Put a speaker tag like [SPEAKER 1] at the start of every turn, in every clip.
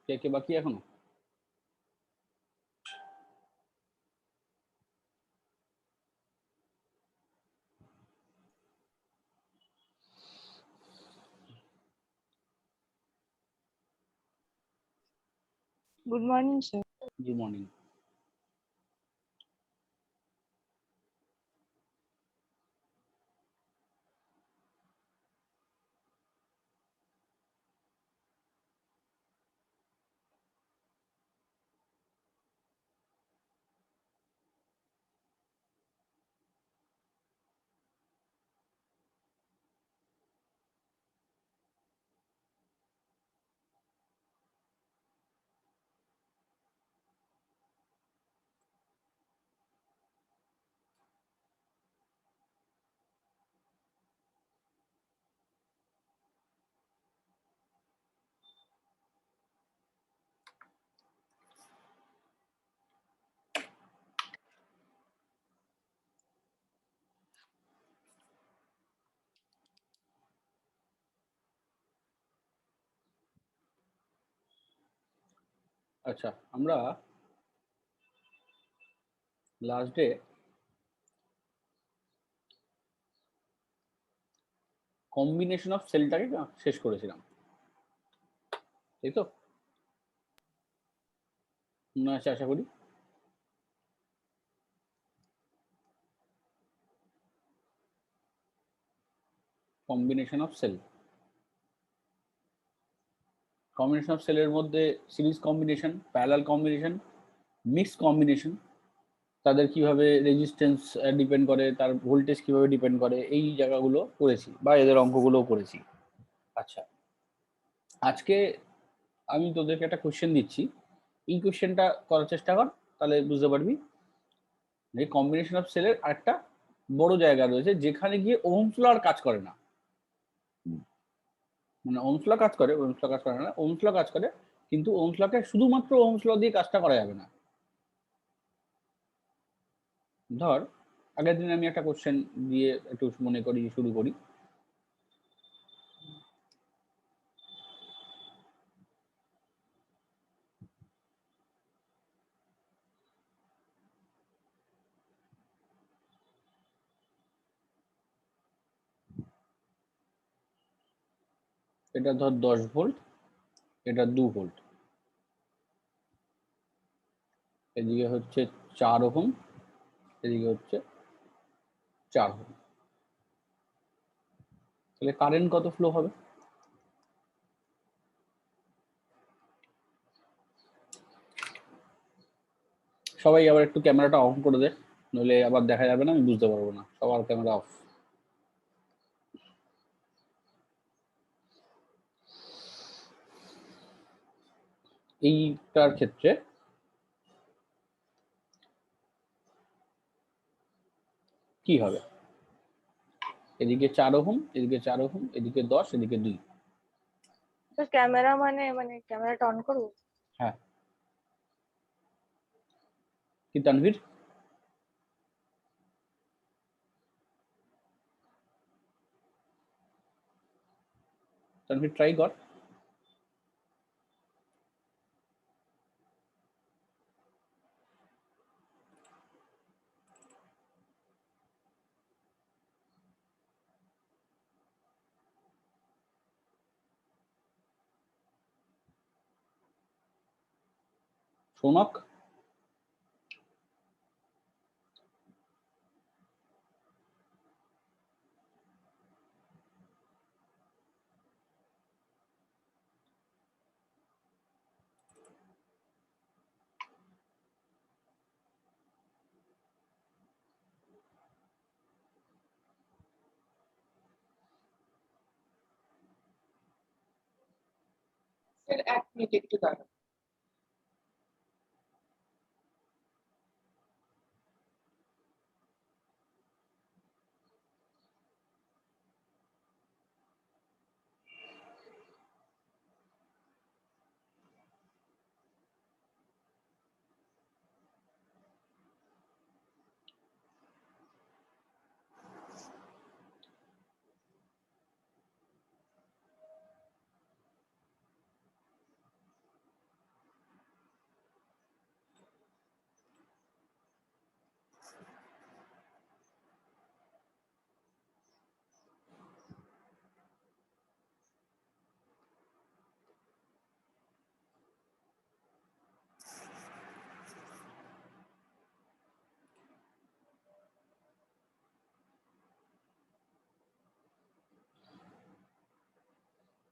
[SPEAKER 1] কে কে বাকি এখনো?
[SPEAKER 2] Good morning, sir.
[SPEAKER 1] Good morning. আচ্ছা, আমরা লাস্ট ডে কম্বিনেশন অফ সেলটাকে শেষ করেছিলাম, তাই তো? মনে আছে আশা করি। Combination of cell, combination of সেলের মধ্যে series combination, parallel combination, mix combination, তাদের কিভাবে রেজিস্ট্যান্স ডিপেন্ড করে, তার ভোল্টেজ কিভাবে ডিপেন্ড করে, এই জায়গাগুলো করেছি বা এদের অঙ্কগুলোও করেছি। আচ্ছা, আজকে আমি তোদেরকে একটা কোশ্চেন দিচ্ছি, এই কোশ্চেনটা করার চেষ্টা কর, তাহলে বুঝতে পারবি যে কম্বিনেশন অফ সেলের আরেকটা বড় জায়গা রয়েছে যেখানে গিয়ে ওহমস ল আর কাজ করে না। মানে ওহমস ল কাজ করে, ওহমস ল কাজ করে না, ওহমস ল কাজ করে, কিন্তু ওহমস লকে শুধুমাত্র ওহমস ল দিয়ে কাজটা করা যাবে না। ধর আগের দিন আমি একটা কোশ্চেন দিয়ে একটু মনে করি শুরু করি। এটা ধর 10 ভোল্ট, এটা 2 ভোল্ট, এদিকে হচ্ছে 4 ওহম, এদিকে হচ্ছে 4 ওহম। তাহলে কারেন্ট কত ফ্লো হবে? সবাই আবার একটু ক্যামেরাটা অন করে দে, নইলে আবার দেখা যাবে না, আমি বুঝতে পারবো না। সবার ক্যামেরা অফ। এইটার ক্ষেত্রে কি হবে? এদিকে 4 ওহম, এদিকে 4 ওহম, এদিকে 10, এদিকে 2।
[SPEAKER 2] তো ক্যামেরা মানে ক্যামেরাটা অন করব?
[SPEAKER 1] হ্যাঁ। কি তানভীর? তানভীর ট্রাই কর। সোনক?
[SPEAKER 3] এক মিনিট একটু দাঁড়ান।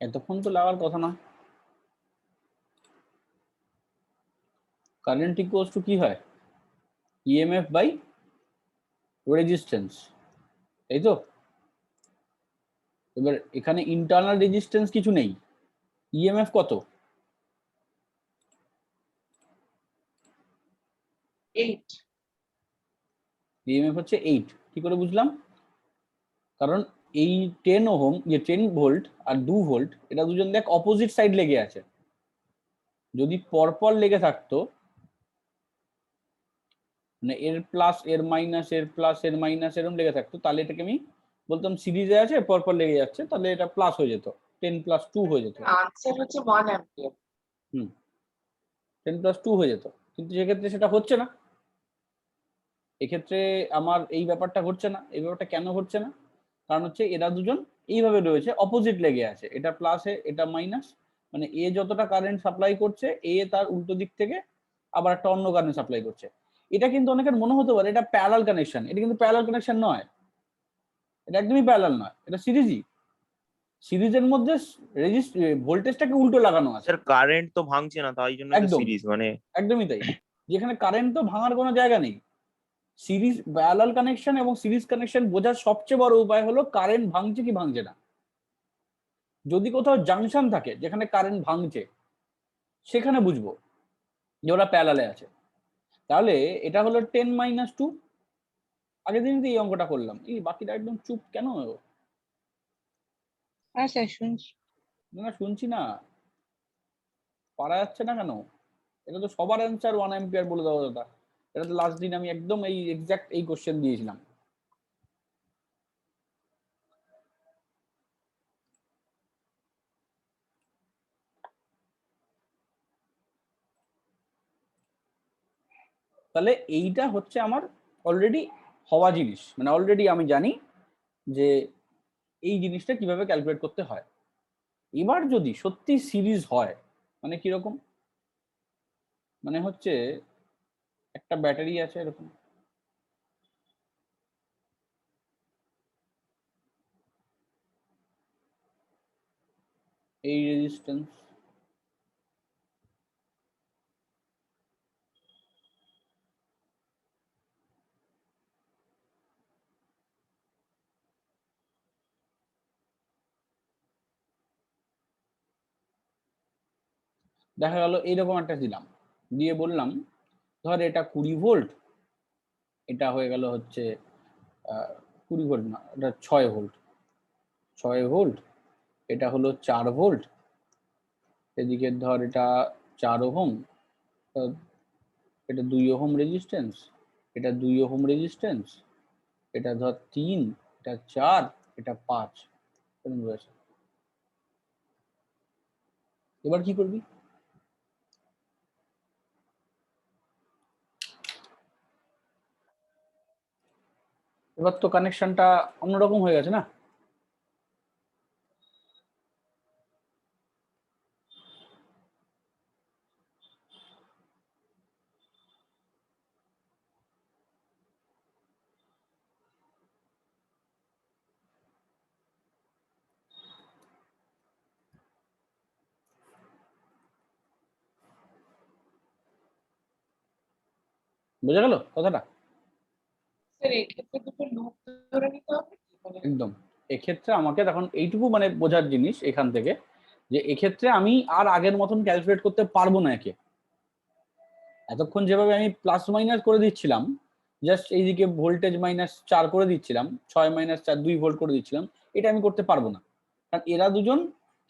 [SPEAKER 1] এতক্ষণ তো লাগার কথা না। কারেন্ট ইকুয়ালস টু কি হয়, ইএমএফ বাই রেজিস্ট্যান্স, তাই তো? এবার এখানে ইন্টারনাল রেজিস্ট্যান্স কিছু নেই, ইএমএফ কত?
[SPEAKER 3] 8.
[SPEAKER 1] ইএমএফ হচ্ছে 8। কি করে বুঝলাম? কারণ এই 10 ওহম, 10 ভোল্ট আর 2 ভোল্ট, এটা দুজন দেখ অপোজিট সাইড লেগে আছে। যদি পরপর লেগে থাকতো, মানে এর প্লাস এর মাইনাস এর প্লাস এর মাইনাস এরকম লেগে থাকতো, তাহলে এটাকে আমি বলতাম সিরিজে আছে, পরপর লেগে যাচ্ছে, তাহলে এটা প্লাস হয়ে যেত, 10 + 2 হয়ে যেত।
[SPEAKER 3] আনসার হচ্ছে 1 অ্যাম্পিয়ার।
[SPEAKER 1] 10 + 2 হয়ে যেত, কিন্তু সেক্ষেত্রে সেটা হচ্ছে না। এক্ষেত্রে আমার এই ব্যাপারটা ঘটছে না। এই ব্যাপারটা কেন ঘটছে না? কারণ হচ্ছে এরা দুজন এইভাবে রয়েছে, অপোজিট লেগে আছে, এটা প্লাসে এটা মাইনাস, মানে এ যতটা কারেন্ট সাপ্লাই করছে, এ তার উল্টো দিক থেকে আবার একটা অন্য কারেন্ট সাপ্লাই করছে। এটা কিন্তু অনেকের মনে হতে পারে এটা প্যারালাল কানেকশন, এটা কিন্তু প্যারালাল কানেকশন নয়, এটা একদমই প্যারালাল নয়, এটা সিরিজই। সিরিজের মধ্যে ভোল্টেজটাকে উল্টো লাগানো আছে।
[SPEAKER 4] স্যার কারেন্ট তো ভাঙছে না, তাই জন্য তো
[SPEAKER 1] একদম
[SPEAKER 4] সিরিজ মানে।
[SPEAKER 1] একদমই তাই, যেখানে কারেন্ট তো ভাঙার কোনো জায়গা নেই। সিরিজ প্যারালাল কানেকশন এবং সিরিজ কানেকশন বোঝার সবচেয়ে বড় উপায় হলো কারেন্ট ভাঙছে কি ভাঙছে না। যদি কোথাও জাংশন থাকে যেখানে কারেন্ট ভাঙছে, সেখানে বুঝবো যে ওরা প্যারালালে আছে। তাহলে এটা হলো 10 - 2। আগের দিন তো এই অঙ্কটা করলাম, এই বাকিটা একদম চুপ কেন?
[SPEAKER 2] হ্যাঁ স্যার শুনছি।
[SPEAKER 1] না শুনছি না, পারা যাচ্ছে না কেন? এটা তো সবার অ্যান্সার 1 অ্যাম্পিয়ার বলে দেওয়া দাদা। এটা তো লাস্ট দিন আমি একদম এই এক্সাক্ট এই কোশ্চেন দিয়েছিলাম। তাহলে এইটা হচ্ছে আমার অলরেডি হওয়া জিনিস, মানে অলরেডি আমি জানি যে এই জিনিসটা কিভাবে ক্যালকুলেট করতে হয়। এবার যদি সত্যি সিরিজ হয়, মানে কিরকম? মানে হচ্ছে একটা ব্যাটারি আছে এরকম, এই রেজিস্ট্যান্স, দেখা গেল এইরকম একটা দিলাম, দিয়ে বললাম ধর এটা 20 ভোল্ট, এটা হয়ে গেল হচ্ছে 20 ভোল্ট না, এটা 6 ভোল্ট, 6 ভোল্ট, এটা হলো 4 ভোল্ট, এদিকে ধর এটা 4 ওহম, এটা 2 ওহম রেজিস্ট্যান্স, এটা 2 ওহম রেজিস্ট্যান্স, এটা ধর 3, এটা 4, এটা 5, এরকম রয়েছে। এবার কি করবি? এবার তো কানেকশনটা অন্যরকম হয়ে গেছে না? বোঝা গেল কথাটা?
[SPEAKER 3] স্যার এই ক্ষেত্রে দুটো লুপ ধরে নিতে হবে কি? মানে
[SPEAKER 1] একদম। এক্ষেত্রে আমাকে তখন এইটুকু মানে বোঝার জিনিস এখান থেকে, যে এক্ষেত্রে আমি আর আগের মতন ক্যালকুলেট করতে পারবো না একে। এতক্ষণ যেভাবে আমি প্লাস মাইনাস করে দিচ্ছিলাম, জাস্ট এইদিকে ভোল্টেজ -4 করে দিচ্ছিলাম, 6 - 4 2 ভোল্ট করে দিচ্ছিলাম, এটা আমি করতে পারবো না। কারণ এরা দুজন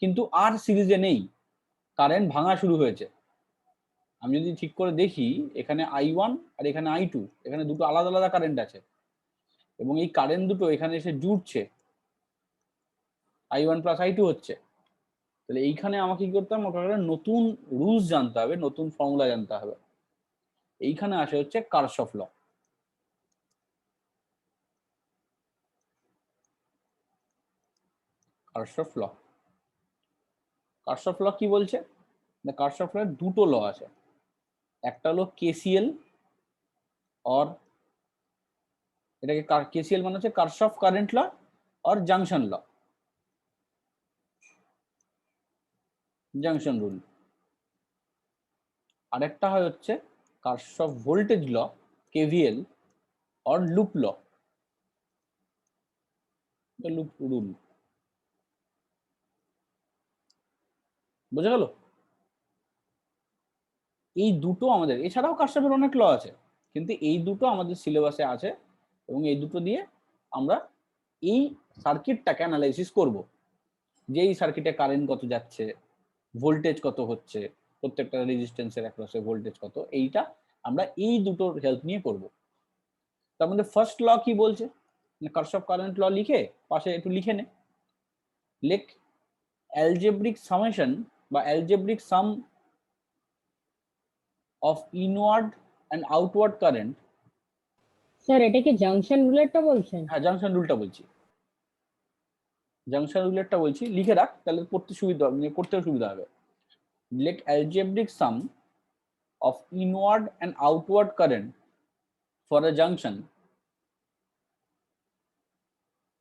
[SPEAKER 1] কিন্তু আর সিরিজে নেই, কারেন্ট ভাঙা শুরু হয়েছে। আমি যদি ঠিক করে দেখি, এখানে I1 আর এখানে I2, এখানে দুটো আলাদা আলাদা কারেন্ট আছে, এবং এই কারেন্ট দুটো এখানে এসে জুড়ছে, I1 + I2 হচ্ছে। তাহলে এইখানে আমাকে কি করতে হবে? ওখানে নতুন রুলস জানতে হবে, নতুন ফর্মুলা জানতে হবে। এইখানে আসে হচ্ছে কারশফ ল। কারশফ ল, কারশফ ল কি বলছে? কারশফ ল দুটো ল আছে, একটা হলো কেসিএল, আর এটাকে কেসিএল মানে হচ্ছে কারশফ কারেন্ট ল আর জাংশন ল। Junction rule. আরেকটা হয় হচ্ছে Kirchhoff voltage law, KVL or loop law, loop rule. বোঝা গেল? এই দুটো আমাদের, এছাড়াও কারশফের অনেক ল আছে, কিন্তু এই দুটো আমাদের সিলেবাসে আছে এবং এই দুটো দিয়ে আমরা এই সার্কিটটাকে অ্যানালাইসিস করব, যে এই সার্কিটে কারেন্ট কত যাচ্ছে, ভোল্টেজ কত হচ্ছে, প্রত্যেকটা রেজিস্ট্যান্সের অ্যাক্রসে ভোল্টেজ কত, এইটা আমরা এই দুটোর হেল্প নিয়ে করব। তার মধ্যে ফার্স্ট ল কি বলছে, কারশফ কারেন্ট ল লিখে পাশে একটু লিখে নে, লেখ অ্যালজেব্রিক সামেশন বা algebraic sum of inward and outward current.
[SPEAKER 5] Sir এটা কি জাংশন রুলেটটা বলছেন?
[SPEAKER 1] হ্যাঁ, জাংশন রুলটা বলছি, জাংশন রুলেটটা বলছি, লিখে রাখ, তাহলে পড়তে সুবিধা হবে, করতেও সুবিধা হবে। লেখ algebraic some of inward and outward current for a junction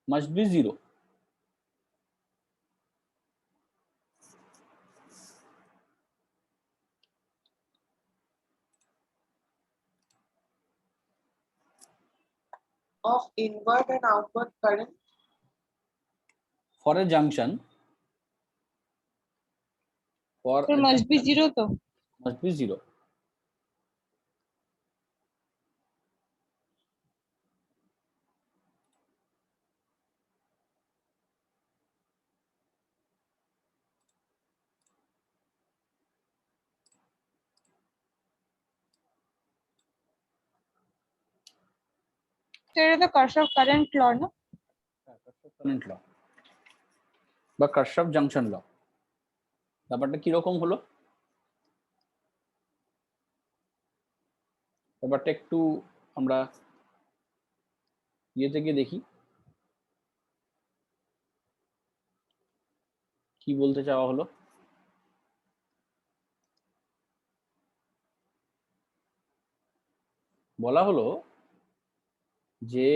[SPEAKER 1] must be 0.
[SPEAKER 3] Of inward and outward current
[SPEAKER 1] For a junction, for
[SPEAKER 2] So
[SPEAKER 1] a
[SPEAKER 2] must be
[SPEAKER 1] junction
[SPEAKER 2] 0 to.
[SPEAKER 1] must be 0.
[SPEAKER 2] So এটা তো কারশফ কারেন্ট ল না?
[SPEAKER 1] কারশফ current ল বা কারশফ junction ল। ব্যাপারটা কিরকম হলো, ব্যাপারটা একটু আমরা ইয়ে থেকে দেখি কি বলতে চাওয়া হলো। বলা হলো যে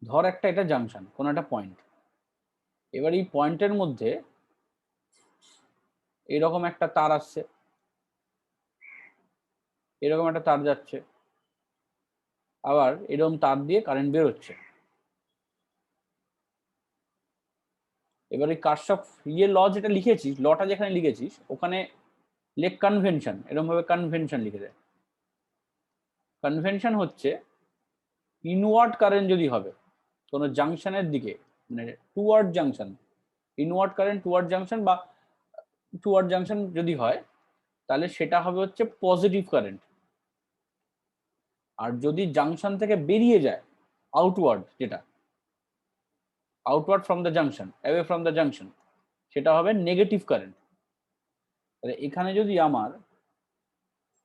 [SPEAKER 1] ধর একটা এটা জাংশন, কোন একটা পয়েন্ট, এবার এই পয়েন্টের মধ্যে এরকম একটা তার আসছে, এরকম একটা তার যাচ্ছে, আবার এরকম তার দিয়ে কারেন্ট বের হচ্ছে। এবার এই কারশফ ইয়ে ল যেটা লিখেছিস, লটা যেখানে লিখেছিস ওখানে লেখ কনভেনশন, এরকম ভাবে কনভেনশন লিখে দেয়। কনভেনশন হচ্ছে ইনওয়ার্ড কারেন্ট যদি হবে কোনো জাংশনের দিকে, মানে toward junction, inward current toward junction বা টুয়ার্ড জাংশন যদি হয়, তাহলে সেটা হবে হচ্ছে পজিটিভ কারেন্ট। আর যদি জাংশন থেকে বেরিয়ে যায় আউটওয়ার্ড, যেটা outward from the junction, away from the junction, সেটা হবে নেগেটিভ কারেন্ট। তাহলে এখানে যদি আমার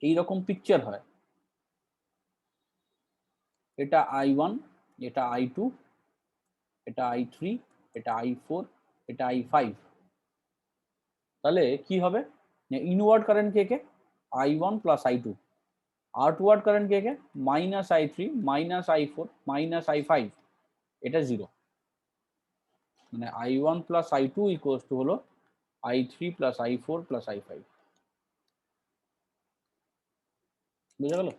[SPEAKER 1] এইরকম পিকচার হয়, এটা I1, এটা I2, এটা I3, এটা I4, এটা I5, তাহলে কি হবে, ইনওয়ার্ড কারেন্ট কে কে I1 plus I2, outward current কে কে minus I3 minus I4 minus I5, এটা 0। মানে I1 plus I2 equals to হলো I3 plus I4 plus I5। বুঝা গেল?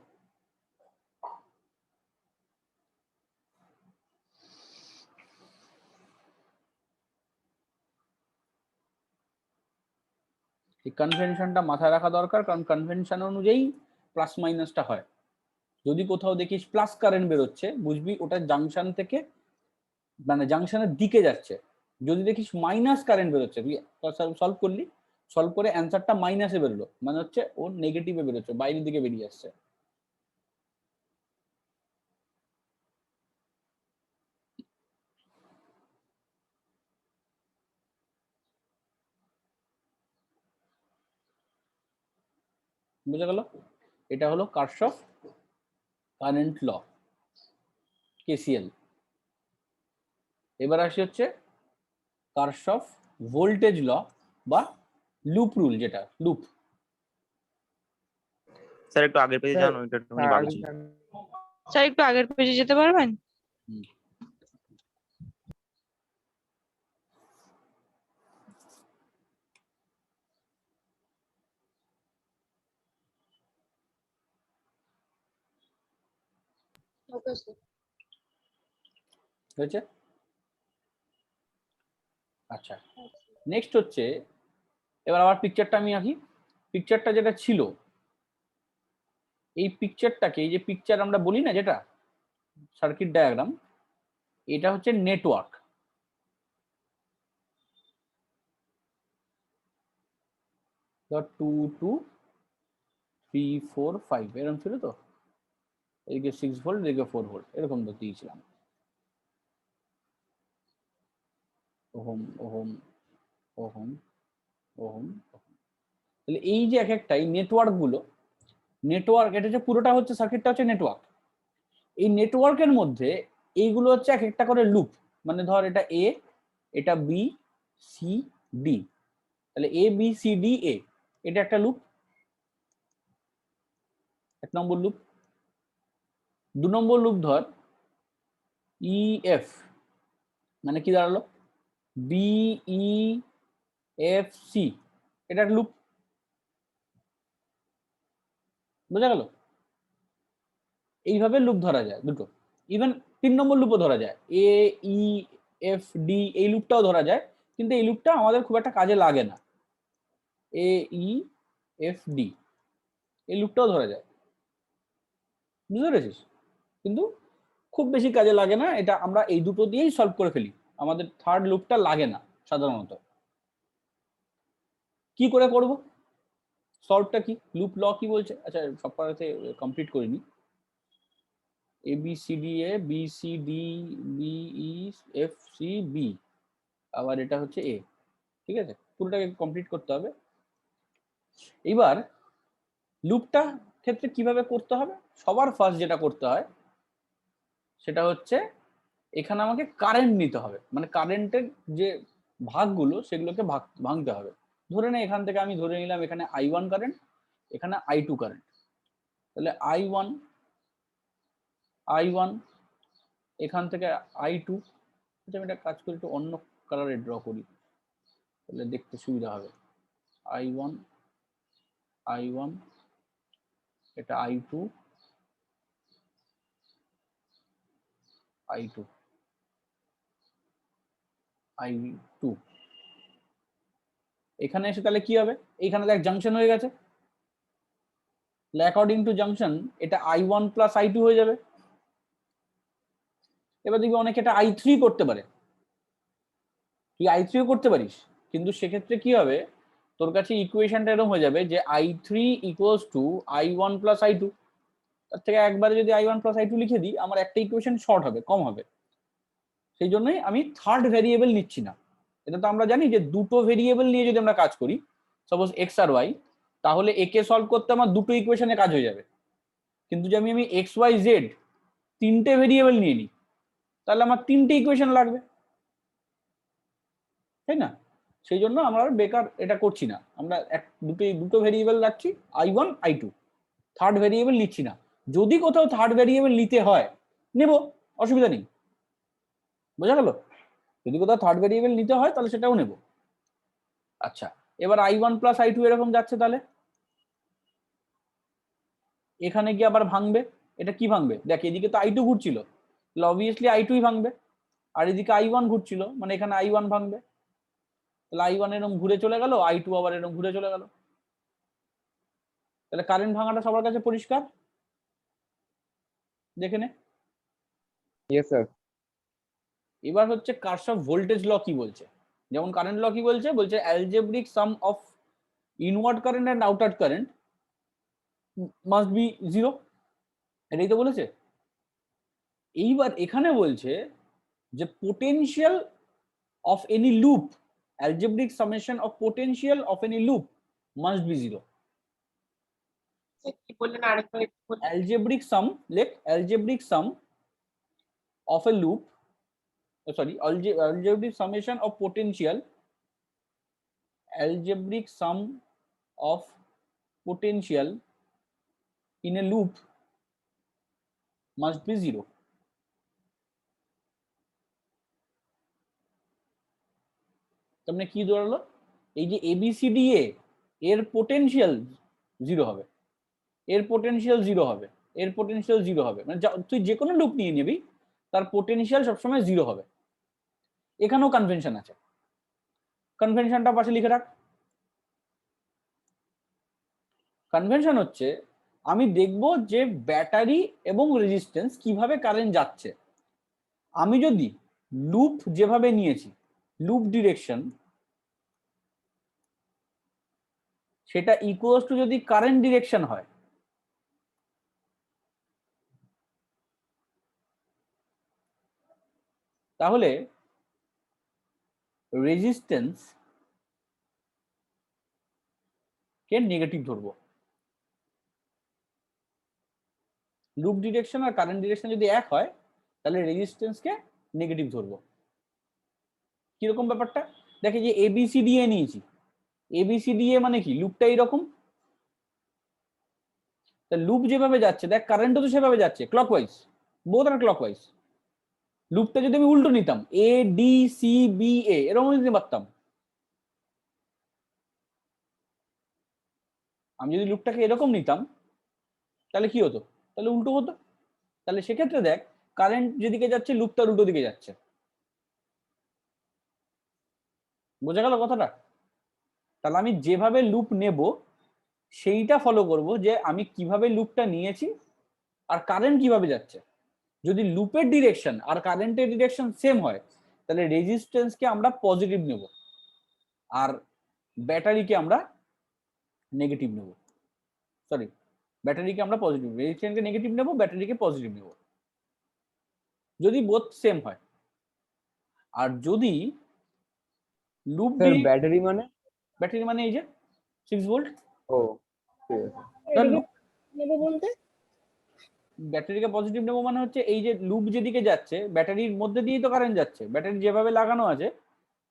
[SPEAKER 1] এই কনভেনশনটা মাথায় রাখা দরকার, কারণ কনভেনশন অনুযায়ী প্লাস মাইনাসটা হয়। যদি কোথাও দেখিস প্লাস কারেন্ট বেরোচ্ছে, বুঝবি ওটা জাংশন থেকে, মানে জাংশনের দিকে যাচ্ছে। যদি দেখিস মাইনাস কারেন্ট বেরোচ্ছে, তুই সলভ করলি, সলভ করে অ্যান্সারটা মাইনাসে বেরোলো, মানে হচ্ছে ও নেগেটিভে বেরোচ্ছে, বাইরের দিকে বেরিয়ে আসছে। বুঝা গেল? এটা হলো কারশফ কারেন্ট ল, কেসিএল। এবার আসি হচ্ছে কারশফ ভোল্টেজ ল বা লুপ রুল, যেটা লুপ।
[SPEAKER 4] স্যার একটু আগের পেজে যান, ওইটা একটুখানি বাকি ছিল।
[SPEAKER 2] স্যার একটু আগের পেজে যেতে পারবেন? Okay sir.
[SPEAKER 1] হয়েছে? আচ্ছা, নেক্সট হচ্ছে, এবার আবার পিকচারটা আমি আঁকি। পিকচারটা যেটা ছিল, এই পিকচারটাকে, এই যে পিকচার আমরা বলি না যেটা সার্কিট ডায়াগ্রাম, এটা হচ্ছে নেটওয়ার্ক। ধর 2 2 3 4 5 এরকম ছিল তো, এদিকে 6 ভোল্ট, এদিকে 4 ভোল্ট, এরকম তো দিয়েছিলাম। Ohm ohm ohm ohm. তাহলে এই যে এক একটাই নেটওয়ার্ক গুলো, নেটওয়ার্ক, এটা যে পুরোটা হচ্ছে সার্কিটটা হচ্ছে নেটওয়ার্ক। এই নেটওয়ার্কের মধ্যে এইগুলো হচ্ছে এক একটা করে লুপ। মানে ধর এটা এ, এটা বি, সি, ডি, তাহলে এ বি সি ডি এ, এটা একটা লুপ, 1 নম্বর লুপ। 2 নম্বর লুপ ধর ই এফ, মানে কি দাঁড়ালো, বি ই এফ সি, এটা একটা লুপ। বোঝা গেল? এইভাবে লুপ ধরা যায় দুটো। ইভেন 3 নম্বর লুপও ধরা যায়, এ ই এফ ডি, এই লুপটাও ধরা যায়, কিন্তু এই লুপটা আমাদের খুব একটা কাজে লাগে না। এ ই এফ ডি, এই লুপটাও ধরা যায়, বুঝতে পেরেছিস? কিন্তু খুব বেশি কাজে লাগে না, এটা আমরা এই দুটো দিয়েই সলভ করে ফেলি, আমাদের থার্ড লুপটা লাগে না সাধারণত। কি করে করব, সলভটা কি, লুপ ল কি বলছে? আচ্ছা, সব পাড়াতে কমপ্লিট করিনি। A B C D A, B C D, B E F C B, আবার এটা হচ্ছে এ। ঠিক আছে, পুরোটাকে কমপ্লিট করতে হবে। এবার লুপটা ক্ষেত্রে কিভাবে করতে হবে, সবার ফার্স্ট যেটা করতে হয় সেটা হচ্ছে এখানে আমাকে কারেন্ট নিতে হবে, মানে কারেন্টের যে ভাগগুলো সেগুলোকে ভাঙতে হবে। ধরে নে এখান থেকে আমি ধরে নিলাম এখানে I1 কারেন্ট, এখানে I2 কারেন্ট, তাহলে I1 এখান থেকে I2। আচ্ছা, আমি একটা কাজ করি, একটু অন্য কালারে ড্র করি, তাহলে দেখতে সুবিধা হবে। I1 এটা I2 এখানে এসে তাহলে কি হবে, এইখানে দেখ জাংশন হয়ে গেছে, তাহলে অ্যাকর্ডিং টু জাংশন এটা I1 প্লাস I2 হয়ে যাবে। এবার দেখবি অনেকে এটা I3 করতে পারে, তুই I3 ও করতে পারিস, কিন্তু সেক্ষেত্রে কি হবে, তোর কাছে ইকুয়েশনটা এরকম হয়ে যাবে যে I3 equals to I1 plus I2। তার থেকে একবারে যদি I1 প্লাস I2 লিখে দিই, আমার একটা ইকুয়েশন শর্ট হবে, কম হবে। সেই জন্যই আমি থার্ড ভেরিয়েবল নিচ্ছি না। এটা তো আমরা জানি যে দুটো ভেরিয়েবল নিয়ে যদি আমরা কাজ করি, সাপোজ এক্স আর ওয়াই, তাহলে একে সলভ করতে আমার দুটো ইকুয়েশনে কাজ হয়ে যাবে। কিন্তু যদি আমি এক্স ওয়াই জেড তিনটে ভেরিয়েবল নিয়ে নিই, তাহলে আমার তিনটে ইকুয়েশন লাগবে, তাই না? সেই জন্য আমরা বেকার এটা করছি না, আমরা দুটো ভেরিয়েবল রাখছি, I1 I2, থার্ড ভেরিয়েবল নিচ্ছি না। যদি কোথাও থার্ড ভেরিয়েবল নিতে হয় নেব, অসুবিধা নেই। বোঝা গেল? যদি কোথাও থার্ড ভেরিয়েবল নিতে হয় তাহলে সেটাও নেব। আচ্ছা, এবার I1 প্লাস I2 এরকম যাচ্ছে, তাহলে এখানে গিয়ে আবার ভাঙবে। এটা কি ভাঙবে, দেখ এদিকে তো I2 ঘুরছিল, তাহলে অবভিয়াসলি I2ই ভাঙবে, আর এদিকে I1 ঘুরছিল, মানে এখানে I1 ভাঙবে, তাহলে I1 এরকম ঘুরে চলে গেল, I2 আবার এরকম ঘুরে চলে গেল। তাহলে কারেন্ট ভাঙাটা সবার কাছে পরিষ্কার, দেখে নে।
[SPEAKER 6] Yes sir.
[SPEAKER 1] এবার হচ্ছে কারশফ ভোল্টেজ ল কি বলছে, যেমন কারেন্ট ল কি বলছে, বলছে algebraic sum of inward current and outward current must be zero, এটাই তো বলেছে। এইবার এখানে বলছে যে potential of any loop, algebraic summation of potential of any loop must be zero.
[SPEAKER 3] কি বললেন আরেকবার একটু বলুন।
[SPEAKER 1] algebraic sum, like algebraic sum of a loop, sorry, algebraic summation of potential, algebraic sum of potential in a loop must be zero. তার মানে কি দাঁড়ালো, এই যে ABCDA এর পোটেনশিয়াল জিরো হবে, এর পোটেনশিয়াল জিরো হবে, এর পোটেনশিয়াল জিরো হবে, মানে তুই যে কোনো লুপ নিয়ে নিবি তার পোটেনশিয়াল সবসময় জিরো হবে। এখানেও কনভেনশন আছে, কনভেনশনটা পাশে লিখে রাখ। কনভেনশন হচ্ছে আমি দেখব যে ব্যাটারি এবং রেজিস্ট্যান্স কিভাবে কারেন্ট যাচ্ছে। আমি যদি লুপ যেভাবে নিয়েছি, লুপ ডিরেকশন, সেটা ইকুয়ালস টু যদি কারেন্ট ডিরেকশন হয়, তাহলে রেজিস্ট্যান্স কে নেগেটিভ ধরবো। লুপ ডিরেকশন আর কারেন্ট ডিরেকশন যদি এক হয় তাহলে রেজিস্ট্যান্স কে নেগেটিভ ধরবো। কিরকম ব্যাপারটা দেখে, যে এবিসিডিএ নিয়েছি, এবিসিডিএ মানে কি, লুপটা এইরকম, তা লুপ যেভাবে যাচ্ছে দেখ কারেন্টও তো সেভাবে যাচ্ছে, ক্লকওয়াইজ, বোথ আর ক্লকওয়াইজ। লুপটা যদি আমি উল্টো নিতাম, A D C B A এরকম নিতে পারতাম। আমি যদি লুপটাকে এরকম নিতাম তাহলে কি হতো, তাহলে উল্টো হতো। তাহলে সেক্ষেত্রে দেখ কারেন্ট যেদিকে যাচ্ছে লুপটার উল্টো দিকে যাচ্ছে। বোঝা গেল কথাটা? তাহলে আমি যেভাবে লুপ নেব সেইটা ফলো করব, যে আমি কিভাবে লুপটা নিয়েছি আর কারেন্ট কিভাবে যাচ্ছে। যদি লুপের ডিরেকশন আর কারেন্টের ডিরেকশন সেম হয় তাহলে রেজিস্ট্যান্সকে আমরা পজিটিভ নেব আর ব্যাটারিকে আমরা নেগেটিভ নেব। সরি, ব্যাটারিকে আমরা পজিটিভ, রেজিস্ট্যান্সকে নেগেটিভ নেব, ব্যাটারিকে পজিটিভ নেব যদি বোথ সেম হয়। আর যদি লুপ
[SPEAKER 6] স্যার ব্যাটারি মানে?
[SPEAKER 1] ব্যাটারি মানে এই যে 6 ভোল্ট।
[SPEAKER 6] ও ঠিক আছে।
[SPEAKER 5] এটাকে নেবো বলতে
[SPEAKER 1] ব্যাটারিকে পজিটিভ নেবো মানে হচ্ছে এই যে লুপ যেদিকে যাচ্ছে ব্যাটারির মধ্যে দিয়েই তো কারেন্ট যাচ্ছে, ব্যাটারি যেভাবে লাগানো আছে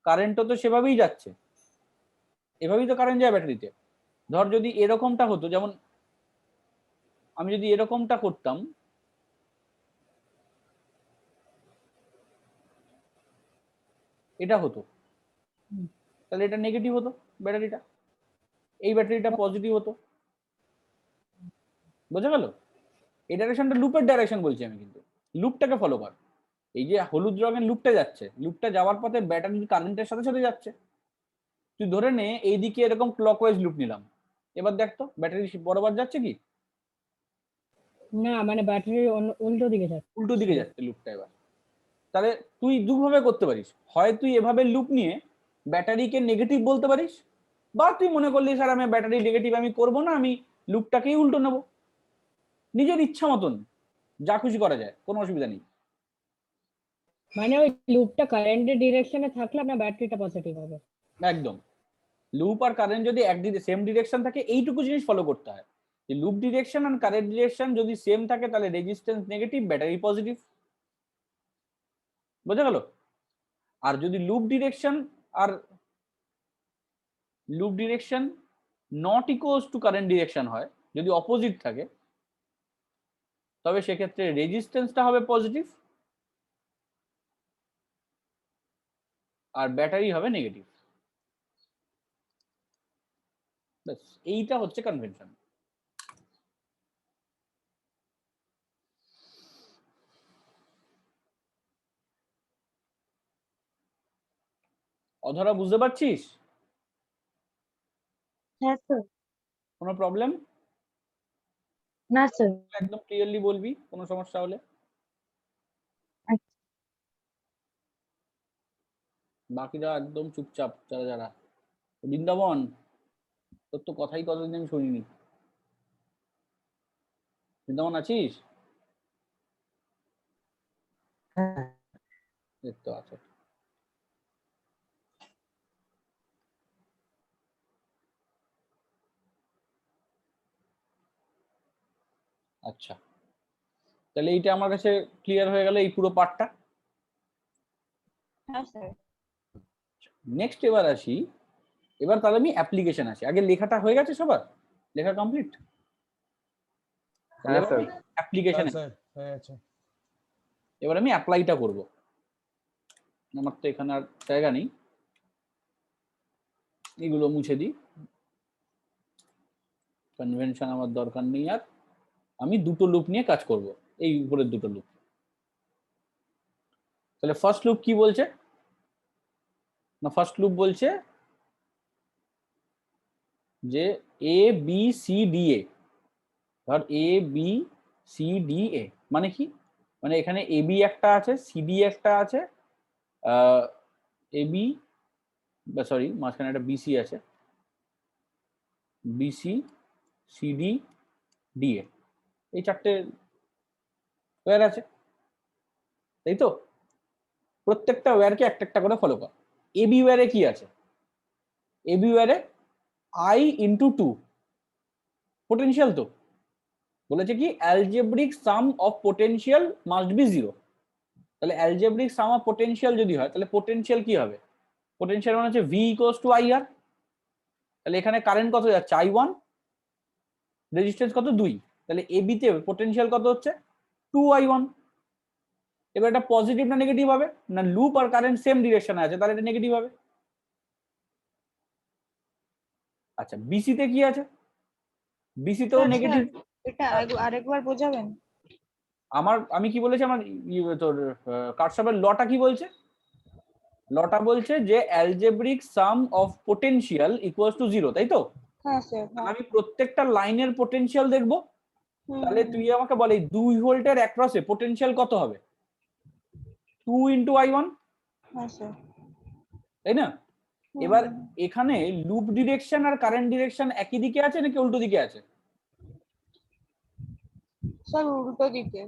[SPEAKER 1] কারেন্টও তো সেভাবেই যাচ্ছে, এভাবেই তো কারেন্ট যায় ব্যাটারিতে। ধর যদি এরকমটা হতো, যেমন আমি যদি এরকমটা করতাম, এটা হতো, তাহলে এটা নেগেটিভ হতো ব্যাটারিটা, এই ব্যাটারিটা পজিটিভ হতো। বোঝা গেল? এই ডাইরেকশনটা লুপের ডাইরেকশন বলছি আমি, কিন্তু লুপটাকে ফলো কর। এই যে হলুদ রঙের লুপটা যাচ্ছে, লুপটা যাওয়ার পথে ব্যাটারি কারেন্টের সাথে সাথে যাচ্ছে। তুই ধরে নে এইদিকে এরকম ক্লকওয়াইজ লুপ নিলাম, এবার দেখ তো ব্যাটারি বরাবর যাচ্ছে কি?
[SPEAKER 5] না, মানে ব্যাটারি উল্টো দিকে যাচ্ছে।
[SPEAKER 1] উল্টো দিকে যাচ্ছে লুপটা। এবার তাহলে তুই দুভাবে করতে পারিস, হয় তুই এভাবে লুপ নিয়ে ব্যাটারিকে নেগেটিভ বলতে পারিস, বা তুই মনে করলি স্যার আমি ব্যাটারি নেগেটিভ আমি করবো না, আমি লুপটাকেই উল্টো নেব। নিজের ইচ্ছা মতন যা খুশি করা যায়, কোনো অসুবিধা নেই।
[SPEAKER 5] মানে ওই লুপটা কারেন্টের ডিরেকশনে থাকলে আপনার ব্যাটারিটা পজিটিভ হবে।
[SPEAKER 1] একদম, লুপ আর কারেন্ট যদি একদিকে সেম ডিরেকশন থাকে এইটুকু জিনিস ফলো করতে হয়, যে লুপ ডিরেকশন আর কারেন্ট ডিরেকশন যদি সেম থাকে তাহলে রেজিস্ট্যান্স নেগেটিভ, ব্যাটারি পজিটিভ। বোঝা গেল? আর যদি loop direction not equals to current direction হয়, যদি অপোজিট থাকে, তবে সেক্ষেত্রে রেজিস্ট্যান্সটা হবে পজিটিভ আর ব্যাটারি হবে নেগেটিভ। ব্যাস, এইটা হচ্ছে কনভেনশন। অধরা বুঝতে পারছিস?
[SPEAKER 2] হ্যাঁ স্যার।
[SPEAKER 1] কোনো প্রবলেম?
[SPEAKER 2] না স্যার।
[SPEAKER 1] একদম ক্লিয়ারলি বলবি কোনো সমস্যা হলে।
[SPEAKER 2] আচ্ছা।
[SPEAKER 1] বাকিরা একদম চুপচাপ, যারা যারা। বৃন্দাবন, তোর তো কথাই কতদিন আমি শুনিনি। বৃন্দাবন আছিস? এই তো আছে। আচ্ছা, তাহলে এইটা আমার কাছে ক্লিয়ার হয়ে গেল এই পুরো পার্টটা।
[SPEAKER 2] হ্যাঁ স্যার।
[SPEAKER 1] নেক্সট এবার আসি, এবার তাহলে আমি অ্যাপ্লিকেশন আসি। আগে লেখাটা হয়ে গেছে সবার? লেখা কমপ্লিট?
[SPEAKER 6] হ্যাঁ স্যার।
[SPEAKER 1] অ্যাপ্লিকেশন, এবার আমি অ্যাপ্লাইটা করব। আমার তো এখানে আর জায়গা নেই, এগুলো মুছে দিই। কনভেনশন আমার দরকার নেই আর। আমি দুটো লুপ নিয়ে কাজ করব, এই উপরের দুটো লুপ। তাহলে ফার্স্ট লুপ কি বলছে না, ফার্স্ট লুপ বলছে যে এ বি সি ডি এ, ধর এ বি সি ডি এ মানে কি, মানে এখানে এ বি একটা আছে, সিডি একটা আছে, এ বি সরি মাঝখানে একটা বিসি আছে, বিসি সিডি ডিএ, এই চারটে ওয়্যার আছে, তাই তো? প্রত্যেকটা ওয়্যারকে একটা একটা করে ফলো কর। এবি ওয়্যারে কি আছে? এবি ওয়্যারে আই ইন্টু টু পোটেনশিয়াল, তো বলেছে কি algebraic sum of potential must be zero. তাহলে অ্যালজেব্রিক সাম অফ পোটেনশিয়াল যদি হয় তাহলে পোটেনশিয়াল কি হবে? পোটেনশিয়াল মানে হচ্ছে V equals to I R. তাহলে এখানে কারেন্ট কত যাচ্ছে? I1, রেজিস্ট্যান্স কত? 2। তাহলে এবি তে পোটেনশিয়াল কত হচ্ছে? 2I1। এবার এটা পজিটিভ না নেগেটিভ হবে? না, লুপ আর কারেন্ট সেম ডিরেকশনে আছে, তাহলে এটা নেগেটিভ হবে। আচ্ছা, বিসি তে কি আছে? বিসি তেও নেগেটিভ।
[SPEAKER 2] এটা আরেকবার বোঝাবেন?
[SPEAKER 1] আমি কি বলেছি, আমার তোর কার্শফের লটা কি বলছে? লটা বলছে যে algebraic sum of potential equals to 0, তাই তো?
[SPEAKER 2] হ্যাঁ স্যার।
[SPEAKER 1] আমি প্রত্যেকটা লাইনের পোটেনশিয়াল দেখব, তাহলে তুই আমাকে বল এই 2 ভোল্টের অ্যাক্রসে পোটেনশিয়াল কত হবে? 2 ইন্টু I1,
[SPEAKER 2] হ্যাঁ স্যার।
[SPEAKER 1] তাই না? এবার এখানে লুপ ডিরেকশন আর কারেন্ট ডিরেকশন একই দিকে আছে নাকি উল্টো দিকে আছে?
[SPEAKER 2] স্যার উল্টো দিকে।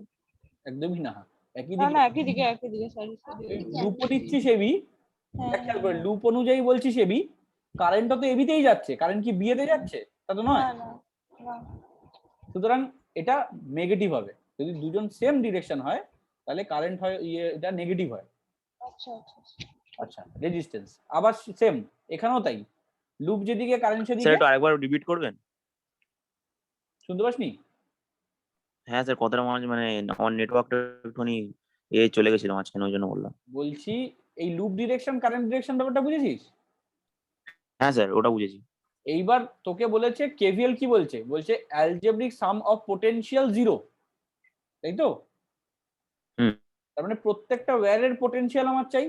[SPEAKER 1] একদমই না, একই
[SPEAKER 2] না
[SPEAKER 1] দিকে।
[SPEAKER 2] না, একই দিকে, একই দিকে, সরি সরি।
[SPEAKER 1] লুপও দিচ্ছি সেবি, খেয়াল করে লুপ অনুযায়ী বলছি সেবি, কারেন্টটা তো এবিতেই যাচ্ছে, কারেন্ট কি বিয়েতে যাচ্ছে? তা তো নয়।
[SPEAKER 2] না না না।
[SPEAKER 1] সুতরাং এটা নেগেটিভ হবে। যদি দুজন সেম ডিরেকশন হয় তাহলে কারেন্ট হয় এটা নেগেটিভ হয়।
[SPEAKER 2] আচ্ছা আচ্ছা।
[SPEAKER 1] আচ্ছা, রেজিস্ট্যান্স আবার সেম, এখানেও তাই, লুপ যেদিকে কারেন্ট
[SPEAKER 4] স্যার
[SPEAKER 1] সেদিকে।
[SPEAKER 4] একটু আরেকবার রিপিট করবেন?
[SPEAKER 1] শুনতে পাসনি?
[SPEAKER 4] হ্যাঁ স্যার, কথাটা মানে আমার নেটওয়ার্কটা একটুখানি চলে গেছিল মাঝখানে, ওই জন্য বললাম।
[SPEAKER 1] বলছি এই লুপ ডিরেকশন কারেন্ট ডিরেকশন ব্যাপারটা বুঝেছিস?
[SPEAKER 4] হ্যাঁ স্যার, ওটা বুঝেছি।
[SPEAKER 1] এইবার তোকে বলেছে কেভিএল কি বলছে? বলছে অ্যালজেব্রিক সাম অফ পোটেনশিয়াল 0, তাই তো? তার মানে প্রত্যেকটা ওয়্যারের পোটেনশিয়াল আমার চাই।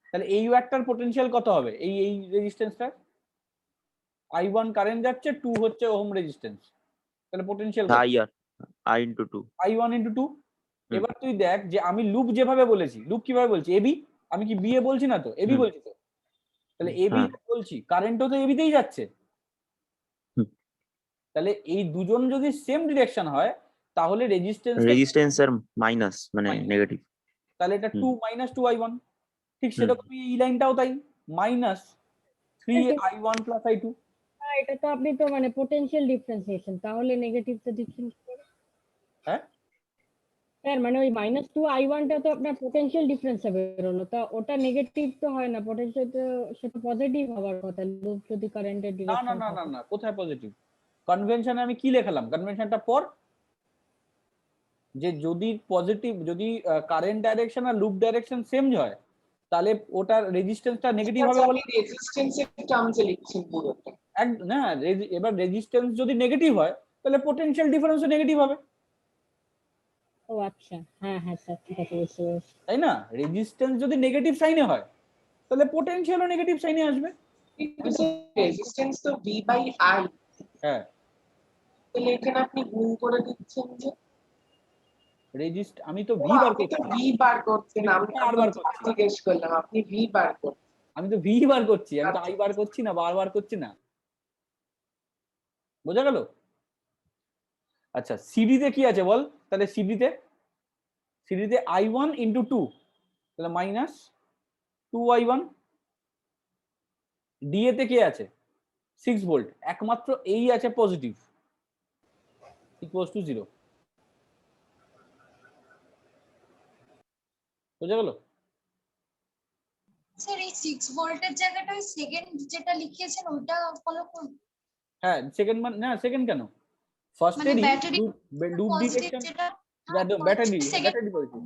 [SPEAKER 1] তাহলে এই ওয়্যারটার পোটেনশিয়াল কত হবে? এই এই রেজিস্ট্যান্সটা I1 কারেন্ট যাচ্ছে, 2 হচ্ছে ওহম রেজিস্ট্যান্স, তাহলে পোটেনশিয়াল কত?
[SPEAKER 4] I into two.
[SPEAKER 1] I1 into 2। এবার তুই দেখ যে আমি লুপ যেভাবে বলেছি, লুপ কিভাবে বলছি? এবি, আমি কি বিএ বলছি না তো, এবি বলছি তো। তাহলে এবি বলছি, কারেন্টও তো এবিতেই যাচ্ছে। তাহলে এই দুজন যদি সেম ডিরেকশন হয় তাহলে
[SPEAKER 4] রেজিস্ট্যান্স এর মাইনাস মানে নেগেটিভ,
[SPEAKER 1] তাহলে এটা 2 - 2I1। ঠিক সেরকমই এই লাইনটাও তাই, -3I1 + I2।
[SPEAKER 5] হ্যাঁ, এটা তো আপনি তো মানে পোটেনশিয়াল ডিফারেন্সিয়েশন, তাহলে নেগেটিভ তো দিচ্ছেন।
[SPEAKER 1] হ্যাঁ
[SPEAKER 5] স্যার মানে ওই -2I1 টা তো আপনার পোটেনশিয়াল ডিফারেন্স বেরোলো, তা ওটা নেগেটিভ তো হয় না, পোটেনশিয়াল তো সেটা পজিটিভ হওয়ার কথা লুপ যদি কারেন্টের
[SPEAKER 1] না না
[SPEAKER 5] ডিরেকশন
[SPEAKER 1] না না না, কোথায় পজিটিভ? কনভেনশনে আমি কি লেখালাম? কনভেনশনটা পর, যে যদি পজিটিভ, যদি কারেন্ট ডাইরেকশন আর লুপ ডাইরেকশন সেম হয় তাহলে ওটার রেজিস্ট্যান্সটা নেগেটিভ হবে বলে
[SPEAKER 3] রেজিস্ট্যান্সের টার্মসে লিখছেন পুরোটা।
[SPEAKER 1] না, এবার রেজিস্ট্যান্স যদি নেগেটিভ হয় তাহলে পোটেনশিয়াল ডিফারেন্সও নেগেটিভ হবে,
[SPEAKER 5] ও আচ্ছা, হ্যাঁ হ্যাঁ স্যার, ঠিক আছে, বুঝতে পেরেছি।
[SPEAKER 1] তাই না? রেজিস্ট্যান্স যদি নেগেটিভ সাইনে হয় তাহলে পোটেনশিয়ালও নেগেটিভ সাইনে আসবে।
[SPEAKER 3] কিন্তু রেজিস্ট্যান্স তো V/I।
[SPEAKER 1] হ্যাঁ,
[SPEAKER 3] তাহলে এখানে আপনি গুণ করে দিচ্ছেন যে
[SPEAKER 1] আমি তো ভি বার
[SPEAKER 3] আপনি তো
[SPEAKER 1] করছি,
[SPEAKER 3] V বার করছেন, আমি
[SPEAKER 1] আর বার করছি,
[SPEAKER 3] জিজ্ঞেস করলাম আপনি V বার করছেন।
[SPEAKER 1] আমি তো ভি বার করছি, আমি তো আই বার করছি না, বার করছি না। বোঝা গেল? আচ্ছা, সিডি তে কি আছে বল? তাহলে সিডিতে I1 × 2, তাহলে -2I1। ডিএ তে কি আছে? 6 ভোল্ট, একমাত্র এই আছে পজিটিভ, = 0। বোঝা গেল?
[SPEAKER 7] স্যার এই 6 ভোল্টের জায়গাটা ওই সেকেন্ড যেটা লিখিয়েছেন ওটা ফলো করুন।
[SPEAKER 1] হ্যাঁ, সেকেন্ড মানে না, সেকেন্ড কেন? ফার্স্ট
[SPEAKER 7] মানে
[SPEAKER 1] এরই
[SPEAKER 7] ব্যাটারি
[SPEAKER 1] লুপ
[SPEAKER 7] পজিটিভ
[SPEAKER 1] ডিরেকশন,
[SPEAKER 7] যেটা
[SPEAKER 1] ব্যাটারি বলছি।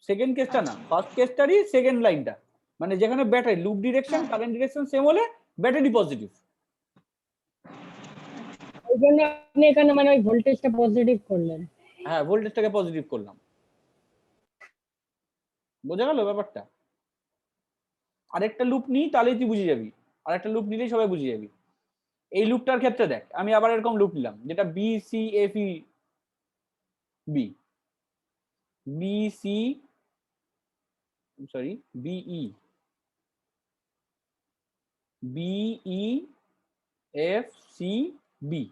[SPEAKER 1] সেকেন্ড কেসটা না, ফার্স্ট কেসটারই সেকেন্ড লাইনটা, মানে যেখানে battery loop direction current direction same হলে ব্যাটারি পজিটিভ।
[SPEAKER 5] ওই জন্য আপনি এখানে মানে ওই ভোল্টেজটা পজিটিভ করলেন।
[SPEAKER 1] হ্যাঁ, ভোল্টেজটাকে পজিটিভ করলাম। বোঝা গেল ব্যাপারটা? আরেকটা লুপ নিই তাহলেই তুই বুঝে যাবি, আরেকটা লুপ নিলেই সবাই বুঝে যাবি। এই লুপটার ক্ষেত্রে দেখ, আমি আবার এরকম লুপ নিলাম যেটা B C F E B, B C sorry B E B E F C B.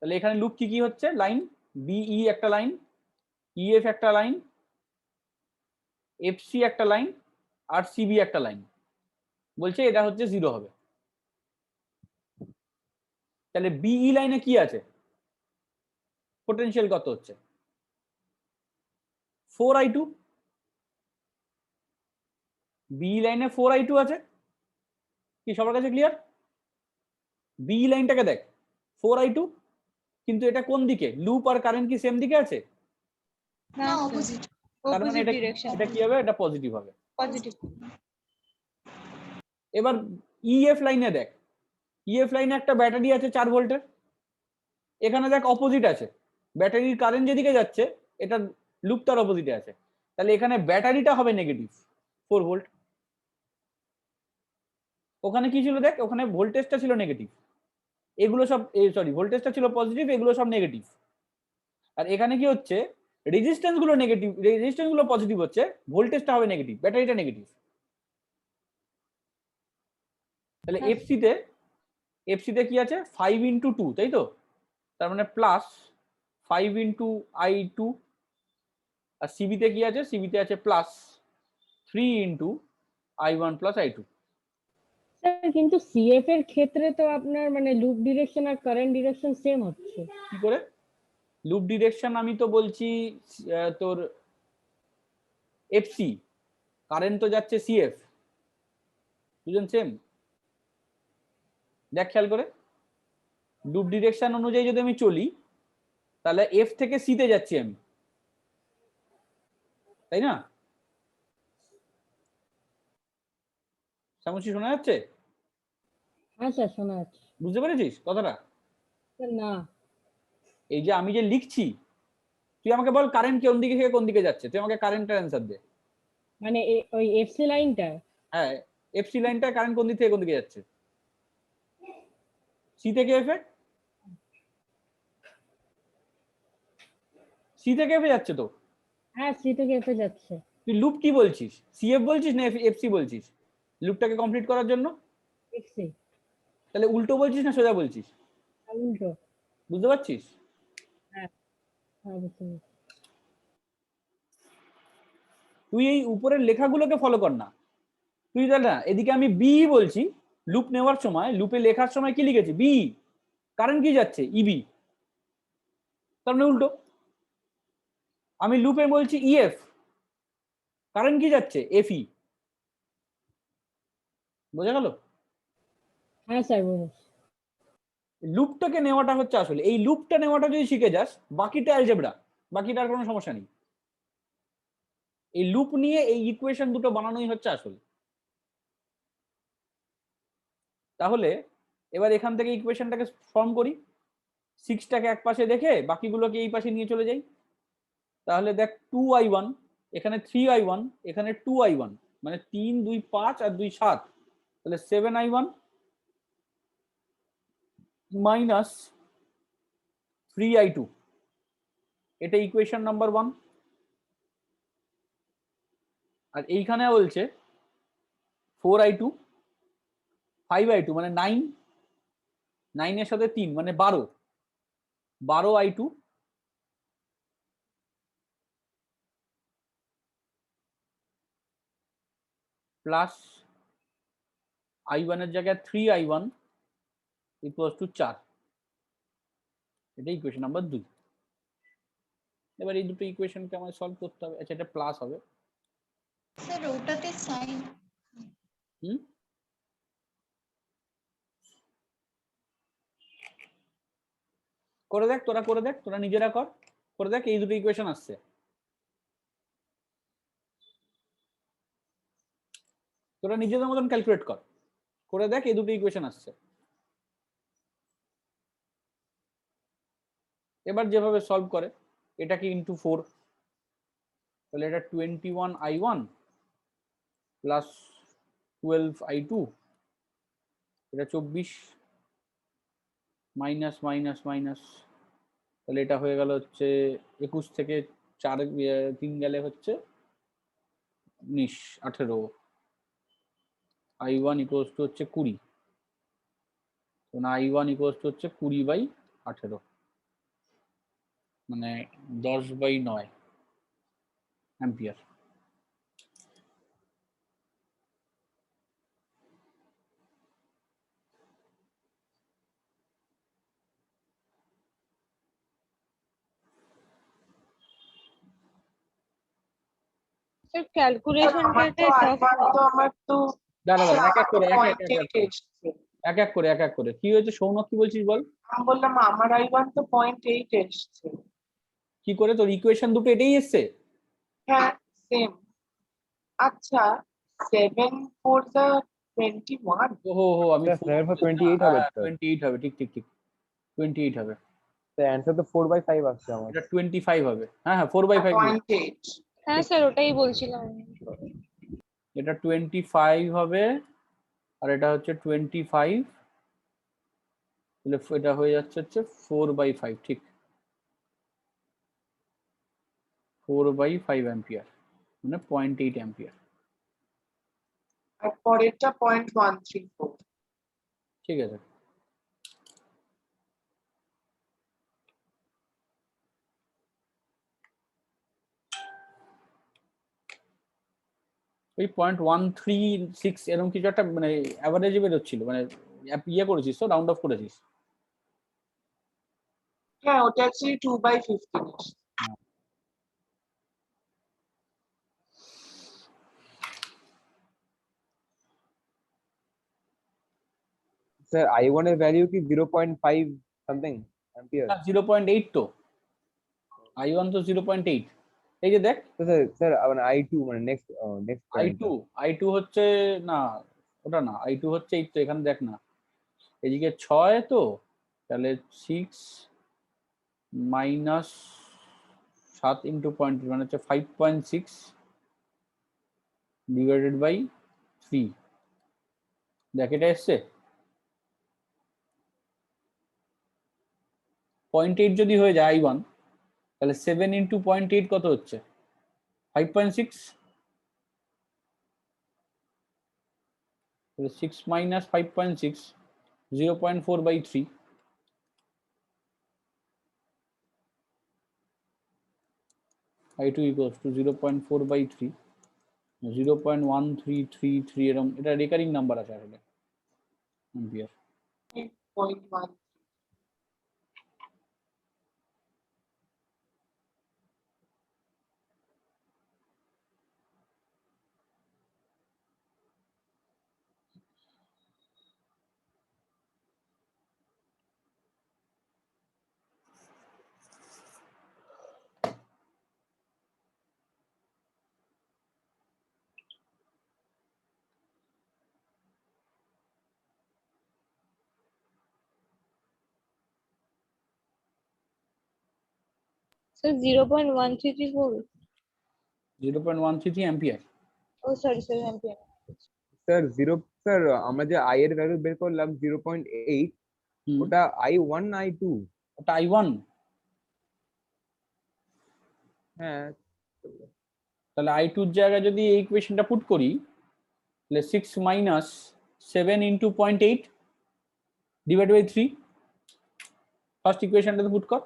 [SPEAKER 1] তাহলে এখানে লুপ কি কি হচ্ছে? লাইন বিই একটা লাইন, ইএফ একটা লাইন, এফসি একটা লাইন, আর সিবি একটা লাইন। বলছে এটা হচ্ছে 0 হবে। তাহলে বিই লাইনে কি আছে? পোটেনশিয়াল কত হচ্ছে? 4i2। বি লাইনে 4i2 আছে কি সবার কাছে ক্লিয়ার? বি লাইনটাকে দেখ 4i2, কিন্তু এটা কোন দিকে? লুপ আর কারেন্ট কি সেম দিকে আছে?
[SPEAKER 7] না অপোজিট।
[SPEAKER 1] তার মানে এটা এটা কি হবে? এটা পজিটিভ হবে।
[SPEAKER 2] পজিটিভ।
[SPEAKER 1] এবার ইএফ লাইনে দেখ, ইএফ লাইনে একটা ব্যাটারি আছে 4 ভোল্টের। এখানে দেখ অপোজিট আছে, ব্যাটারির কারেন্ট যেদিকে যাচ্ছে এটা লুপ তার অপোজিটে আছে। তাহলে এখানে ব্যাটারিটা হবে নেগেটিভ 4 ভোল্ট। ওখানে কি ছিল দেখ, ওখানে ভোল্টেজটা ছিল নেগেটিভ, এগুলো সব সরি ভোল্টেজটা ছিল পজিটিভ, এগুলো সব নেগেটিভ। আর এখানে কি হচ্ছে? রেজিস্ট্যান্স গুলো নেগেটিভ, রেজিস্ট্যান্স গুলো পজিটিভ হচ্ছে, ভোল্টেজটা হবে নেগেটিভ, ব্যাটারিটা নেগেটিভ। তাহলে এফসিতে কি আছে? 5 × 2, তাই তো? তার মানে প্লাস 5 × I2। আর সিবিতে কি আছে? সিবিতে আছে প্লাস 3 × I1 + I2।
[SPEAKER 5] স্যার কিন্তু সিএফ এর ক্ষেত্রে তো আপনার মানে লুপ ডিরেকশন আর কারেন্ট ডিরেকশন সেম হচ্ছে।
[SPEAKER 1] কি করে লুপ ডিরেকশন? আমি তো বলছি তোর এফসি, কারেন্ট তো যাচ্ছে সিএফ, দুজন সেম। দেখ খেয়াল করে, লুপ ডিরেকশন অনুযায়ী যদি আমি চলি তাহলে এফ থেকে সিতে যাচ্ছি আমি, তাই না? সামুচি শোনা যাচ্ছে?
[SPEAKER 5] হ্যাঁ স্যার শোনা যাচ্ছে।
[SPEAKER 1] বুঝতে পেরেছিস কথাটা?
[SPEAKER 5] স্যার না,
[SPEAKER 1] এই যে আমি যে লিখছি, তুই আমাকে বল কারেন্ট কোন দিকে থেকে কোন দিকে যাচ্ছে, তুই আমাকে কারেন্টের অ্যান্সার দে।
[SPEAKER 5] মানে ওই এফসি লাইনটা
[SPEAKER 1] হ্যাঁ, এফসি লাইনটা কারেন্ট কোন দিক থেকে কোন দিকে যাচ্ছে? সি থেকে এফ এ, সি থেকে এফ এ যাচ্ছে তো।
[SPEAKER 5] হ্যাঁ সি থেকে এফে যাচ্ছে।
[SPEAKER 1] তুই লুপ কি বলছিস? সিএফ বলছিস না এফসি বলছিস লুপটাকে কমপ্লিট করার জন্য?
[SPEAKER 5] এফসি।
[SPEAKER 1] তাহলে উল্টো বলছিস না সোজা বলছিস?
[SPEAKER 5] উল্টো।
[SPEAKER 1] বুঝতে পারছিস?
[SPEAKER 5] হ্যাঁ হ্যাঁ বুঝতে পেরেছি।
[SPEAKER 1] তুই এই উপরের লেখাগুলোকে ফলো কর না। তুই দেখ না, এদিকে আমি বি বলছি, লুপ নেওয়ার সময়, লুপে লেখার সময় কি লিখেছি? বি। কারেন্ট কি যাচ্ছে? ইবি। তার মানে উল্টো। আমি লুপে বলছি ইএফ, কারেন্ট কি যাচ্ছে? এফই। বোঝা গেল?
[SPEAKER 5] হ্যাঁ স্যার বুঝেছি।
[SPEAKER 1] লুপটাকে নেওয়াটা হচ্ছে আসলে, এই লুপটা নেওয়াটা যদি শিখে যাস বাকিটা অ্যালজেব্রা, বাকিটার কোনো সমস্যা নেই। এই লুপ নিয়ে এই ইকুয়েশন দুটো বানানোই হচ্ছে আসল। তাহলে এবার এখান থেকে ইকুয়েশনটাকে ফর্ম করি, 6টাকে এক পাশে রেখে বাকিগুলোকে এই পাশে নিয়ে চলে যাই। তাহলে দেখ 2i1, এখানে 3i1, এখানে 2i1, মানে 3 2 5 আর 2 7, তাহলে 7i1 মাইনাস 3i2। এটা ইকুয়েশন নাম্বার 1। আর এইখানে বলছে 4i2 5i2 মানে 9, 9 এর সাথে 3 মানে 12i2 প্লাস i1 এর জায়গায় 3i1 ইকুয়ালস টু 4। এটা ইকুয়েশন নাম্বার 2। এবার এই দুটো ইকুয়েশনকে আমায় সলভ করতে হবে। আচ্ছা, এটা প্লাস হবে।
[SPEAKER 7] স্যার ওটাতে সাইন
[SPEAKER 1] হুম, করে দেখ তোরা, করে দেখ তোরা, নিজেরা কর, করে দেখ এই দুটো ইকুয়েশন আসছে। তোরা নিজেদের মতন ক্যালকুলেট কর, করে দেখ এই দুটো ইকুয়েশন আসছে। এবার যেভাবে সলভ করে এটাকে ইন্টু 4, তাহলে এটা 21i1 প্লাস 12i2, এটা 24 মাইনাস মাইনাস মাইনাস, তাহলে এটা হয়ে গেল হচ্ছে 21 থেকে 3 গেলে হচ্ছে 19, 18, i1 ইকুয়ালস টু হচ্ছে 20, i1 ইকুয়ালস টু হচ্ছে 20/18, মানে 10/9 অ্যাম্পিয়ার।
[SPEAKER 2] স্যার ক্যালকুলেশনটা
[SPEAKER 3] আমার তো
[SPEAKER 1] দাঁড়া দাঁড়া, এক এক করে
[SPEAKER 3] point 8 এসছে।
[SPEAKER 1] এক এক করে কি হয়েছে? সৌনক কি বলছিস বল?
[SPEAKER 3] আমি বললাম আমার I1 তো 0.8 এসছে।
[SPEAKER 1] কি করে তোর ইকুয়েশন দুটো এটাই এসছে?
[SPEAKER 3] হ্যাঁ সেম। আচ্ছা 7 4 the 21।
[SPEAKER 1] ওহো হো, আমি
[SPEAKER 6] Sir, 7 for 28 হবে তো।
[SPEAKER 1] 28 হবে, ঠিক ঠিক ঠিক 28 হবে।
[SPEAKER 6] তো অ্যানসার তো 4/5 আসছে আমার।
[SPEAKER 1] এটা 25 হবে। হ্যাঁ হ্যাঁ 4/5,
[SPEAKER 3] 0.8।
[SPEAKER 2] হ্যাঁ স্যার ওটাই বলছিলাম আমি।
[SPEAKER 1] এটা 25 হবে আর এটা হচ্ছে 25, তাহলে এটা হয়ে যাচ্ছে হচ্ছে 4/5, ঠিক 4/5 অ্যাম্পিয়ার, মানে 0.8 অ্যাম্পিয়ার।
[SPEAKER 3] আর পরেরটা 0.134।
[SPEAKER 1] ঠিক আছে। ওই 0.136 এরকম কিছু একটা মানে অ্যাভারেজে বেরোচ্ছিল, মানে ইয়ে করেছিস তো, রাউন্ড অফ করেছিস?
[SPEAKER 3] হ্যাঁ ওটা অ্যাকচুয়ালি 2/15 এসছে।
[SPEAKER 6] স্যার I1 এর ভ্যালু কি 0.5 সামথিং অ্যাম্পিয়ার?
[SPEAKER 1] 0.8 তো, i1 তো 0.8। এই যে দেখ
[SPEAKER 6] তো স্যার মানে I2 মানে নেক্সট
[SPEAKER 1] i2 হচ্ছে না, ওটা না, i2 হচ্ছে এই তো, এখানে দেখ না, এদিকে 6 তো, তাহলে 6 মাইনাস 7 ইন্টু 0.3 মানে হচ্ছে 5.6 ডিভাইডেড বাই 3। দেখ এটা এসছে 0.8 যদি হয়ে যায় i1, তাহলে 7 ইন্টু 0.8 কত হচ্ছে? 5.6, তাহলে 6 মাইনাস 5.6 0.4/3, i2 equals to 0.4/3, 0.1333 এরকম, এটা রেকারিং নাম্বার আছে আসলে অ্যাম্পিয়ার।
[SPEAKER 3] 0.1।
[SPEAKER 2] স্যার 0.1334।
[SPEAKER 1] 0.133 অ্যাম্পিয়ার।
[SPEAKER 2] ও সরি সরি অ্যাম্পিয়ার।
[SPEAKER 6] স্যার আমরা যে I এর ভ্যালু বের করলাম 0.8, ওটা I1 না I2?
[SPEAKER 1] ওটা i1।
[SPEAKER 6] হ্যাঁ
[SPEAKER 1] তাহলে i2 এর জায়গায় যদি এই ইকুয়েশনটা পুট করি, তাহলে 6 minus 7 into 0.8 divide by 3, first ইকুয়েশনটাতে পুট কর।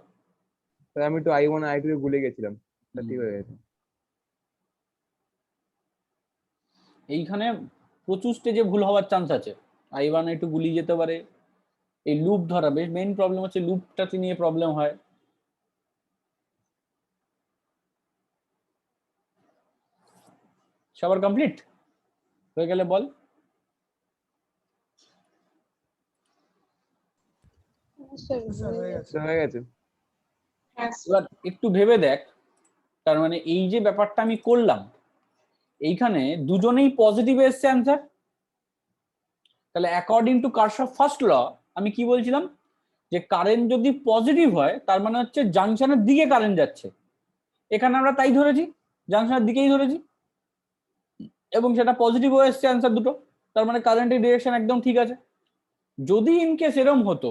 [SPEAKER 6] স্যার আমি তো I1 I2 এ ভুলে গেছিলাম, ঠিক হয়ে গেছে।
[SPEAKER 1] এইখানে প্রচুর স্টেজে ভুল হওয়ার চান্স আছে, i1 একটু গুলিয়ে যেতে পারে, এই লুপ ধরা বেশ মেইন প্রবলেম হচ্ছে, লুপটাতে নিয়ে প্রবলেম হয়। সবার কমপ্লিট হয়ে গেলে বল।
[SPEAKER 2] স্যার
[SPEAKER 6] হয়ে গেছে।
[SPEAKER 3] হ্যাঁ
[SPEAKER 1] এবার একটু ভেবে দেখ, তার মানে এই যে ব্যাপারটা আমি করলাম, এইখানে দুজনেই পজিটিভ এসছে অ্যান্সার, তাহলে according to Kirchhoff first law আমি কি বলছিলাম, যে কারেন্ট যদি পজিটিভ হয় তার মানে হচ্ছে জাংশনের দিকে কারেন্ট যাচ্ছে, এখানে আমরা তাই ধরেছি, জাংশনের দিকেই ধরেছি এবং সেটা পজিটিভ হয়ে এসছে অ্যান্সার দুটো, তার মানে কারেন্টের ডিরেকশন একদম ঠিক আছে। যদি ইনকেস এরম হতো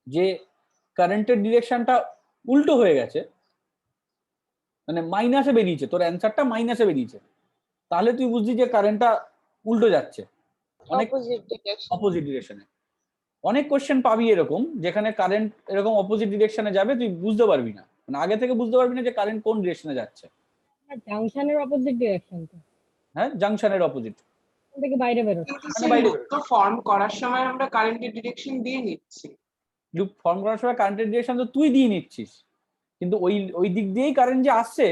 [SPEAKER 1] যে কারেন্টের ডিরেকশনটা উল্টো হয়ে গেছে, মানে মাইনাসে বেরিয়েছে, তোর অ্যান্সারটা মাইনাসে বেরিয়েছে, তাহলে তুই বুঝলি যে কারেন্টটা উল্টো যাচ্ছে, অনেক
[SPEAKER 2] অপোজিট ডিরেকশন।
[SPEAKER 1] অপোজিট ডিরেকশনে। অনেক কোশ্চেন পাবি এরকম যেখানে কারেন্ট এরকম অপোজিট ডিরেকশনে যাবে, তুই বুঝতে পারবি না, মানে আগে থেকে বুঝতে পারবি না যে কারেন্ট কোন ডিরেকশনে যাচ্ছে।
[SPEAKER 5] জাংশনের অপোজিট ডিরেকশন তো
[SPEAKER 1] হ্যাঁ, জাংশনের অপোজিট,
[SPEAKER 5] ওখান থেকে বাইরে বেরোচ্ছে।
[SPEAKER 3] কিন্তু
[SPEAKER 1] মানে
[SPEAKER 3] সেই
[SPEAKER 1] বাইরে
[SPEAKER 3] লুপ তো ফর্ম করার সময় আমরা কারেন্টের ডিরেকশন দিয়ে নিচ্ছি।
[SPEAKER 1] লুপ ফর্ম করার সময় কারেন্টের ডিরেকশন তো তুই দিয়ে নিচ্ছিস, কিন্তু ওই ওই দিক দিয়েই কারেন্ট যে আসছে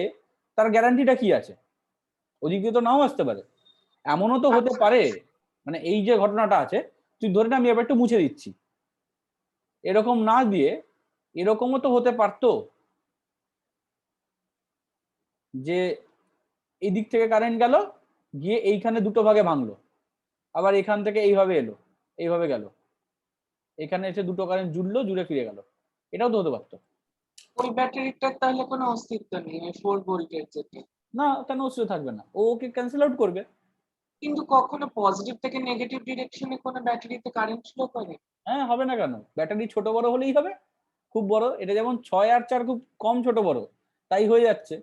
[SPEAKER 1] তার গ্যারান্টিটা কি আছে? ওই দিক দিয়ে তো নাও আসতে পারে, এমনও তো হতে
[SPEAKER 3] আচ্ছা।
[SPEAKER 1] পারে, মানে এই যে ঘটনাটা আছে, তুই ধরে না আমি এবার একটু মুছে দিচ্ছি, এরকম না দিয়ে এরকমও তো হতে পারতো যে এই দিক থেকে কারেন্ট গেল, গিয়ে এইখানে দুটো ভাগে ভাঙলো, আবার এখান থেকে এইভাবে এলো, এইভাবে গেল, এখানে এসে দুটো কারেন্ট জুড়লো, জুড়ে ফিরে গেল, এটাও তো হতে পারতো।
[SPEAKER 3] ওই ব্যাটারিটার তাহলে কোনো অস্তিত্ব নেই, ওই 4 ভোল্টের যেটা।
[SPEAKER 1] না, কেন অস্তিত্ব থাকবে না, ও ওকে ক্যান্সেল আউট করবে।
[SPEAKER 3] কিন্তু কখনো পজিটিভ থেকে নেগেটিভ ডিরেকশনে কোনো ব্যাটারিতে কারেন্ট ফ্লো করে?
[SPEAKER 1] হ্যাঁ, হবে না কেন, ব্যাটারি ছোট বড় হলেই হবে, খুব বড়, এটা যেমন 6 আর 4 খুব কম ছোট বড়, তাই হয়ে যাচ্ছে,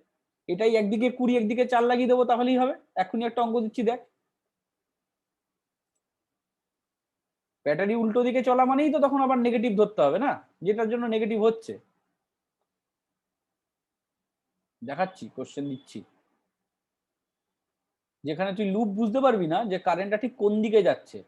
[SPEAKER 1] এটাই একদিকে 20 একদিকে 4 লাগিয়ে দেবো তাহলেই হবে। এখনই একটা অঙ্ক দিচ্ছি দেখ, ব্যাটারি উল্টো দিকে চলা মানেই তো তখন আবার নেগেটিভ ধরতে হবে না, যেটার জন্য নেগেটিভ হচ্ছে। দেখাচ্ছি, কোশ্চেন দিচ্ছি, যেখানে তুই লুপ বুঝতে পারবি না যে কারেন্টটা ঠিক কোন দিকে যাচ্ছে।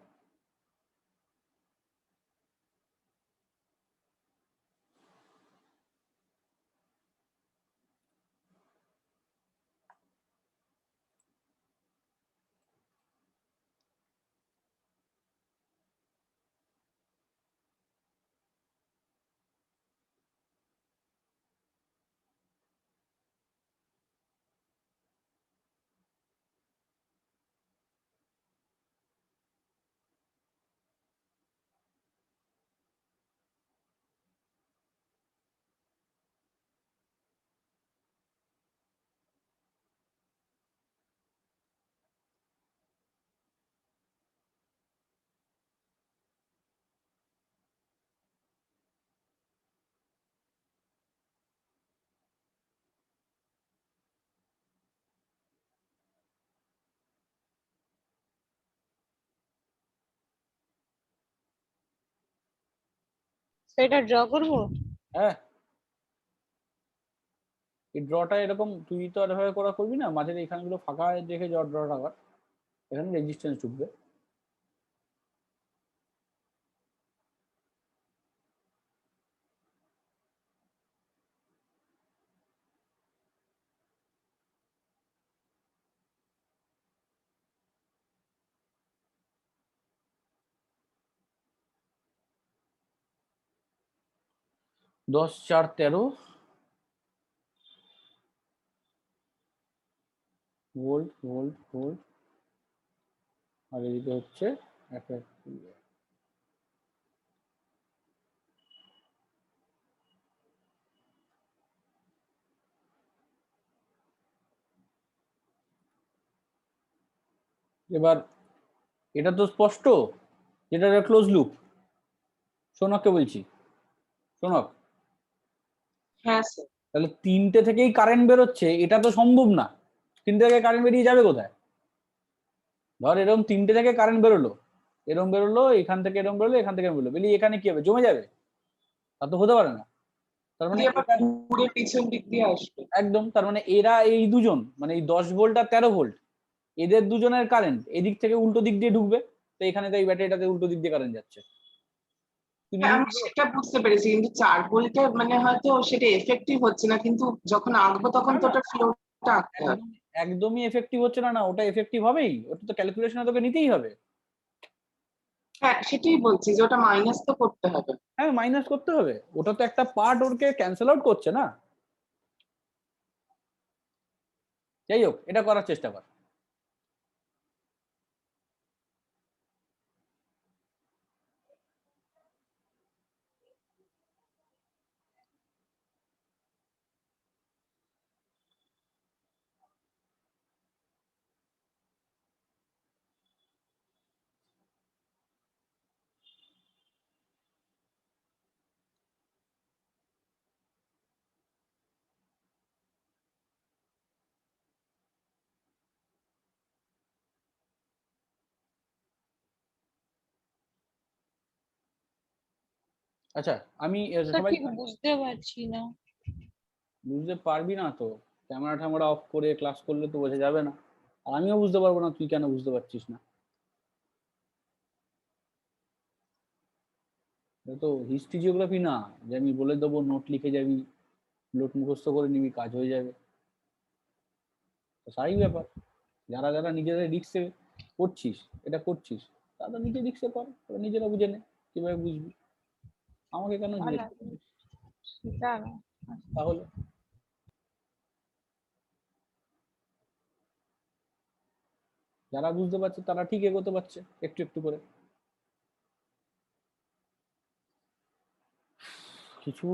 [SPEAKER 2] সেটা ড্র করবো।
[SPEAKER 1] হ্যাঁ, এই ড্রটা এরকম তুই তো আর এভাবে করা করবি না, মাঝে এখানগুলো ফাঁকা দেখে ড্রটা কর, এখানে রেজিস্ট্যান্স ঢুকবে। দশ 4 13 ভোল্ট ভোল্ট ভোল্ট, আর এদিকে হচ্ছে একটা, এবার এটা তো স্পষ্ট যেটা ক্লোজ লুপ। সোনককে বলছি, সোনক,
[SPEAKER 3] হ্যাঁ স্যার।
[SPEAKER 1] তাহলে 3টে থেকেই কারেন্ট বেরোচ্ছে, এটা তো সম্ভব না, 3টে থেকে কারেন্ট বেরিয়ে যাবে কোথায়? ধর এরকম 3টে থেকে কারেন্ট বেরোলো, এরম বেরোলো, এখান থেকে এরম বেরোলো, এখান থেকে বেরোলো, বেরিয়ে এখানে কি হবে, জমে যাবে? তা তো হতে পারে না। তার মানে
[SPEAKER 3] দিয়ে আবার
[SPEAKER 1] এটা
[SPEAKER 3] ঘুরে পিছন দিক দিয়ে আসবে।
[SPEAKER 1] একদম, তার মানে এরা এই দুজন, মানে এই 10 ভোল্ট আর 13 ভোল্ট, এদের দুজনের কারেন্ট এদিক থেকে উল্টো দিক দিয়ে ঢুকবে, তো এখানে তো এই ব্যাটারিটাতে উল্টো দিক দিয়ে কারেন্ট যাচ্ছে। তুই
[SPEAKER 3] হ্যাঁ, আমি
[SPEAKER 1] নিয়ে
[SPEAKER 3] সেটা বুঝতে পেরেছি, কিন্তু 4 ভোল্টে মানে হয়তো সেটা এফেক্টিভ হচ্ছে না, কিন্তু যখন আঁকবো তখন তো
[SPEAKER 1] না,
[SPEAKER 3] ওটা ফ্লোটা আঁকতে হবে।
[SPEAKER 1] একদমই এফেক্টিভ হচ্ছে না, না ওটা এফেক্টিভ হবেই, ওটা তো ক্যালকুলেশনে তোকে নিতেই হবে।
[SPEAKER 3] হ্যাঁ, সেটাই বলছি যে ওটা মাইনাস তো করতে হবে।
[SPEAKER 1] হ্যাঁ, মাইনাস করতে হবে, ওটা তো একটা পার্ট ওরকে ক্যান্সেল আউট করছে না। যাই হোক, এটা করার চেষ্টা কর। আচ্ছা আমি
[SPEAKER 2] স্যার
[SPEAKER 1] সবাই
[SPEAKER 2] ঠিক বুঝতে পারছি না।
[SPEAKER 1] বুঝতে পারবি না তো, ক্যামেরা ট্যামেরা অফ করে ক্লাস করলে তো বোঝা যাবে না, আর আমিও বুঝতে পারবো না তুই কেন বুঝতে পারছিস না। এটা তো হিস্ট্রি জিওগ্রাফি না যে আমি বলে দেবো নোট লিখে যাবি, নোট মুখস্থ করে নিবি, কাজ হয়ে যাবে। তো স্বাভাবিক ব্যাপার, যারা যারা নিজেদের রিক্সে করছিস, এটা করছিস, তারা নিজে রিক্সে কর, তোরা নিজেরা বুঝে নে কিভাবে বুঝবি, আমাকে কেন জিজ্ঞেস
[SPEAKER 2] না,
[SPEAKER 1] করছিস?
[SPEAKER 2] সেটা না।
[SPEAKER 1] তাহলে যারা বুঝতে পারছে তারা ঠিক এগোতে পারছে একটু একটু করে। কিছু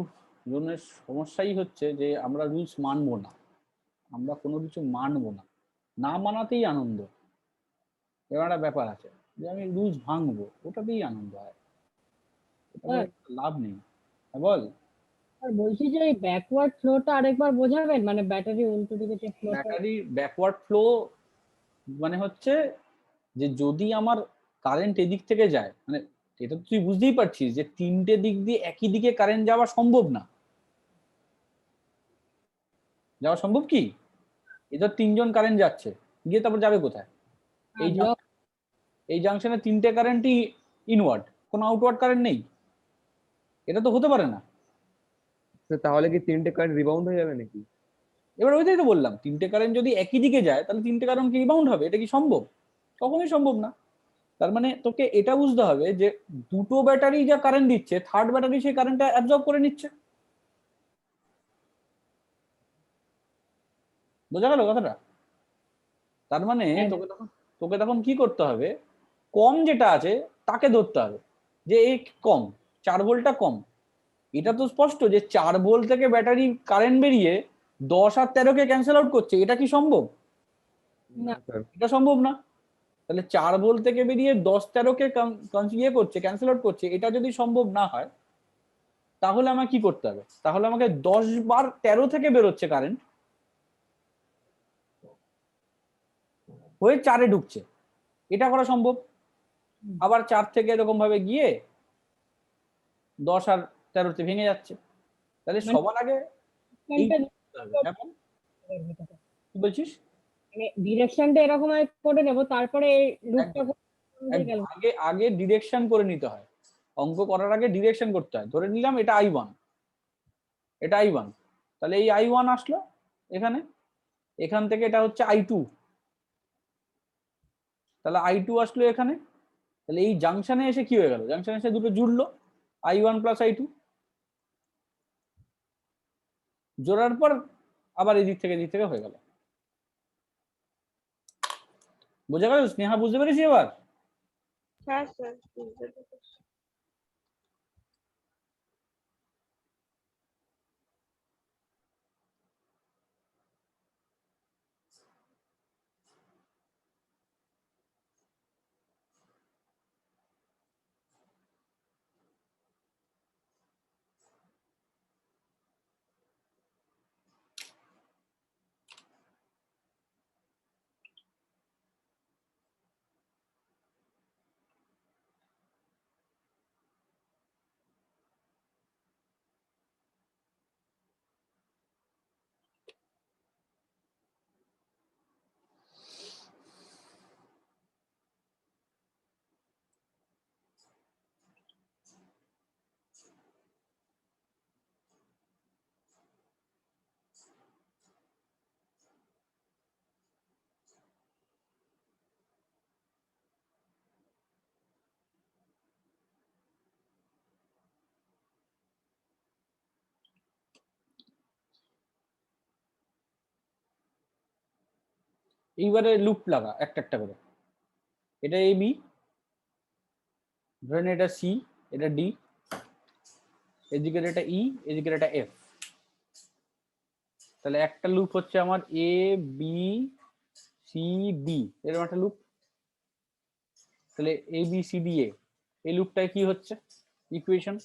[SPEAKER 1] জনের সমস্যাই হচ্ছে যে আমরা রুলস মানবো না, আমরা কোনো কিছু মানবো না, না মানাতেই আনন্দ। এবার একটা ব্যাপার আছে যে আমি রুলস ভাঙবো, ওটাতেই আনন্দ হয়, এটা করে লাভ নেই। হ্যাঁ বল।
[SPEAKER 5] আর বলছি যে এই ব্যাকওয়ার্ড ফ্লোটা আরেকবার বোঝাবেন, মানে ব্যাটারি উল্টো দিকে যে ফ্লোটা।
[SPEAKER 1] ব্যাটারি ব্যাকওয়ার্ড ফ্লো মানে হচ্ছে যে যদি আমার কারেন্ট এদিক থেকে যায়, মানে এটা তো তুই বুঝতেই পারছিস যে তিনটে দিক দিয়ে একই দিকে কারেন্ট যাওয়া সম্ভব না। যাওয়া সম্ভব কি? এদের তিনজন কারেন্ট যাচ্ছে, গিয়ে তারপর যাবে কোথায়? এই জাংশনে তিনটে কারেন্টই ইনওয়ার্ড, কোনো আউটওয়ার্ড কারেন্ট নেই, এটা তো হতে পারে না।
[SPEAKER 6] তো তাহলে কি তিনটে কারেন্ট রিবাউন্ড হয়ে যাবে নাকি?
[SPEAKER 1] এবার ওইটাই তো বললাম, তিনটে কারেন্ট যদি একই দিকে যায় তাহলে তিনটে কারেন্ট কি রিবাউন্ড হবে? এটা কি সম্ভব? কখনোই সম্ভব না। তার মানে তোকে এটা বুঝতে হবে যে দুটো ব্যাটারি যা কারেন্ট দিচ্ছে, থার্ড ব্যাটারি সেই কারেন্টটা অ্যাবজর্ব করে নিচ্ছে। বোঝা গেল কথাটা? তার মানে তোকে তখন কি করতে হবে, কম যেটা আছে তাকে ধরতে হবে, যে এই কম 4 ভোল্টটা কম। এটা তো স্পষ্ট যে 4 ভোল্ট থেকে ব্যাটারি কারেন্ট বেরিয়ে 10 আর 13 কে ক্যান্সেল আউট করছে, এটা কি সম্ভব?
[SPEAKER 5] না।
[SPEAKER 1] এটা সম্ভব না। তাহলে 4 ভোল্ট থেকে বেরিয়ে 10-13 কে ইয়ে করছে, ক্যান্সেল আউট করছে, এটা যদি সম্ভব না হয় তাহলে আমাকে কি করতে হবে? তাহলে আমাকে 10 বার 13 থেকে বেরোচ্ছে কারেন্ট, হয়ে 4-এ ঢুকছে, এটা করা সম্ভব। আবার 4 থেকে এরকম ভাবে গিয়ে 10 আর 13-তে ভেঙে যাচ্ছে। তাহলে সবার আগে এই কি বলছিস?
[SPEAKER 5] মানে ডিরেকশনটা এরকম করে নেব, তারপরে লুপটা
[SPEAKER 1] আগে আগে ডিরেকশন করে নিতে হয়, অঙ্ক করার আগে ডিরেকশন করতে হয়। ধরে নিলাম এটা I1, এটা I1, তাহলে এই I1 আসলো এখানে, এখান থেকে এটা হচ্ছে I2, তাহলে I2 আসলো এখানে, তাহলে এই জাংশনে এসে কি হয়ে গেল? জাংশনে এসে দুটো জুড়লো, I1 প্লাস I2, জোড়ার পর আবার এদিক থেকে হয়ে গেল। বোঝা গেল স্নেহা? বুঝতে পেরেছি এবার?
[SPEAKER 2] হ্যাঁ স্যার বুঝতে পেরেছি।
[SPEAKER 1] এইবারে লুপ লাগা একটা একটা করে। এটা AB, ধরেন এটা C, এটা D, এদিকের এটা E, এদিকের এটা F। তাহলে একটা লুপ হচ্ছে আমার ABCD, এরকম একটা লুপ। তাহলে ABCDA, এই লুপটায় কি হচ্ছে? ইকুয়েশন,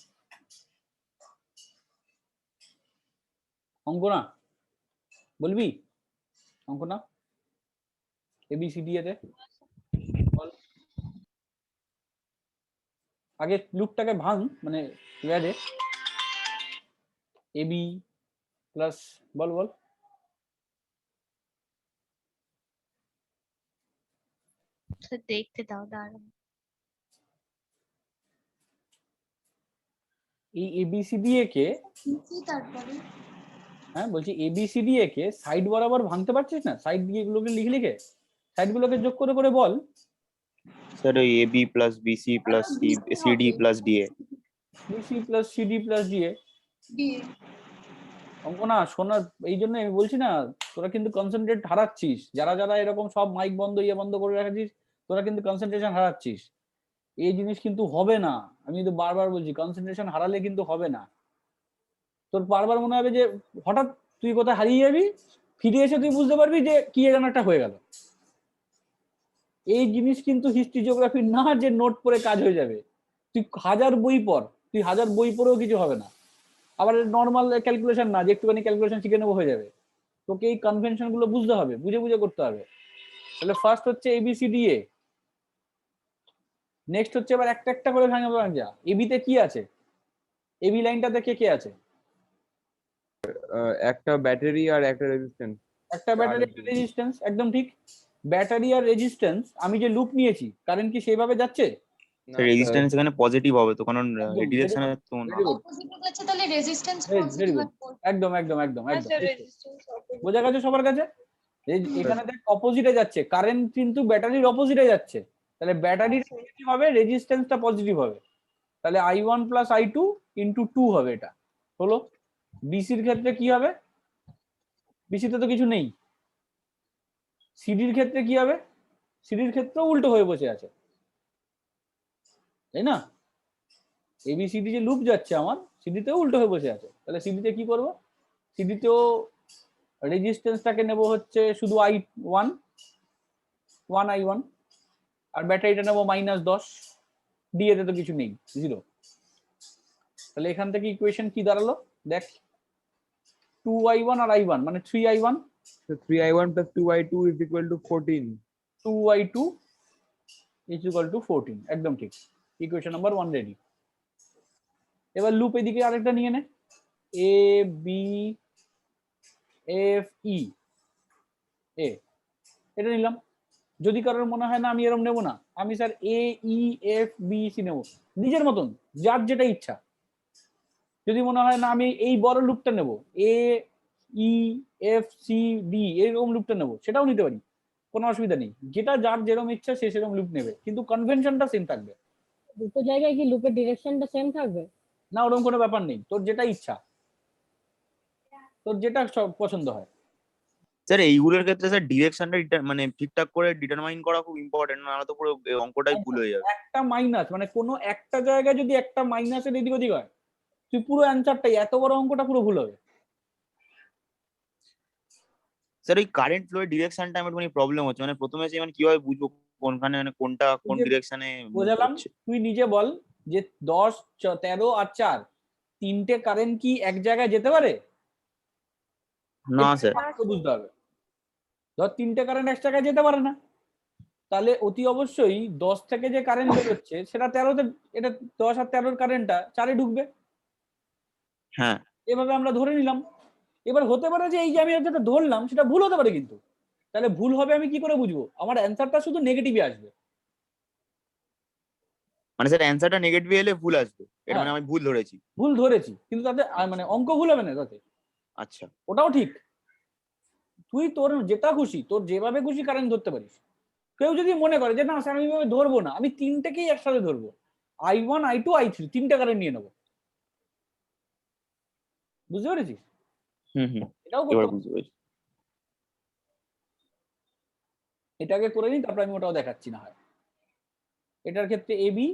[SPEAKER 1] অঙ্ক না? বলবি অঙ্ক না? ABCDA তে বল। আগে লুপটাকে ভাঙ, মানে রেডে এবি প্লাস বল বল
[SPEAKER 2] দেখতে দাও দাঁড়াও।
[SPEAKER 1] এই এবিসিডিএ কে,
[SPEAKER 7] কি তারপরে
[SPEAKER 1] হ্যাঁ বলছি এবিসিডিএ কে সাইড বরাবর ভাঙতে পারছিস না? সাইড দিয়ে এগুলোকে লিখে লিখে সাইড গুলোকে যোগ করে করে বল।
[SPEAKER 4] স্যার ওই A B plus B C plus C D plus D A.
[SPEAKER 1] B C plus C D plus D A
[SPEAKER 7] D A
[SPEAKER 1] অঙ্ক না শোনার, এই জন্য আমি বলছি না, তোরা কিন্তু কনসেন্ট্রেট হারাচ্ছিস। যারা যারা এরকম সব মাইক বন্ধ ইয়ে বন্ধ করে রাখছিস, তোরা কিন্তু কনসেন্ট্রেশন হারাচ্ছিস। এই জিনিস কিন্তু হবে না, আমি তো বারবার বলছি কনসেন্ট্রেশন হারালে কিন্তু হবে না। তোর বারবার মনে হবে যে হঠাৎ তুই কোথায় হারিয়ে যাবি, ফিরে এসে তুই বুঝতে পারবি যে কি যেন একটা হয়ে গেল। এই জিনিস কিন্তু হিস্ট্রি জিওগ্রাফি না যে নোট পড়ে কাজ হয়ে যাবে। তুই হাজার বই পড়, তুই হাজার বই পড়েও কিছু হবে না। আবার নর্মাল ক্যালকুলেশন না যে একটুখানি ক্যালকুলেশন শিখে নেবো হয়ে যাবে। তোকে এই কনভেনশন গুলো বুঝতে হবে, বুঝে বুঝে করতে হবে। তাহলে ফার্স্ট হচ্ছে এবিসিডিএ, নেক্সট হচ্ছে এবার একটা একটা করে ভাঙা যা। এবিতে কি আছে? এবি লাইনটাতে কে কে আছে?
[SPEAKER 6] একটা ব্যাটারি আর একটা রেজিস্ট্যান্স।
[SPEAKER 1] একটা ব্যাটারি রেজিস্ট্যান্স, একদম ঠিক। ব্যাটারি আর রেজিস্ট্যান্স, আমি যে লুপ নিয়েছি কারেন্ট কি সেইভাবে যাচ্ছে?
[SPEAKER 4] রেজিস্ট্যান্স এখানে পজিটিভ হবে তো, কারণ
[SPEAKER 1] একদম,
[SPEAKER 4] ডিরেকশনে তো না।
[SPEAKER 1] very good.
[SPEAKER 7] অপোজিটে গেছে তাহলে রেজিস্ট্যান্স
[SPEAKER 1] Very
[SPEAKER 7] পজিটিভ
[SPEAKER 1] good. একদম একদম একদম একদম
[SPEAKER 2] আচ্ছা রেজিস্ট্যান্স
[SPEAKER 1] বোঝা গেছে সবার কাছে? এখানে দেখ অপোজিটে যাচ্ছে কারেন্ট, কিন্তু ব্যাটারির অপোজিটে যাচ্ছে। তাহলে ব্যাটারির কি হবে? রেজিস্ট্যান্সটা পজিটিভ হবে। তাহলে i1 প্লাস i2 ইন্টু 2 হবে। এটা হলো। বিসির ক্ষেত্রে কি হবে? বিসিতে তো কিছু নেই। সিডির ক্ষেত্রে কি হবে? সিডির ক্ষেত্রে উল্টো হয়ে বসে আছে, তাই না? এবিসিডি যে লুপ যাচ্ছে আমার, সিডিতেও উল্টো হয়ে বসে আছে। তাহলে সিডিতে কি করব? সিডিতেও রেজিস্ট্যান্সটাকে নেব হচ্ছে শুধু i1 1i1, আর ব্যাটারিটা নেবো -10। ডিএতে তো কিছু নেই, 0। তাহলে এখান থেকে ইকুয়েশন কি দাঁড়ালো দেখ, 2i1 আর i1 মানে 3i1,
[SPEAKER 6] So 3i1 plus 2i2 is equal to 14.
[SPEAKER 1] 2i2 is equal to 14, একদম ঠিক। Equation number 1 ready. এবার লুপ এদিকে আরেকটা নিয়ে নে, এ বি এফ ই এ, এটা নিলাম। যদি কারোর মনে হয় না আমি এরকম নেবো না, আমি স্যার এ ই এফ বি সি নেবো, নিজের মতন যার যেটা ইচ্ছা। যদি মনে হয় না আমি এই বড় লুপটা নেব, এ ই এফ সি ডি এরকম লুপটা নেবো, সেটাও নিতে পারি, কোনো অসুবিধা নেই। যেটা যার যেরকম ইচ্ছা সে সেরকম লুপ নেবে, কিন্তু কনভেনশনটা সেম থাকবে।
[SPEAKER 5] দুটো জায়গায় কি লুপের ডিরেকশনটা সেম থাকবে?
[SPEAKER 1] না, ওরকম কোনো ব্যাপার নেই, তোর যেটা ইচ্ছা, তোর যেটা পছন্দ হয়।
[SPEAKER 4] স্যার এইগুলোর ক্ষেত্রে স্যার ডিরেকশনটা মানে ঠিকঠাক করে ডিটারমাইন করা খুব ইম্পর্টেন্ট, নাহলে তো পুরো অঙ্কটাই ভুল হয়ে যাবে।
[SPEAKER 1] একটা মাইনাস মানে কোনো একটা জায়গায় যদি একটা মাইনাসের এদিক ওদিক হয়, তুই পুরো অ্যান্সারটাই, এত বড় অঙ্কটা পুরো ভুল হবে।
[SPEAKER 4] স্যার ওই কারেন্ট ফ্লো এর ডিরেকশনটা আমার একটু প্রবলেম হচ্ছে, মানে প্রথমে যে মানে কিভাবে বুঝবো কোনখানে মানে কোনটা কোন ডিরেকশনে
[SPEAKER 1] বোঝালাম, তুই নিজে বল যে 10 13 আর 4 তিনটে কারেন্ট কি এক জায়গায় যেতে পারে?
[SPEAKER 4] না স্যার।
[SPEAKER 1] বুঝতে হবে, ধর তিনটে কারেন্ট এক জায়গায় যেতে পারে না, তাহলে অতি অবশ্যই 10 থেকে যে কারেন্ট বেরোচ্ছে সেটা 13তে, এটা 10 আর 13 কারেন্টটা 4-এ ঢুকবে।
[SPEAKER 4] হ্যাঁ
[SPEAKER 1] এভাবে আমরা ধরে নিলাম। এবার হতে পারে যে এই যে আমি যেটা ধরলাম সেটা ভুল হতে পারে, কিন্তু তাহলে ভুল হবে আমি কি করে বুঝবো? আমার অ্যান্সারটা শুধু নেগেটিভই আসবে।
[SPEAKER 4] মানে স্যার অ্যান্সারটা নেগেটিভ এলে ভুল আসবে, এটা মানে আমি ভুল ধরেছি।
[SPEAKER 1] ভুল ধরেছি কিন্তু তাতে মানে অঙ্ক ভুল হবে না তাতে,
[SPEAKER 4] আচ্ছা
[SPEAKER 1] ওটাও ঠিক। তুই তোর যেটা খুশি, তোর যেভাবে খুশি কারেন্ট ধরতে পারিস। কেউ যদি মনে করে যে না স্যার আমি এভাবে ধরবো না, আমি তিনটেকেই একসাথে ধরবো, i1 i2 i3 তিনটে কারেন্ট নিয়ে নেবো, বুঝতে পেরেছিস? এটাও
[SPEAKER 4] এবার
[SPEAKER 1] করতে,
[SPEAKER 4] বুঝতে পেরেছি।
[SPEAKER 1] এটাকে করে নিই, তারপর আমি ওটাও দেখাচ্ছি না হয়। এটার ক্ষেত্রে AB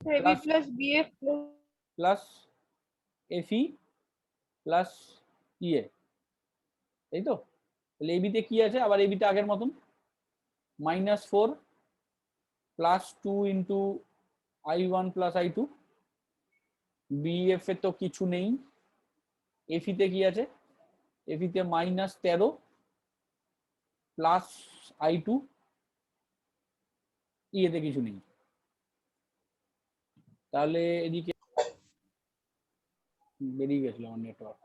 [SPEAKER 2] AB plus BF
[SPEAKER 1] plus FE plus EA, তাই তো? তাহলে এবিতে কি আছে? আবার এবিতে আগের মতন -4 plus 2 into i1 plus i2। BF এ তো কিছু নেই। এফিতে কি আছে? এফিতে -13 প্লাস i2, ইয়েতে কিছু নেই। তাহলে এদিকে বেরিয়ে গেছিল আমার নেটওয়ার্ক।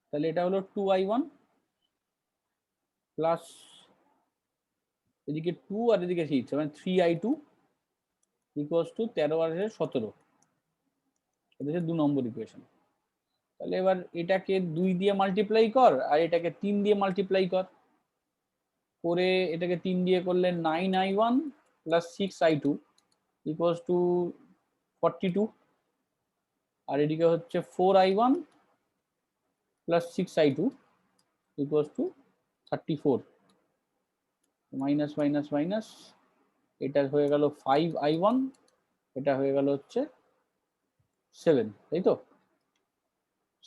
[SPEAKER 1] তাহলে এটা হলো 2i1 প্লাস এদিকে 2 আর এদিকে 6 মানে 3i2 ইকুয়ালস টু 13 আর 17। এটা হচ্ছে 2 নম্বর ইকুয়েশন। তাহলে এবার এটাকে 2 দিয়ে মাল্টিপ্লাই কর আর এটাকে 3 দিয়ে মাল্টিপ্লাই কর, করে এটাকে 3 দিয়ে করলে 9i1 plus 6i2 equals to 42, আর এদিকে হচ্ছে 4i1 plus 6i2 equals to 34। Minus minus minus, এটা হয়ে গেল 5i1, এটা হয়ে গেল হচ্ছে 7, তাই তো?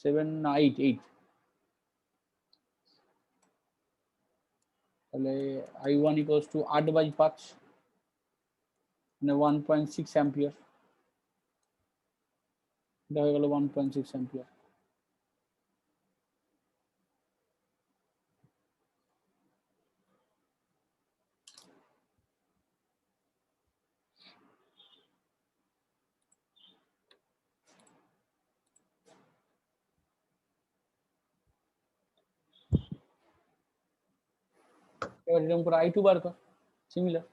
[SPEAKER 1] 7 না 8, তাহলে i1 ইকুয়ালস টু 8/5 মানে 1.6 অ্যাম্পিয়ার। এটা হয়ে গেল 1.6 অ্যাম্পিয়ার। এবার এরকম করে i2 বার কর, সিমিলার।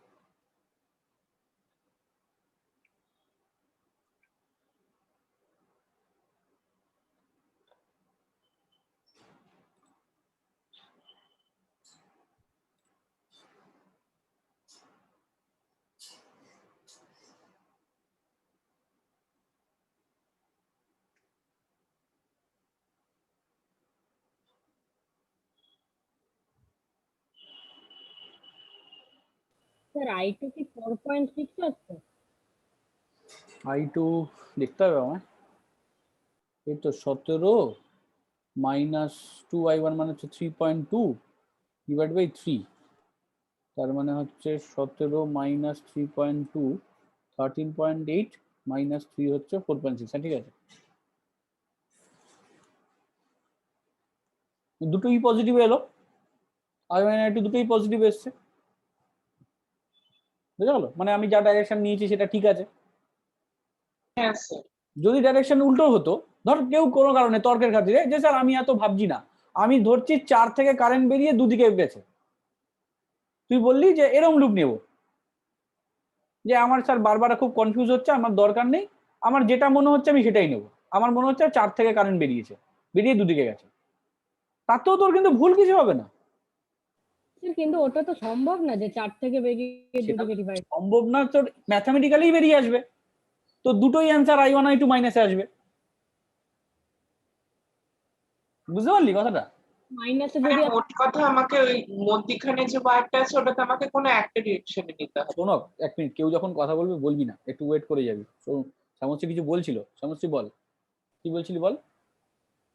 [SPEAKER 5] স্যার I2 কি 4.6 আসছে?
[SPEAKER 1] i2 দেখতে হবে আমার, এই তো 17 মাইনাস 2i1 মানে হচ্ছে 3.2 ডিভাইড বাই 3, তার মানে হচ্ছে 17 মাইনাস 3.2 13.8 মাইনাস 3 হচ্ছে 4.6। হ্যাঁ ঠিক আছে, দুটোই পজিটিভ এলো, i1 i2 দুটোই পজিটিভ এসছে, বুঝা গেল? মানে আমি যা ডাইরেকশন নিয়েছি সেটা ঠিক আছে।
[SPEAKER 3] হ্যাঁ স্যার।
[SPEAKER 1] যদি ডাইরেকশন উল্টো হতো, ধর কেউ কোনো কারণে তর্কের খাতিরে যে স্যার আমি এত ভাবছি না, আমি ধরছি 4 থেকে কারেন্ট বেরিয়ে দুদিকে গেছে, তুই বললি যে এরম লুপ নেব, যে আমার স্যার বারবার খুব কনফিউজ হচ্ছে, আমার দরকার নেই, আমার যেটা মনে হচ্ছে আমি সেটাই নেব, আমার মনে হচ্ছে 4 থেকে কারেন্ট বেরিয়েছে, বেরিয়ে দুদিকে গেছে, তাতেও তোর কিন্তু ভুল কিছু হবে না।
[SPEAKER 5] স্যার কিন্তু ওটা তো সম্ভব না যে 4 থেকে বেরিয়ে
[SPEAKER 1] সেটা
[SPEAKER 5] দুদিকে ডিভাইড।
[SPEAKER 1] সম্ভব না, তোর ম্যাথামেটিক্যালি বেরিয়ে আসবে, তো দুটোই অ্যান্সার i1 i2 মাইনাসে আসবে। বুঝতে পারলি কথাটা?
[SPEAKER 5] মাইনাসে
[SPEAKER 3] মানে
[SPEAKER 5] যদি
[SPEAKER 3] মোট কথা আমাকে ওই মধ্যিখানে যে বারটা আছে ওটাতে আমাকে কোনো একটা ডিরেকশনে নিতে হবে।
[SPEAKER 1] শোনো, এক মিনিট, কেউ যখন কথা বলবে বলবি না, একটু ওয়েট করে যাবি। সমস্ত কিছু বলছিল, সমস্ত বল, কি বলছিলি বল।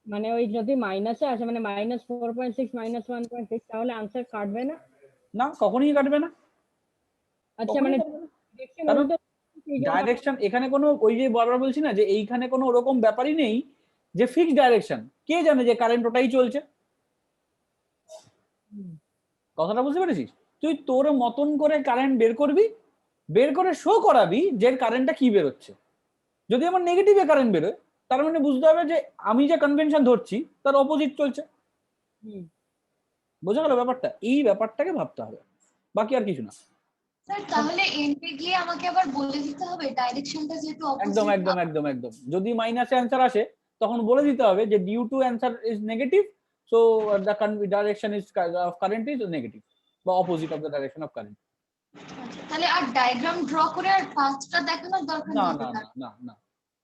[SPEAKER 5] মানে ওই যদি মাইনাসে আসে মানে -4.6 -1.6 তাহলে আনসার কাটবে না?
[SPEAKER 1] না, কখনোই কাটবে না।
[SPEAKER 5] আচ্ছা মানে ডিরেকশন
[SPEAKER 1] কারণ
[SPEAKER 5] উল্টো সেই জন্য
[SPEAKER 1] ডাইরেকশন এখানে কোনো, ওই যে বারবার বলছি না যে এইখানে কোনো ওরকম ব্যাপারই নেই যে ফিক্স ডাইরেকশন, কে জানে যে কারেন্ট ওটাই চলছে। কথাটা বুঝতে পেরেছিস? তুই তোর মতন করে কারেন্ট বের করবি, বের করে শো করাবি যে কারেন্টটা কি বেরোচ্ছে। যদি আমার নেগেটিভে কারেন্ট বেরোয়, তার মানে বুঝতে হবে যে আমি যে কনভেনশন ধরছি তার অপোজিট চলছে। বোঝা গেল ব্যাপারটা? এই ব্যাপারটাকে ভাবতে হবে, বাকি আর কিছু না।
[SPEAKER 7] স্যার তাহলে এন্ডে গিয়ে আমাকে আবার বলে দিতে হবে ডাইরেকশনটা যেহেতু
[SPEAKER 1] একদম
[SPEAKER 7] অপোজিট।
[SPEAKER 1] একদম একদম একদম, যদি মাইনাসে অ্যান্সার আসে তখন বলে দিতে হবে যে due to answer is negative, so the direction is current is negative বা opposite of the direction of current.
[SPEAKER 7] তাহলে আর ডায়াগ্রাম ড্র করে আর পাঁচটা দেখানোর দরকার
[SPEAKER 1] না
[SPEAKER 7] নেই
[SPEAKER 1] না না না না,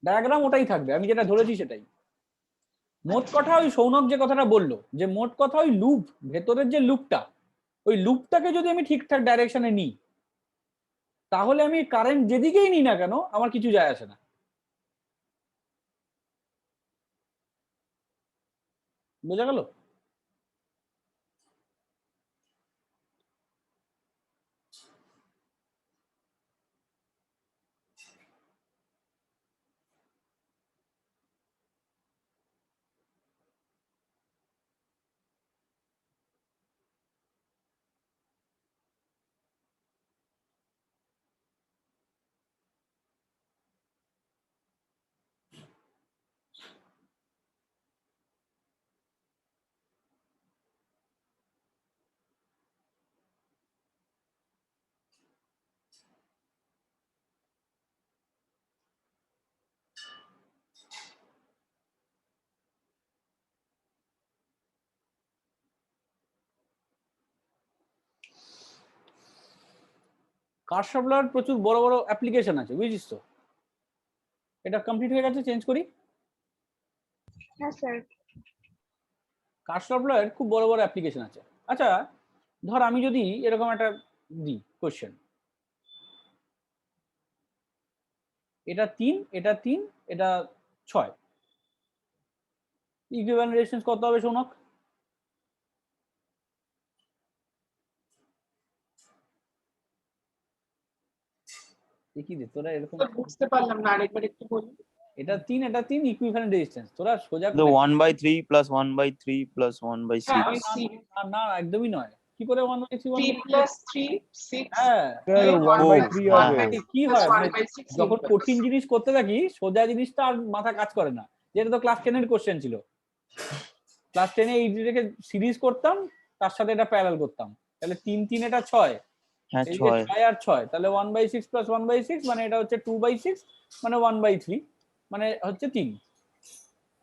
[SPEAKER 1] ডায়াগ্রাম ওটাই থাকবে, আমি যেটা ধরেছি সেটাই। মোট কথা ওই সৌনক যে কথাটা বললো, যে মোট কথা ওই লুপ, ভেতরের যে লুপটা, ওই লুপটাকে যদি আমি ঠিকঠাক ডাইরেকশনে নিই, তাহলে আমি কারেন্ট যেদিকেই নিই না কেন আমার কিছু যায় আসে না। বোঝা গেল? কারশফলার প্রচুর বড় বড় অ্যাপ্লিকেশন আছে, বুঝছিস তো? এটা কমপ্লিট হয়ে গেছে, চেঞ্জ করি।
[SPEAKER 2] হ্যাঁ স্যার।
[SPEAKER 1] কারশফলার খুব বড় বড় অ্যাপ্লিকেশন আছে। আচ্ছা ধর আমি যদি এরকম একটা দিই কোশ্চেন, এটা 3, এটা 3, এটা 6, ইকুইভ্যালেন্ট রেজিস্ট্যান্স কত হবে শোনক? কি রে তোরা এরকম,
[SPEAKER 3] তো বুঝতে পারলাম না, আরেকবার একটু বলুন।
[SPEAKER 1] এটা 3, এটা 3, ইকুইভ্যালেন্ট রেজিস্ট্যান্স, তোরা সোজা
[SPEAKER 4] তো 1/3 plus 1/3 plus 1/6
[SPEAKER 3] হ্যাঁ ওই
[SPEAKER 1] না একদমই নয়। কি করে 1/3
[SPEAKER 3] 3 plus 3 6
[SPEAKER 1] হ্যাঁ
[SPEAKER 6] স্যার
[SPEAKER 3] এই
[SPEAKER 6] 1/3
[SPEAKER 4] হ্যাঁ,
[SPEAKER 6] হবে।
[SPEAKER 4] হ্যাঁ।
[SPEAKER 1] কি হয় মানে যখন কঠিন জিনিস করতে থাকি সোজা জিনিসটা আর মাথা কাজ করে না। যেটা তো ক্লাস 10 এর কোশ্চেন ছিল, ক্লাস 10 এ এই দুটোকে সিরিজ করতাম, তার সাথে এটা প্যারালাল করতাম, তাহলে 3 3 এটা 6,
[SPEAKER 4] হ্যাঁ
[SPEAKER 1] এই যে
[SPEAKER 4] 6
[SPEAKER 1] 6 আর 6, তাহলে 1/6 plus 1/6 মানে এটা হচ্ছে 2/6, মানে 1/3, মানে হচ্ছে 3।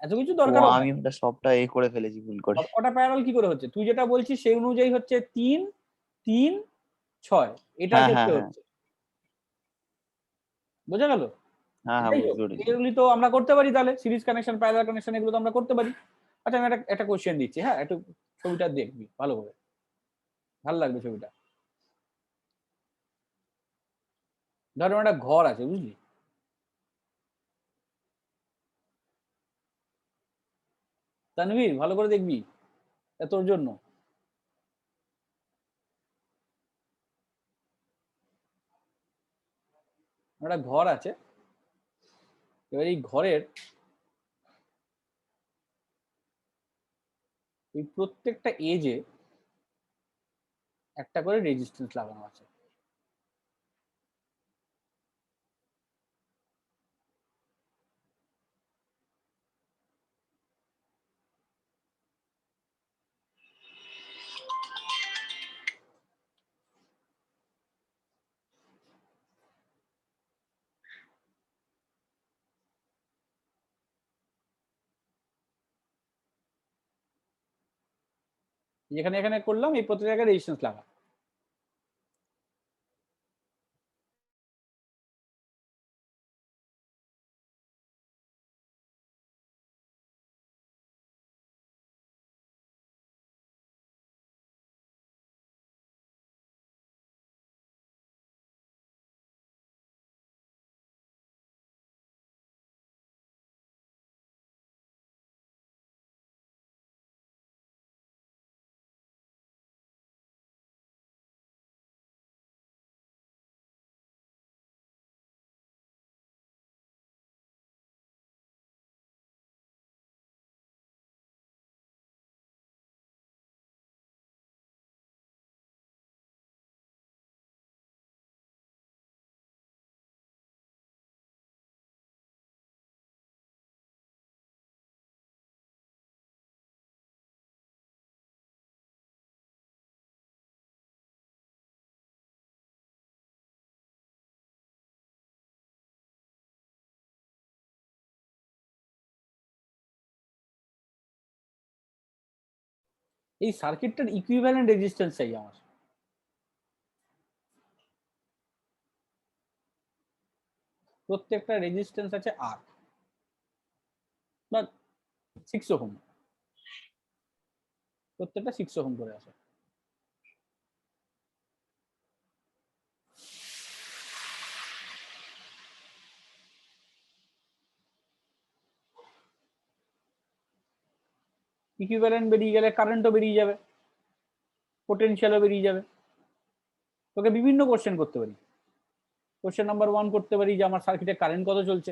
[SPEAKER 1] এত কিছু দরকার হয় না।
[SPEAKER 4] আমি ওটা সবটা করে ফেলেছি ভুল করে।
[SPEAKER 1] ওটা প্যারালাল কি করে হচ্ছে? তুই যেটা বলছিস সেই অনুযায়ী হচ্ছে 3 3 6, এটা
[SPEAKER 4] হ্যাঁ,
[SPEAKER 1] ক্ষেত্রে
[SPEAKER 4] হ্যাঁ,
[SPEAKER 1] হচ্ছে। বোঝা গেল?
[SPEAKER 4] হ্যাঁ, হ্যাঁ,
[SPEAKER 1] যাই হোক,
[SPEAKER 4] বুঝতে পেরেছি।
[SPEAKER 1] এগুলি তো আমরা করতে পারি, তাহলে সিরিজ কানেকশন, প্যারালাল কানেকশন এগুলো তো আমরা করতে পারি। আচ্ছা আমি একটা কোশ্চেন দিচ্ছি, হ্যাঁ একটু ছবিটা দেখবি ভালো করে, ভালো লাগবে ছবিটা। ধরো একটা ঘর আছে, বুঝলি? তানভীর ভালো করে দেখবি, এটা তোর জন্য। একটা ঘর আছে, এবার এই ঘরের এই প্রত্যেকটা এজে একটা করে রেজিস্ট্যান্স লাগানো আছে। যেখানে এখানে করলাম, এই প্রত্যেক জায়গায় রেজিস্ট্যান্স লাগা। এই সার্কিটটার ইকুইভ্যালেন্ট রেজিস্ট্যান্স চাই আমার। প্রত্যেকটা রেজিস্ট্যান্স আছে আর বা 6 ওহম, প্রত্যেকটা 6 ওহম করে আছে। ইকুইভ্যালেন্ট বেরিয়ে গেলে কারেন্টও বেরিয়ে যাবে, পোটেনশিয়ালও বেরিয়ে যাবে। তোকে বিভিন্ন কোশ্চেন করতে পারি। কোশ্চেন নাম্বার 1 করতে পারি যে আমার সার্কিটে কারেন্ট কত চলছে,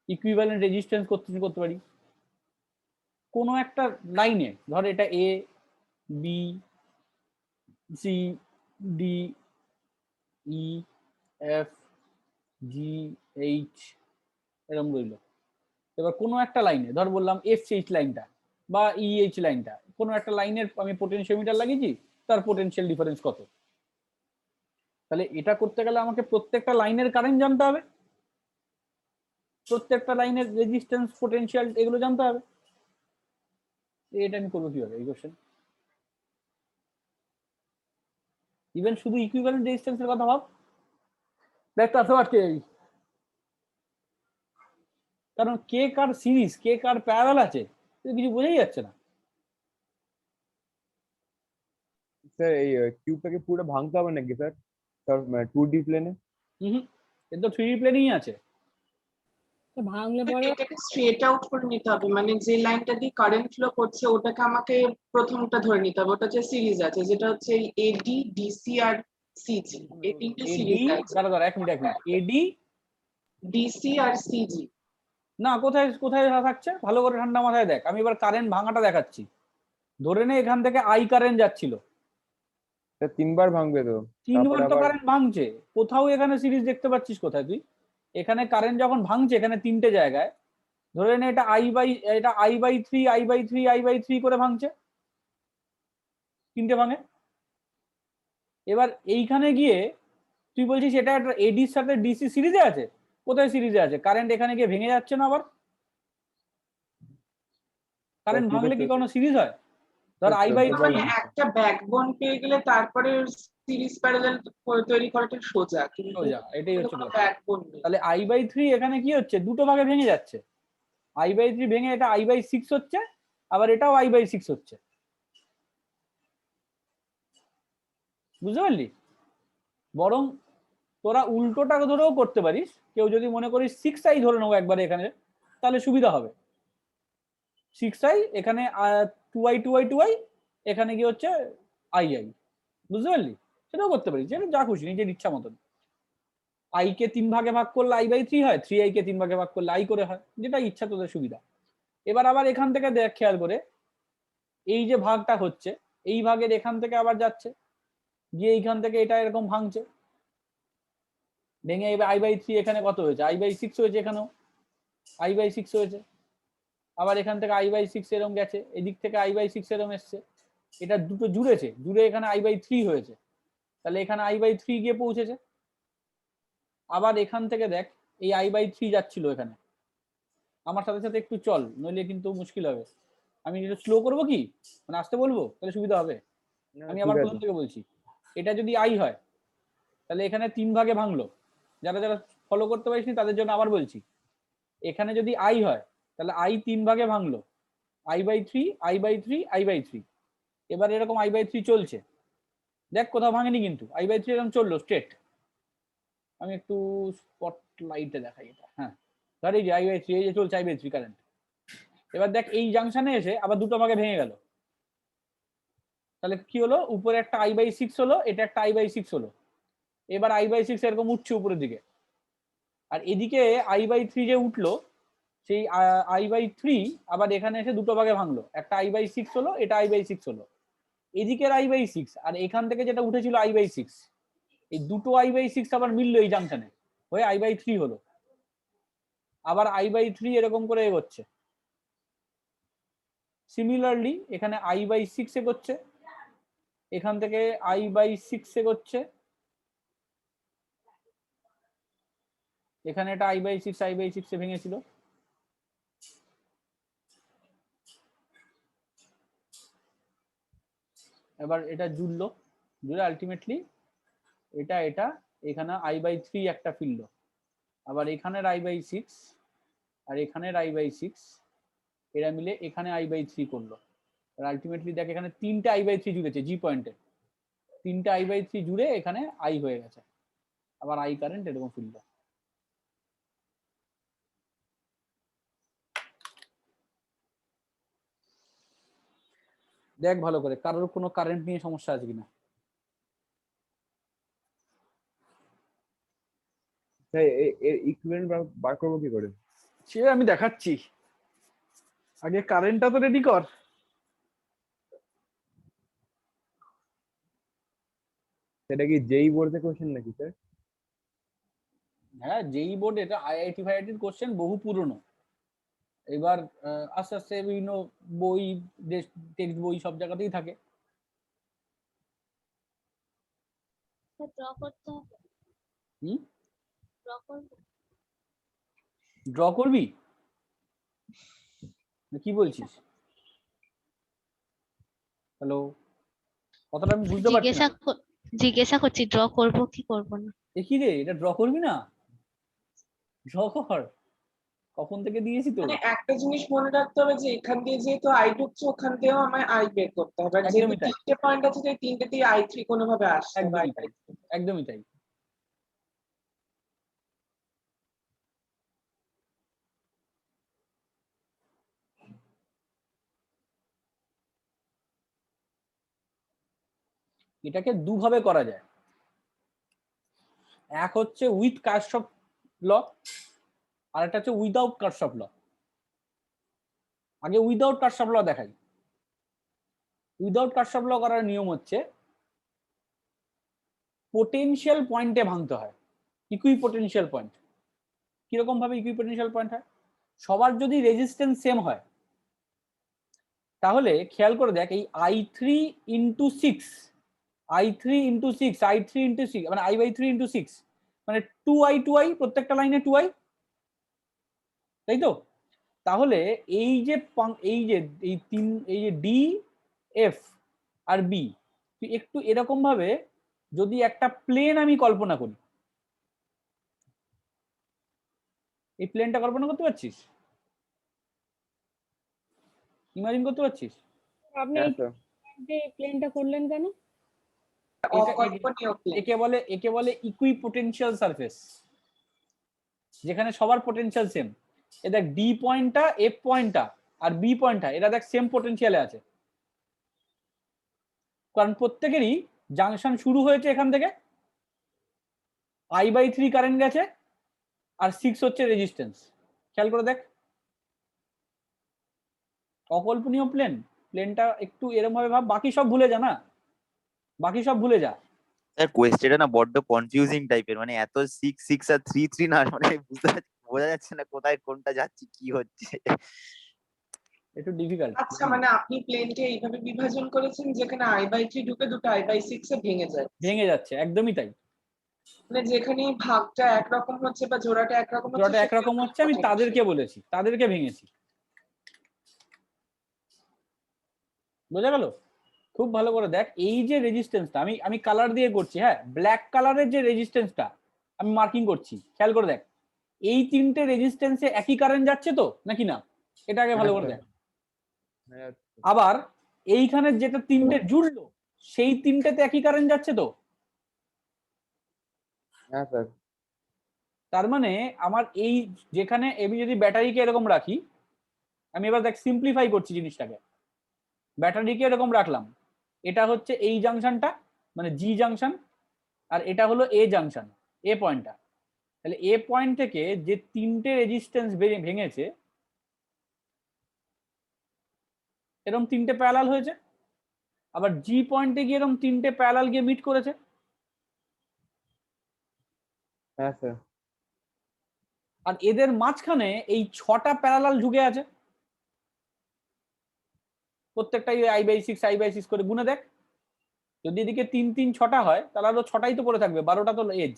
[SPEAKER 1] ইকুইভ্যালেন্ট রেজিস্ট্যান্স করতে পারি। কোনো একটা লাইনে ধর এটা A B C D E F G H এরকম রইল। এবার কোনো একটা লাইনে ধর বললাম এফ এইচ লাইনটা বা ইএইচ লাইনটা, কোনো একটা লাইনের আমি পোটেনশিওমিটার লাগিয়েছি, তার পোটেনশিয়াল ডিফারেন্স কত। তাহলে এটা করতে গেলে আমাকে প্রত্যেকটা লাইনের কারেন্ট জানতে হবে, প্রত্যেকটা লাইনের রেজিস্ট্যান্স, পোটেনশিয়াল এগুলো জানতে হবে। এটা আমি করবো কিভাবে এই কোশ্চেন? ইভেন শুধু ইকুইভ্যালেন্ট রেজিস্ট্যান্সের কথা ভাব, দেখ তাতেও আটকে যাবি। কারণ কে কার সিরিজ, কে কার প্যারালাল আছে, কিছু বোঝাই যাচ্ছে না।
[SPEAKER 6] স্যার এই কিউবটাকে পুরো ভাঙতে হবে নাকি স্যার, 2D প্লেনে?
[SPEAKER 1] হুম, এর তো 3D প্লেনেই আছে।
[SPEAKER 5] তো ভাঙলে পরে
[SPEAKER 3] এটাকে স্ট্রেট আউট করে নিতে হবে, মানে যে লাইনটা দিয়ে কারেন্ট ফ্লো করছে ওটাকে আমাকে প্রথমটা ধরে নিতে হবে, ওটা যে সিরিজ আছে, যেটা হচ্ছে এডি, ডিসি আর সিজি, এই তিনটে
[SPEAKER 1] এডি,
[SPEAKER 3] সিরিজ আছে,
[SPEAKER 1] দাঁড়া দাঁড়া এক মিনিট, এডি
[SPEAKER 3] ডিসি আর সিজি।
[SPEAKER 1] না, কোথায় কোথায় থাকছে ভালো করে ঠান্ডা মাথায় দেখ। আমি এবার কারেন্ট ভাঙাটা দেখাচ্ছি। ধরে নে এখান থেকে আই কারেন্ট যাচ্ছিল,
[SPEAKER 6] স্যার 3বার ভাঙবে তো,
[SPEAKER 1] 3বার তো
[SPEAKER 6] আবার
[SPEAKER 1] কারেন্ট ভাঙছে। কোথাও এখানে সিরিজ দেখতে পাচ্ছিস কোথায় তুই? এখানে কারেন্ট যখন ভাঙছে এখানে 3টে জায়গায়, ধরে নে এটা I/3 I/3 I/3 করে ভাঙছে, 3টে ভাঙে। এবার এইখানে গিয়ে তুই বলছিস এটা একটা এডির সাথে ডিসি সিরিজে আছে। কোথায় সিরিজে আছে? কারেন্ট এখানে গিয়ে ভেঙে যাচ্ছে না আবার? কারেন্ট
[SPEAKER 6] কি
[SPEAKER 1] ভাঙলে কি
[SPEAKER 6] করতে-
[SPEAKER 1] কোনো সিরিজ হয়? ধর
[SPEAKER 6] স্যার,
[SPEAKER 1] I/3
[SPEAKER 3] মানে একটা ব্যাকবোন পেয়ে গেলে তারপরে সিরিজ প্যারালাল তৈরি করাটা সোজা, কিন্তু
[SPEAKER 1] সোজা, এটাই হচ্ছে কথা।
[SPEAKER 3] ব্যাকবোন নেই।
[SPEAKER 1] তাহলে I/3 এখানে কি হচ্ছে, দুটো ভাগে ভেঙে যাচ্ছে। I/3 ভেঙে এটা I/6 হচ্ছে, আবার এটাও I/6 হচ্ছে। বুঝতে পারলি? বরং তোরা উল্টোটা ধরেও করতে পারিস। কেউ যদি মনে করিস 6i ধরে নেবো একবারে এখানে, তাহলে সুবিধা হবে। 6i এখানে 2i 2i 2i, এখানে কি হচ্ছে II। বুঝতে পারলি? সেটাও করতে পারিস, যেটা যা খুশি নিজের ইচ্ছা মতন। i কে 3 ভাগে ভাগ করলে I/3 হয়, 3i কে 3 ভাগে ভাগ করলে I করে হয়, যেটা ইচ্ছা তোদের সুবিধা। এবার আবার এখান থেকে দেখ খেয়াল করে, এই যে ভাগটা হচ্ছে, এই ভাগের এখান থেকে আবার যাচ্ছে, গিয়ে এইখান থেকে এটা এরকম ভাঙছে, ভেঙে এবার I/3 এখানে কত হয়েছে, I/6 হয়েছে, এখানেও I/6 হয়েছে। আবার এখান থেকে I/6 এরকম গেছে, এদিক থেকে I/6 এরকম এসছে, এটা দুটো জুড়েছে, জুড়ে এখানে I/3 হয়েছে, তাহলে এখানে I/3 গিয়ে পৌঁছেছে। আবার এখান থেকে দেখ এই I/3 যাচ্ছিল এখানে, আমার সাথে সাথে একটু চল, নইলে কিন্তু মুশকিল হবে। আমি একটু স্লো করবো কি, মানে আসতে বলবো, তাহলে সুবিধা হবে।
[SPEAKER 6] না,
[SPEAKER 1] আমি
[SPEAKER 6] ঠিক
[SPEAKER 1] আবার
[SPEAKER 6] আছে।
[SPEAKER 1] প্রথম থেকে বলছি, এটা যদি I হয় তাহলে এখানে 3 ভাগে ভাঙলো। যারা যারা ফলো করতে পারিসনি তাদের জন্য আবার বলছি, এখানে যদি I হয় তাহলে I 3 ভাগে ভাঙলো, I/3 I/3 I/3। এবার এরকম I/3 চলছে, দেখ কোথাও ভাঙেনি কিন্তু, I/3 এরকম চললো স্ট্রেট। আমি একটু স্পটলাইটে দেখাই এটা, হ্যাঁ ধর এই যে I/3, এই যে চলছে I/3 কারেন্ট। এবার দেখ এই জাংশনে এসে আবার দুটো ভাগে ভেঙে গেল, তাহলে কি হলো, উপরে একটা I/6 হলো, এটা একটা I/6 হলো। এবার I/6 এরকম উঠছে উপরের দিকে, আর এদিকে I/3 যে উঠলো, সেই I/3 আবার এখানে এসে দুটো ভাগে ভাঙলো, একটা I/6 হলো, এটা I/6 হলো। এদিকের I/6 আর এখান থেকে যেটা উঠেছিল I/6, এই দুটো I/6 আবার মিললো এই জাংশনে, হয়ে I/3 হলো। আবার I/3 এরকম করে এগোচ্ছে। সিমিলারলি এখানে I/6 এগোচ্ছে, এখান থেকে I/6 এগোচ্ছে, এখানে এটা I/6 এ ভেঙেছিল। এবার এটা জুড়লো, জুড়ে আলটিমেটলি এটা এটা এখানে I/3 একটা ফিরলো, আবার এখানের I/6 আর এখানের I/6 এরা মিলে এখানে I/3 করলো। আর আলটিমেটলি দেখ এখানে 3টে I/3 জুড়েছে জি পয়েন্টে, 3টে I/3 জুড়ে এখানে I হয়ে গেছে, আবার I কারেন্ট এরকম ফিরলো। দেখ ভালো করে কারোর কোনো কারেন্ট নিয়ে সমস্যা আছে কিনা।
[SPEAKER 6] স্যার এর ইকুইভ্যালেন্ট বার করবো কি করে?
[SPEAKER 1] সে আমি দেখাচ্ছি, আগে কারেন্টটা তো রেডি কর।
[SPEAKER 6] সেটা কি যেই বোর্ডে কোশ্চেন নাকি স্যার?
[SPEAKER 1] হ্যাঁ যেই বোর্ড, এটা IIT ফাইআইটির কোশ্চেন বহু পুরনো। এবার আস্তে আস্তে বিভিন্ন বই, টেক্সট বই সব জায়গাতেই থাকে।
[SPEAKER 7] ড্র করতে হবে,
[SPEAKER 1] হুম,
[SPEAKER 7] ড্র করব।
[SPEAKER 1] ড্র করবি কি বলছিস? হ্যালো, কথাটা আমি বুঝতে পারছি না।
[SPEAKER 8] জিজ্ঞাসা করছি ড্র করব কি করব না।
[SPEAKER 1] দেখি রে, এটা ড্র করবি না? ড্র কর, কখন থেকে দিয়েছি তো।
[SPEAKER 3] মানে একটা জিনিস মনে রাখতে হবে যে এখান দিয়ে যেহেতু আই ঢুকছে ওখান দিয়েও আমায় আই বের করতে হবে, আর যেহেতু
[SPEAKER 1] একদমই তাই,
[SPEAKER 3] তিনটে পয়েন্ট আছে সেই তিনটেতেই I3 কোনোভাবে আসছে হবে
[SPEAKER 1] একদমই তাই, একদমই তাই। এটাকে দুভাবে করা যায়। এক হচ্ছে উইথ কারশফ ল, আর একটা হচ্ছে উইদাউট কারশফ ল। আগে উইদাউট কারশফ ল দেখাই। উইদাউট কারশফ ল করার নিয়ম হচ্ছে পোটেনশিয়াল পয়েন্টে ভাঙতে হয়, ইকুইপোটেনশিয়াল পয়েন্ট। কিরকম ভাবে ইকুইপোটেনশিয়াল পয়েন্ট হয়? সবার যদি রেজিস্ট্যান্স সেম হয় তাহলে খেয়াল করে দেখ, এই I3 into 6, I3 into 6, I3 into 6 মানে I/3 ইন্টু 6 মানে 2I 2I, প্রত্যেকটা লাইনে 2I, তাই তো? তাহলে এই যে এই যে ডি, এফ আর বি, তুই একটু এরকম ভাবে যদি একটা প্লেন আমি কল্পনা করি, এই প্লেনটা কল্পনা করতে পারছিস? ইমাজিন করতে পারছিস?
[SPEAKER 5] আপনি
[SPEAKER 6] হ্যাঁ স্যার।
[SPEAKER 5] এই প্লেনটা করলেন কেন?
[SPEAKER 3] অকল্পনীয় প্লেন।
[SPEAKER 1] একে বলে ইকুইপোটেনশিয়াল সারফেস, যেখানে সবার পোটেনশিয়াল সেম। এ দেখ, ডি পয়েন্টটা, এফ পয়েন্টটা আর বি পয়েন্টটা, এরা দেখ সেম পোটেনশিয়ালে আছে, কারণ প্রত্যেকেরই জাংশন শুরু হয়েছে এখান থেকে, I/3 কারেন্ট গেছে আর 6 হচ্ছে রেজিস্ট্যান্স। খেয়াল করে দেখ, অকল্পনীয় প্লেন। প্লেনটা একটু এরকম ভাবে ভাব, বাকি সব ভুলে যা না, বাকি সব ভুলে যা।
[SPEAKER 4] স্যার কোয়েশ্চেনটা না বড্ড কনফিউজিং টাইপের, মানে এত 6 6 আর 3 3 না, মানে বোঝা যাচ্ছে না কোথায় কোনটা যাচ্ছে কি হচ্ছে।
[SPEAKER 1] একটু ডিফিকাল্ট।
[SPEAKER 3] আচ্ছা, মানে আপনি প্লেনকে এইভাবে বিভাজন করেছেন যেখানে I/3 ঢুকে দুটো I/6 এ ভেঙে যায়,
[SPEAKER 1] ভেঙে যাচ্ছে, একদমই তাই।
[SPEAKER 3] মানে যেখানে ভাগটা একরকম হচ্ছে বা জোড়াটা একরকম হচ্ছে
[SPEAKER 1] জোড়াটা একরকম হচ্ছে, আমি তাদেরকে বলেছি, তাদেরকে ভেঙেছি। বোঝা গেল? খুব ভালো করে দেখ, এই যে রেজিস্ট্যান্সটা আমি কালার দিয়ে করছি, হ্যাঁ, ব্ল্যাক কালারের যে রেজিস্ট্যান্সটা আমি মার্কিং করছি, খেয়াল করে দেখ, এই তিনটে রেজিস্ট্যান্সে একই কারেন্ট যাচ্ছে তো নাকি না, এটা আগে ভালো করে দেখ। আবার এইখানে যেটা তিনটে জুড়লো সেই তিনটেতে একই কারেন্ট যাচ্ছে তো।
[SPEAKER 6] হ্যাঁ স্যার।
[SPEAKER 1] তার মানে আমার এই যেখানে আমি যদি ব্যাটারিকে এরকম রাখি, আমি এবার দেখ সিম্পলিফাই করছি জিনিসটাকে, ব্যাটারিকে এরকম রাখলাম, এটা হচ্ছে এই জাংশনটা মানে জি জাংশন, আর এটা হলো এ জাংশন, এ পয়েন্টটা। তাহলে এ পয়েন্ট থেকে যে তিনটে রেজিস্ট্যান্স ভেঙেছে, এরকম তিনটে প্যারালাল হয়েছে, আবার জি পয়েন্টে গিয়ে এরকম তিনটে প্যারালাল গিয়ে মিট করেছে।
[SPEAKER 6] হ্যাঁ স্যার।
[SPEAKER 1] আর এদের মাঝখানে এই 6টা প্যারালাল ঢুকে আছে, প্রত্যেকটাই I/6 I/6 করে গুনে দেখ। যদি এদিকে 3 3 6টা হয় তাহলে আরো 6টাই তো পড়ে থাকবে, 12টা তো এজ।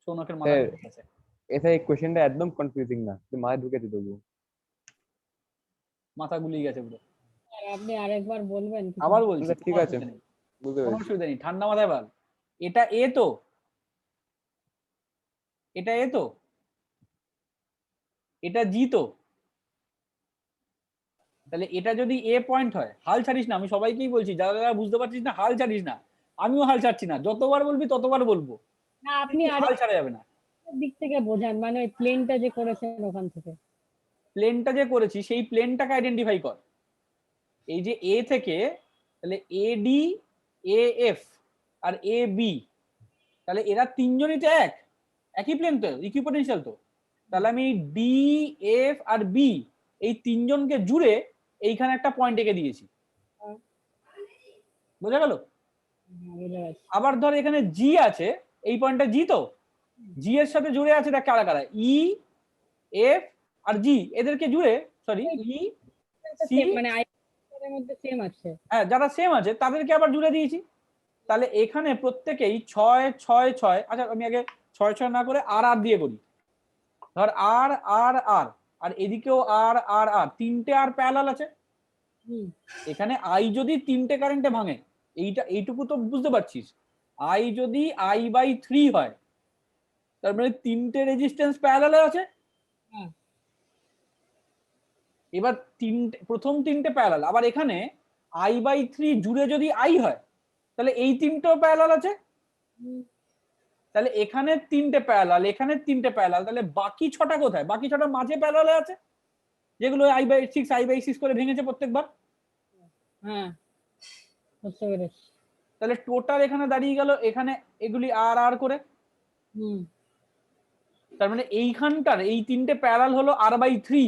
[SPEAKER 1] সোনকের মাথা আছে।
[SPEAKER 6] এটা এই কোশ্চেনটা একদম কনফিউজিং না, তুই মাথায় ঢুকেছে তবু।
[SPEAKER 1] মাথা গুলিয়ে গেছে পুরো।
[SPEAKER 5] আপনি আরেকবার বলবেন?
[SPEAKER 1] আবার বলছি,
[SPEAKER 6] ঠিক আছে, বুঝতে
[SPEAKER 1] কোনো
[SPEAKER 6] পেরেছি।
[SPEAKER 1] অসুবিধা নেই, ঠান্ডা মাথায় বল। এটা এ তো, এটা এ তো, এটা জি তো। তাহলে এটা যদি এ পয়েন্ট হয়, হাল ছাড়িস না, আমি সবাইকেই বলছি, যারা যারা বুঝতে পারছিস না হাল ছাড়িস না, আমিও হাল ছাড়ছি না, যতবার বলবি ততবার বলবো,
[SPEAKER 5] না আপনি
[SPEAKER 1] হাল ছাড়া যাবে না।
[SPEAKER 5] দিক থেকে বোঝান, মানে ওই প্লেনটা যে করেছেন ওখান থেকে।
[SPEAKER 1] প্লেনটা যে করেছি সেই প্লেনটাকে আইডেন্টিফাই কর। এই যে এ থেকে, তাহলে এ ডি, এ এফ আর এ বি, তাহলে এরা তিনজনই তো একই প্লেন তো, ইকুইপোটেনশিয়াল তো। তাহলে আমি ডি, এফ আর বি এই তিনজনকে জুড়ে এইখানে একটা পয়েন্ট এঁকে দিয়েছি। বোঝা গেল? আবার ধর এখানে জি আছে, এই পয়েন্টটা জি তো, জি এর সাথে জুড়ে আছে দেখ কারা কারা, ই, এফ আর জি, এদেরকে জুড়ে, সরি ই, সি,
[SPEAKER 5] মানে এর মধ্যে সেম আছে,
[SPEAKER 1] হ্যাঁ, যারা সেম আছে তাদেরকে আবার জুড়ে দিয়েছি। তাহলে এখানে প্রত্যেকেই 6 6 6, আচ্ছা আমি আগে 6 6 না করে আর আর দিয়ে করি। ধর আর আর আর আর এদিকেও আর আর আর তিনটে আর প্যারালাল আছে।
[SPEAKER 5] হুম
[SPEAKER 1] এখানে আই যদি তিনটে কারেন্টে ভাঙে, এইটুকু তো বুঝতে পারছিস, আই যদি I/3 হয় তার মানে তিনটে রেজিস্ট্যান্স প্যারালালে আছে।
[SPEAKER 5] হ্যাঁ।
[SPEAKER 1] এবার প্রথম তিনটে প্যারালাল, আবার এখানে I/3 জুড়ে যদি আই হয় তাহলে এই তিনটেও প্যারালাল আছে।
[SPEAKER 5] হুম,
[SPEAKER 1] তাহলে এখানে তিনটে প্যারালাল, এখানে তিনটে প্যারালাল, তাহলে বাকি ছটা কোথায়? বাকি ছটা মাঝে প্যারালালে আছে, যেগুলো I/6 করে ভেঙেছে প্রত্যেকবার।
[SPEAKER 5] হ্যাঁ বুঝতে পেরেছি।
[SPEAKER 1] তাহলে টোটাল এখানে দাঁড়িয়ে গেল এখানে এগুলি আর আর করে।
[SPEAKER 5] হুম
[SPEAKER 1] তার মানে এইখানটার এই তিনটে প্যারালাল হলো R/3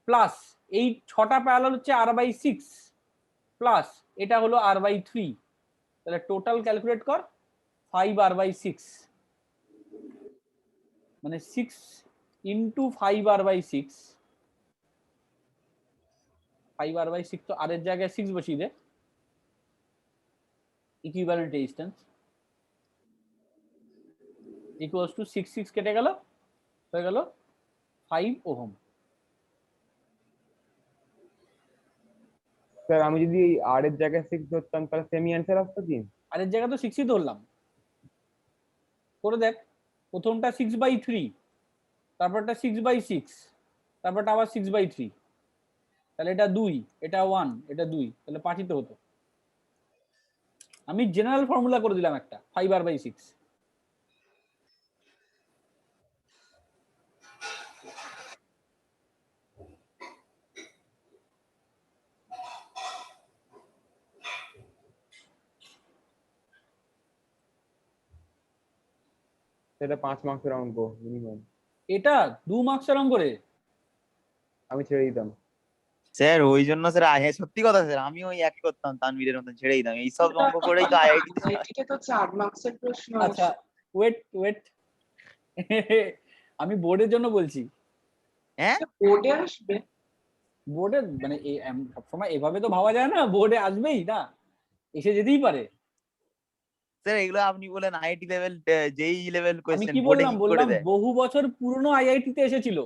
[SPEAKER 1] প্লাস এই ছটা প্যারালাল হচ্ছে R/6 প্লাস এটা হলো R/3। তাহলে টোটাল ক্যালকুলেট কর 5R/6, মানে 6 ইন্টু 5R/6, 5R/6 তো আর এর জায়গায় 6 বসিয়ে দে, ইকুইভ্যালেন্ট রেজিস্ট্যান্স ইকুয়ালস টু 6 কেটে গেল, হয়ে গেল 5 ওহম।
[SPEAKER 6] স্যার আমি যদি আর এর জায়গায় 6 ধরতাম তাহলে সেমি অ্যান্সার আসতো কি?
[SPEAKER 1] আর এর জায়গায় তো 6ই ধরলাম, করে দেখ। প্রথমটা 6/3, তারপরটা 6/6, তারপরটা আবার 6/3, তাহলে এটা 2, এটা 1, এটা 2, তাহলে 5ই তো হতো। আমি জেনারেল ফর্মুলা করে দিলাম একটা 5R/6।
[SPEAKER 6] সেটা 5 মার্কসের অঙ্ক মিনিমাম,
[SPEAKER 1] এটা 2 মার্কসের অঙ্ক রে।
[SPEAKER 6] আমি ছেড়ে দিতাম।
[SPEAKER 4] স্যার ওই জন্য স্যার হ্যাঁ সত্যি কথা স্যার, আমি ওই একই করতাম তানভীরের মতন, ছেড়ে দিতাম এইসব অঙ্ক করেই তো আইআইটি।
[SPEAKER 3] আইআইটি তো 4 মার্কসের প্রশ্ন
[SPEAKER 1] আচ্ছা ওয়েট আমি বোর্ডের জন্য বলছি।
[SPEAKER 4] হ্যাঁ
[SPEAKER 3] বোর্ডে আসবে।
[SPEAKER 1] বোর্ডে মানে সবসময় এভাবে তো ভাবা যায় না, বোর্ডে আসবেই না, এসে যেতেই পারে।
[SPEAKER 4] স্যার এগুলো আপনি বলেন আইআইটি লেভেল, জেই লেভেল
[SPEAKER 1] আমি
[SPEAKER 4] কোশ্চেন
[SPEAKER 1] কি
[SPEAKER 4] বোর্ডে
[SPEAKER 1] বললাম
[SPEAKER 4] কি করে দেয়?
[SPEAKER 1] বহু বছর পুরনো আইআইটি তে এসেছিল।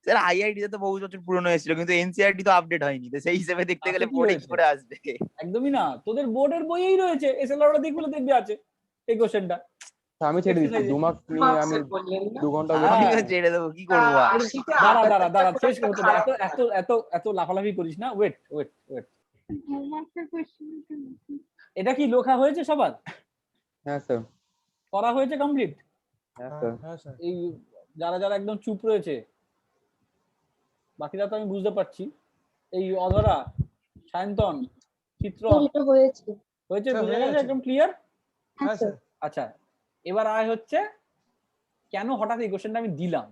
[SPEAKER 4] স্যার আইআইটি তে তো বহু বছর পুরনো হয়েছিল, কিন্তু এনসিআরটি তো আপডেট হয়নি, তো সেই হিসেবে দেখতে
[SPEAKER 1] তাতে
[SPEAKER 4] গেলে
[SPEAKER 1] কি
[SPEAKER 4] বোর্ডে কি
[SPEAKER 1] হয়েছে?
[SPEAKER 4] করে আসবে?
[SPEAKER 1] একদমই না, তোদের বোর্ডের বইয়েই রয়েছে, এসএলআর দেখলে দেখবি আছে এই কোশ্চেনটা।
[SPEAKER 6] আমি ছেড়ে দিচ্ছি, 2 মার্কস নিয়ে আমি
[SPEAKER 3] মার্কসের বললেন না?
[SPEAKER 6] 2 ঘন্টা
[SPEAKER 1] হ্যাঁ।
[SPEAKER 4] আমিও ছেড়ে দেবো, কি করবো আর?
[SPEAKER 1] দাঁড়া শেষ করতে দে, এত লাফালাফি করিস না। ওয়েট এটা কি লেখা হয়েছে সবার?
[SPEAKER 6] হ্যাঁ স্যার।
[SPEAKER 1] করা হয়েছে কমপ্লিট?
[SPEAKER 6] হ্যাঁ স্যার।
[SPEAKER 1] এই যারা যারা একদম চুপ রয়েছে, বাকিরা তো আমি বুঝতে পারছি, এই অধরা, সায়ন্তন, চিত্রন
[SPEAKER 2] হয়েছে।
[SPEAKER 1] হয়েছে,
[SPEAKER 9] স্যার,
[SPEAKER 1] বুঝে
[SPEAKER 9] হয়ে
[SPEAKER 1] গেছে
[SPEAKER 9] গেছে।
[SPEAKER 1] একদম ক্লিয়ার।
[SPEAKER 9] হ্যাঁ স্যার।
[SPEAKER 1] আচ্ছা এবার আয় হচ্ছে কেন হঠাৎ এই কোশ্চেনটা আমি দিলাম,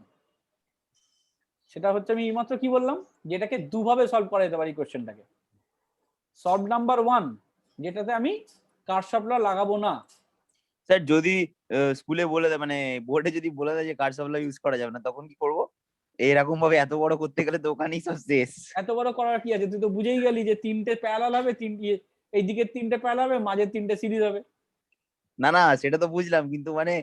[SPEAKER 1] সেটা হচ্ছে আমি এইমাত্র কি বললাম, যেটাকে দুভাবে সলভ করা যেতে পারে এই কোশ্চেনটাকে। সলভ নাম্বার 1, যেটাতে আমি কারশফ ল লাগাবো না।
[SPEAKER 4] স্যার যদি স্কুলে বলে দেয়, মানে বোর্ডে যদি বলে দেয় যে কারশফ ল ইউজ করা যাবে না, তখন কি করবো? এরকম ভাবে এত বড় করতে গেলে দোকানই সব শেষ।
[SPEAKER 1] এত বড় করার কি আছে? তুই তো বুঝেই গেলি যে তিনটে প্যারালাল হবে, এই দিকের তিনটে প্যারালাল হবে, মাঝের তিনটে সিরিজ হবে।
[SPEAKER 4] না না সেটা তো বুঝলাম, কিন্তু মানে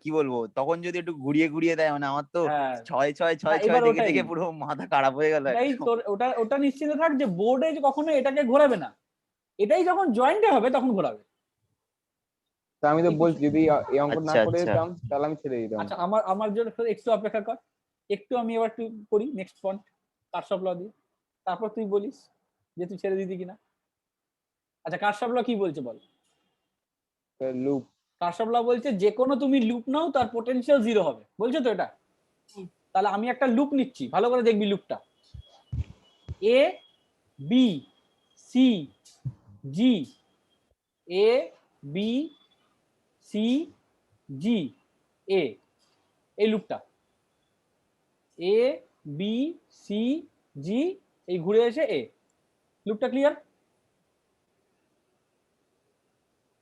[SPEAKER 4] কি বলবো, তখন যদি একটু ঘুরিয়ে ঘুরিয়ে দেয়, মানে আমার তো
[SPEAKER 1] হ্যাঁ
[SPEAKER 4] 6
[SPEAKER 1] এবার
[SPEAKER 4] দেখে
[SPEAKER 1] ওটাই।
[SPEAKER 4] দেখে পুরো মাথা খারাপ হয়ে গেল
[SPEAKER 1] এই
[SPEAKER 4] একদম।
[SPEAKER 1] তোর ওটা নিশ্চিত থাক যে বোর্ডে কখনো এটাকে ঘোরাবে না, এটাই যখন জয়েন্টে হবে তখন ঘোরাবে।
[SPEAKER 6] তা আমি তো বলছি যদি এই অঙ্ক না
[SPEAKER 4] আচ্ছা,
[SPEAKER 6] করে
[SPEAKER 4] আচ্ছা।
[SPEAKER 6] দিতাম তাহলে আমি ছেড়ে দিতাম।
[SPEAKER 1] আচ্ছা আমার জন্য একটু অপেক্ষা কর, একটু আমি এবার একটু করি নেক্সট পয়েন্ট কারশফ ল দিয়ে, তারপর তুই বলিস যে তুই ছেড়ে দিতি কিনা। আচ্ছা কারশফ ল কি বলছে বল?
[SPEAKER 6] লুপ।
[SPEAKER 1] কারশফ ল বলছে যে কোনো তুমি লুপ নাও তার পোটেনশিয়াল 0 হবে, বলছে তো এটা। তাহলে আমি একটা লুপ নিচ্ছি, ভালো করে দেখবি লুপটা। এ বি সি জি, এ বি সি জি এ, এই লুপটা এ বি সি জি, এই ঘুরে এসে এ। লুপটা ক্লিয়ার?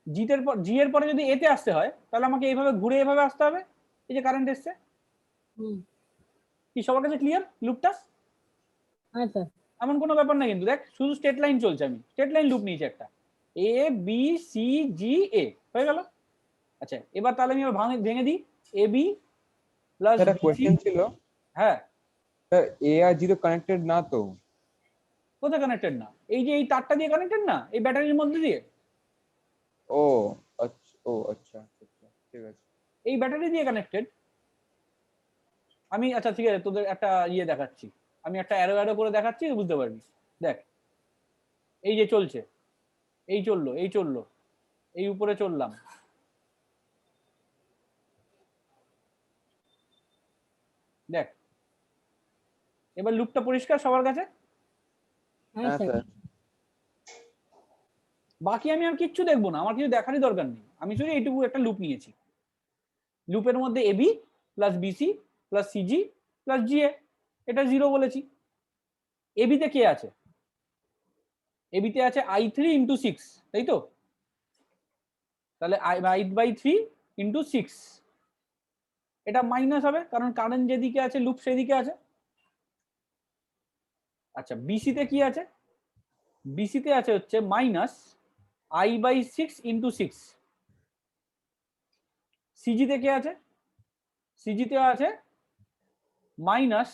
[SPEAKER 1] জি এর পরে যদি এতে আসতে হয় তাহলে আমাকে এইভাবে ঘুরে এভাবে আসতে হবে, এই যে কারেন্ট এসছে। কি সবার কাছে ক্লিয়ার লুপটা?
[SPEAKER 5] আচ্ছা
[SPEAKER 1] এমন কোনো ব্যাপার না কিন্তু, দেখ শুধু স্ট্রেট লাইন চলছে, আমি স্ট্রেট লাইন লুপ নিয়েছি একটা, এ বি সি জি এ, হয়ে গেল। আচ্ছা এবার তাহলে আমি ভেঙে দিই, এ বি প্লাস
[SPEAKER 6] একটা কোশ্চেন ছিল,
[SPEAKER 1] হ্যাঁ,
[SPEAKER 6] স্যার এ আর জিরো কানেক্টেড না তো?
[SPEAKER 1] কোথায় কানেক্টেড না? এই যে এই তারটা দিয়ে কানেক্টেড না, এই ব্যাটারির মধ্যে দিয়ে।
[SPEAKER 6] ও আচ্ছা, ও আচ্ছা আচ্ছা, ঠিক আছে।
[SPEAKER 1] এই ব্যাটারি দিয়ে কানেক্টেড। আমি আচ্ছা ঠিক আছে, তোদের একটা ইয়ে দেখাচ্ছি, আমি একটা অ্যারো অ্যারো করে দেখাচ্ছি, বুঝতে পারবি। দেখ, এই যে চলছে, এই চললো, এই চললো, এই উপরে চললাম, দেখ এবার লুপটা পরিষ্কার সবার কাছে?
[SPEAKER 5] হ্যাঁ
[SPEAKER 6] হ্যাঁ
[SPEAKER 5] স্যার।
[SPEAKER 6] স্যার।
[SPEAKER 1] বাকি আমি আর কিচ্ছু দেখবো না, আমার কিছু দেখারই দরকার নেই, আমি শুধু এইটুকু একটা লুপ নিয়েছি। লুপের মধ্যে A B plus B C plus C G plus G A, এটা 0 বলেছি। এবিতে কে আছে? এবিতে আছে i3 ইন্টু 6, তাই তো? তাহলে 8/3 ইন্টু 6, এটা মাইনাস হবে কারণ কারেন্ট যেদিকে আছে লুপ সেদিকে আছে। আচ্ছা, বিসিতে কি আছে? বিসিতে আছে হচ্ছে মাইনাস i/6 ইন্টু 6। সিজিতে কে আছে? সিজিতে আছে মাইনাস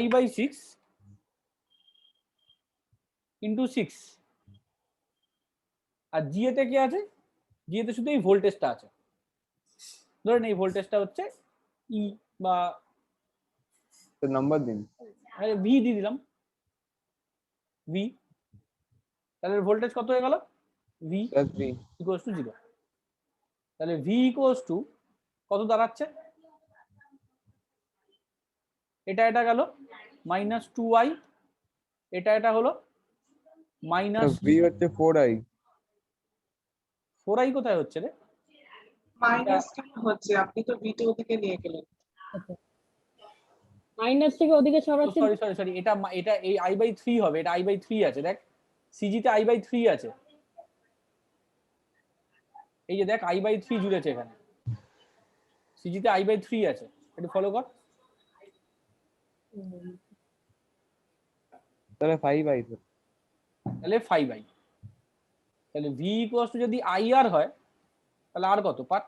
[SPEAKER 1] i/6 ইন্টু 6। আর জিএতে কি আছে? জিএতে শুধু এই ভোল্টেজটা আছে, ধরেন এই ভোল্টেজটা হচ্ছে ই বা
[SPEAKER 6] নাম্বার দিন।
[SPEAKER 1] ভি দিয়ে দিলাম, ভি। তাহলে ভোল্টেজ কত হয়ে গেল? V equals two 0। তাহলে ভি ইকুয়ালস টু কত দাঁড়াচ্ছে? এটা গেল -2i, এটা হলো মাইনাস
[SPEAKER 6] ভি হচ্ছে 4i।
[SPEAKER 1] 4i কোথায় হচ্ছে রে?
[SPEAKER 3] মাইনাস কেন হচ্ছে? আপনি তো বিটা ওদিকে নিয়ে গেলেন।
[SPEAKER 5] মাইনাস থেকে ওদিকে সরাচ্ছেন।
[SPEAKER 1] সরি সরি সরি, এটা এই i/3 হবে, এটা i/3 আছে। দেখ সিজিতে i/3 আছে, এই যে দেখ i/3 জুড়েছে এখানে, সিজিতে i/3 আছে, একটু ফলো কর।
[SPEAKER 6] তাহলে 5i।
[SPEAKER 1] তাহলে 5i, তাহলে ভি ইকুয়ালস টু যদি আইআর হয় তাহলে আর কত? 5।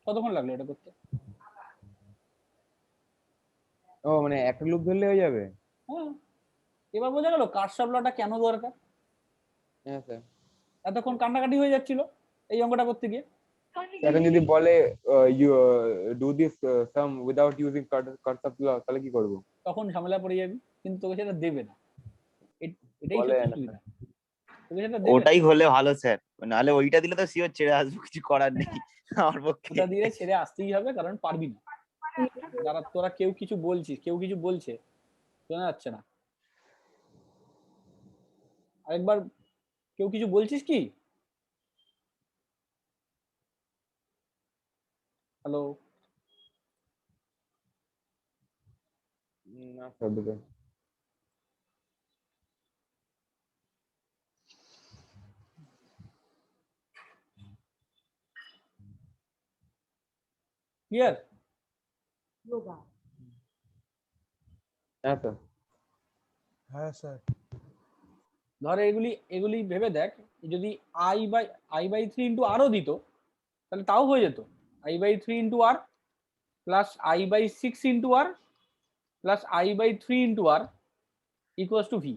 [SPEAKER 1] কতক্ষণ লাগলো এটা করতে?
[SPEAKER 6] ও মানে একটা লুপ ধরলে হয়ে যাবে?
[SPEAKER 1] হ্যাঁ, এবার বোঝা গেল কারশফ লটা কেন দরকার।
[SPEAKER 6] হ্যাঁ স্যার।
[SPEAKER 1] এতক্ষণ কান্নাকাটি হয়ে যাচ্ছিল এই অঙ্কটা করতে গিয়ে।
[SPEAKER 6] এখন যদি বলে you do this sum without using Kirchhoff law, তাহলে কি করব?
[SPEAKER 1] তখন ঝামেলা পড়ে যাবি, কিন্তু তোকে সেটা দেবে না, এটাই
[SPEAKER 6] বলে
[SPEAKER 1] হচ্ছে
[SPEAKER 6] না।
[SPEAKER 1] সুবিধা, তোকে সেটা দেবে না।
[SPEAKER 4] ওটাই হলে ভালো স্যার, নাহলে ওইটা দিলে তো শিওর ছেড়ে আসবো, কিছু করার নেই আমার পক্ষে।
[SPEAKER 1] ওটা দিয়ে ছেড়ে আসতেই হবে, কারণ পারবি না। যারা তোরা কেউ কিছু বলছিস, কেউ কিছু বলছে, শোনা যাচ্ছে না। আরেকবার, কেউ কিছু বলছিস কি? হ্যালো?
[SPEAKER 6] না স্যার, দুটো।
[SPEAKER 1] ক্লিয়ার?
[SPEAKER 6] হ্যাঁ স্যার।
[SPEAKER 9] হ্যাঁ স্যার।
[SPEAKER 1] ধর এগুলি এগুলি ভেবে দেখ, যদি i/3 ইন্টু আরও দিত তাহলে তাও হয়ে যেত। i/3 into R plus i/6 into R plus i/3 into R equals to V.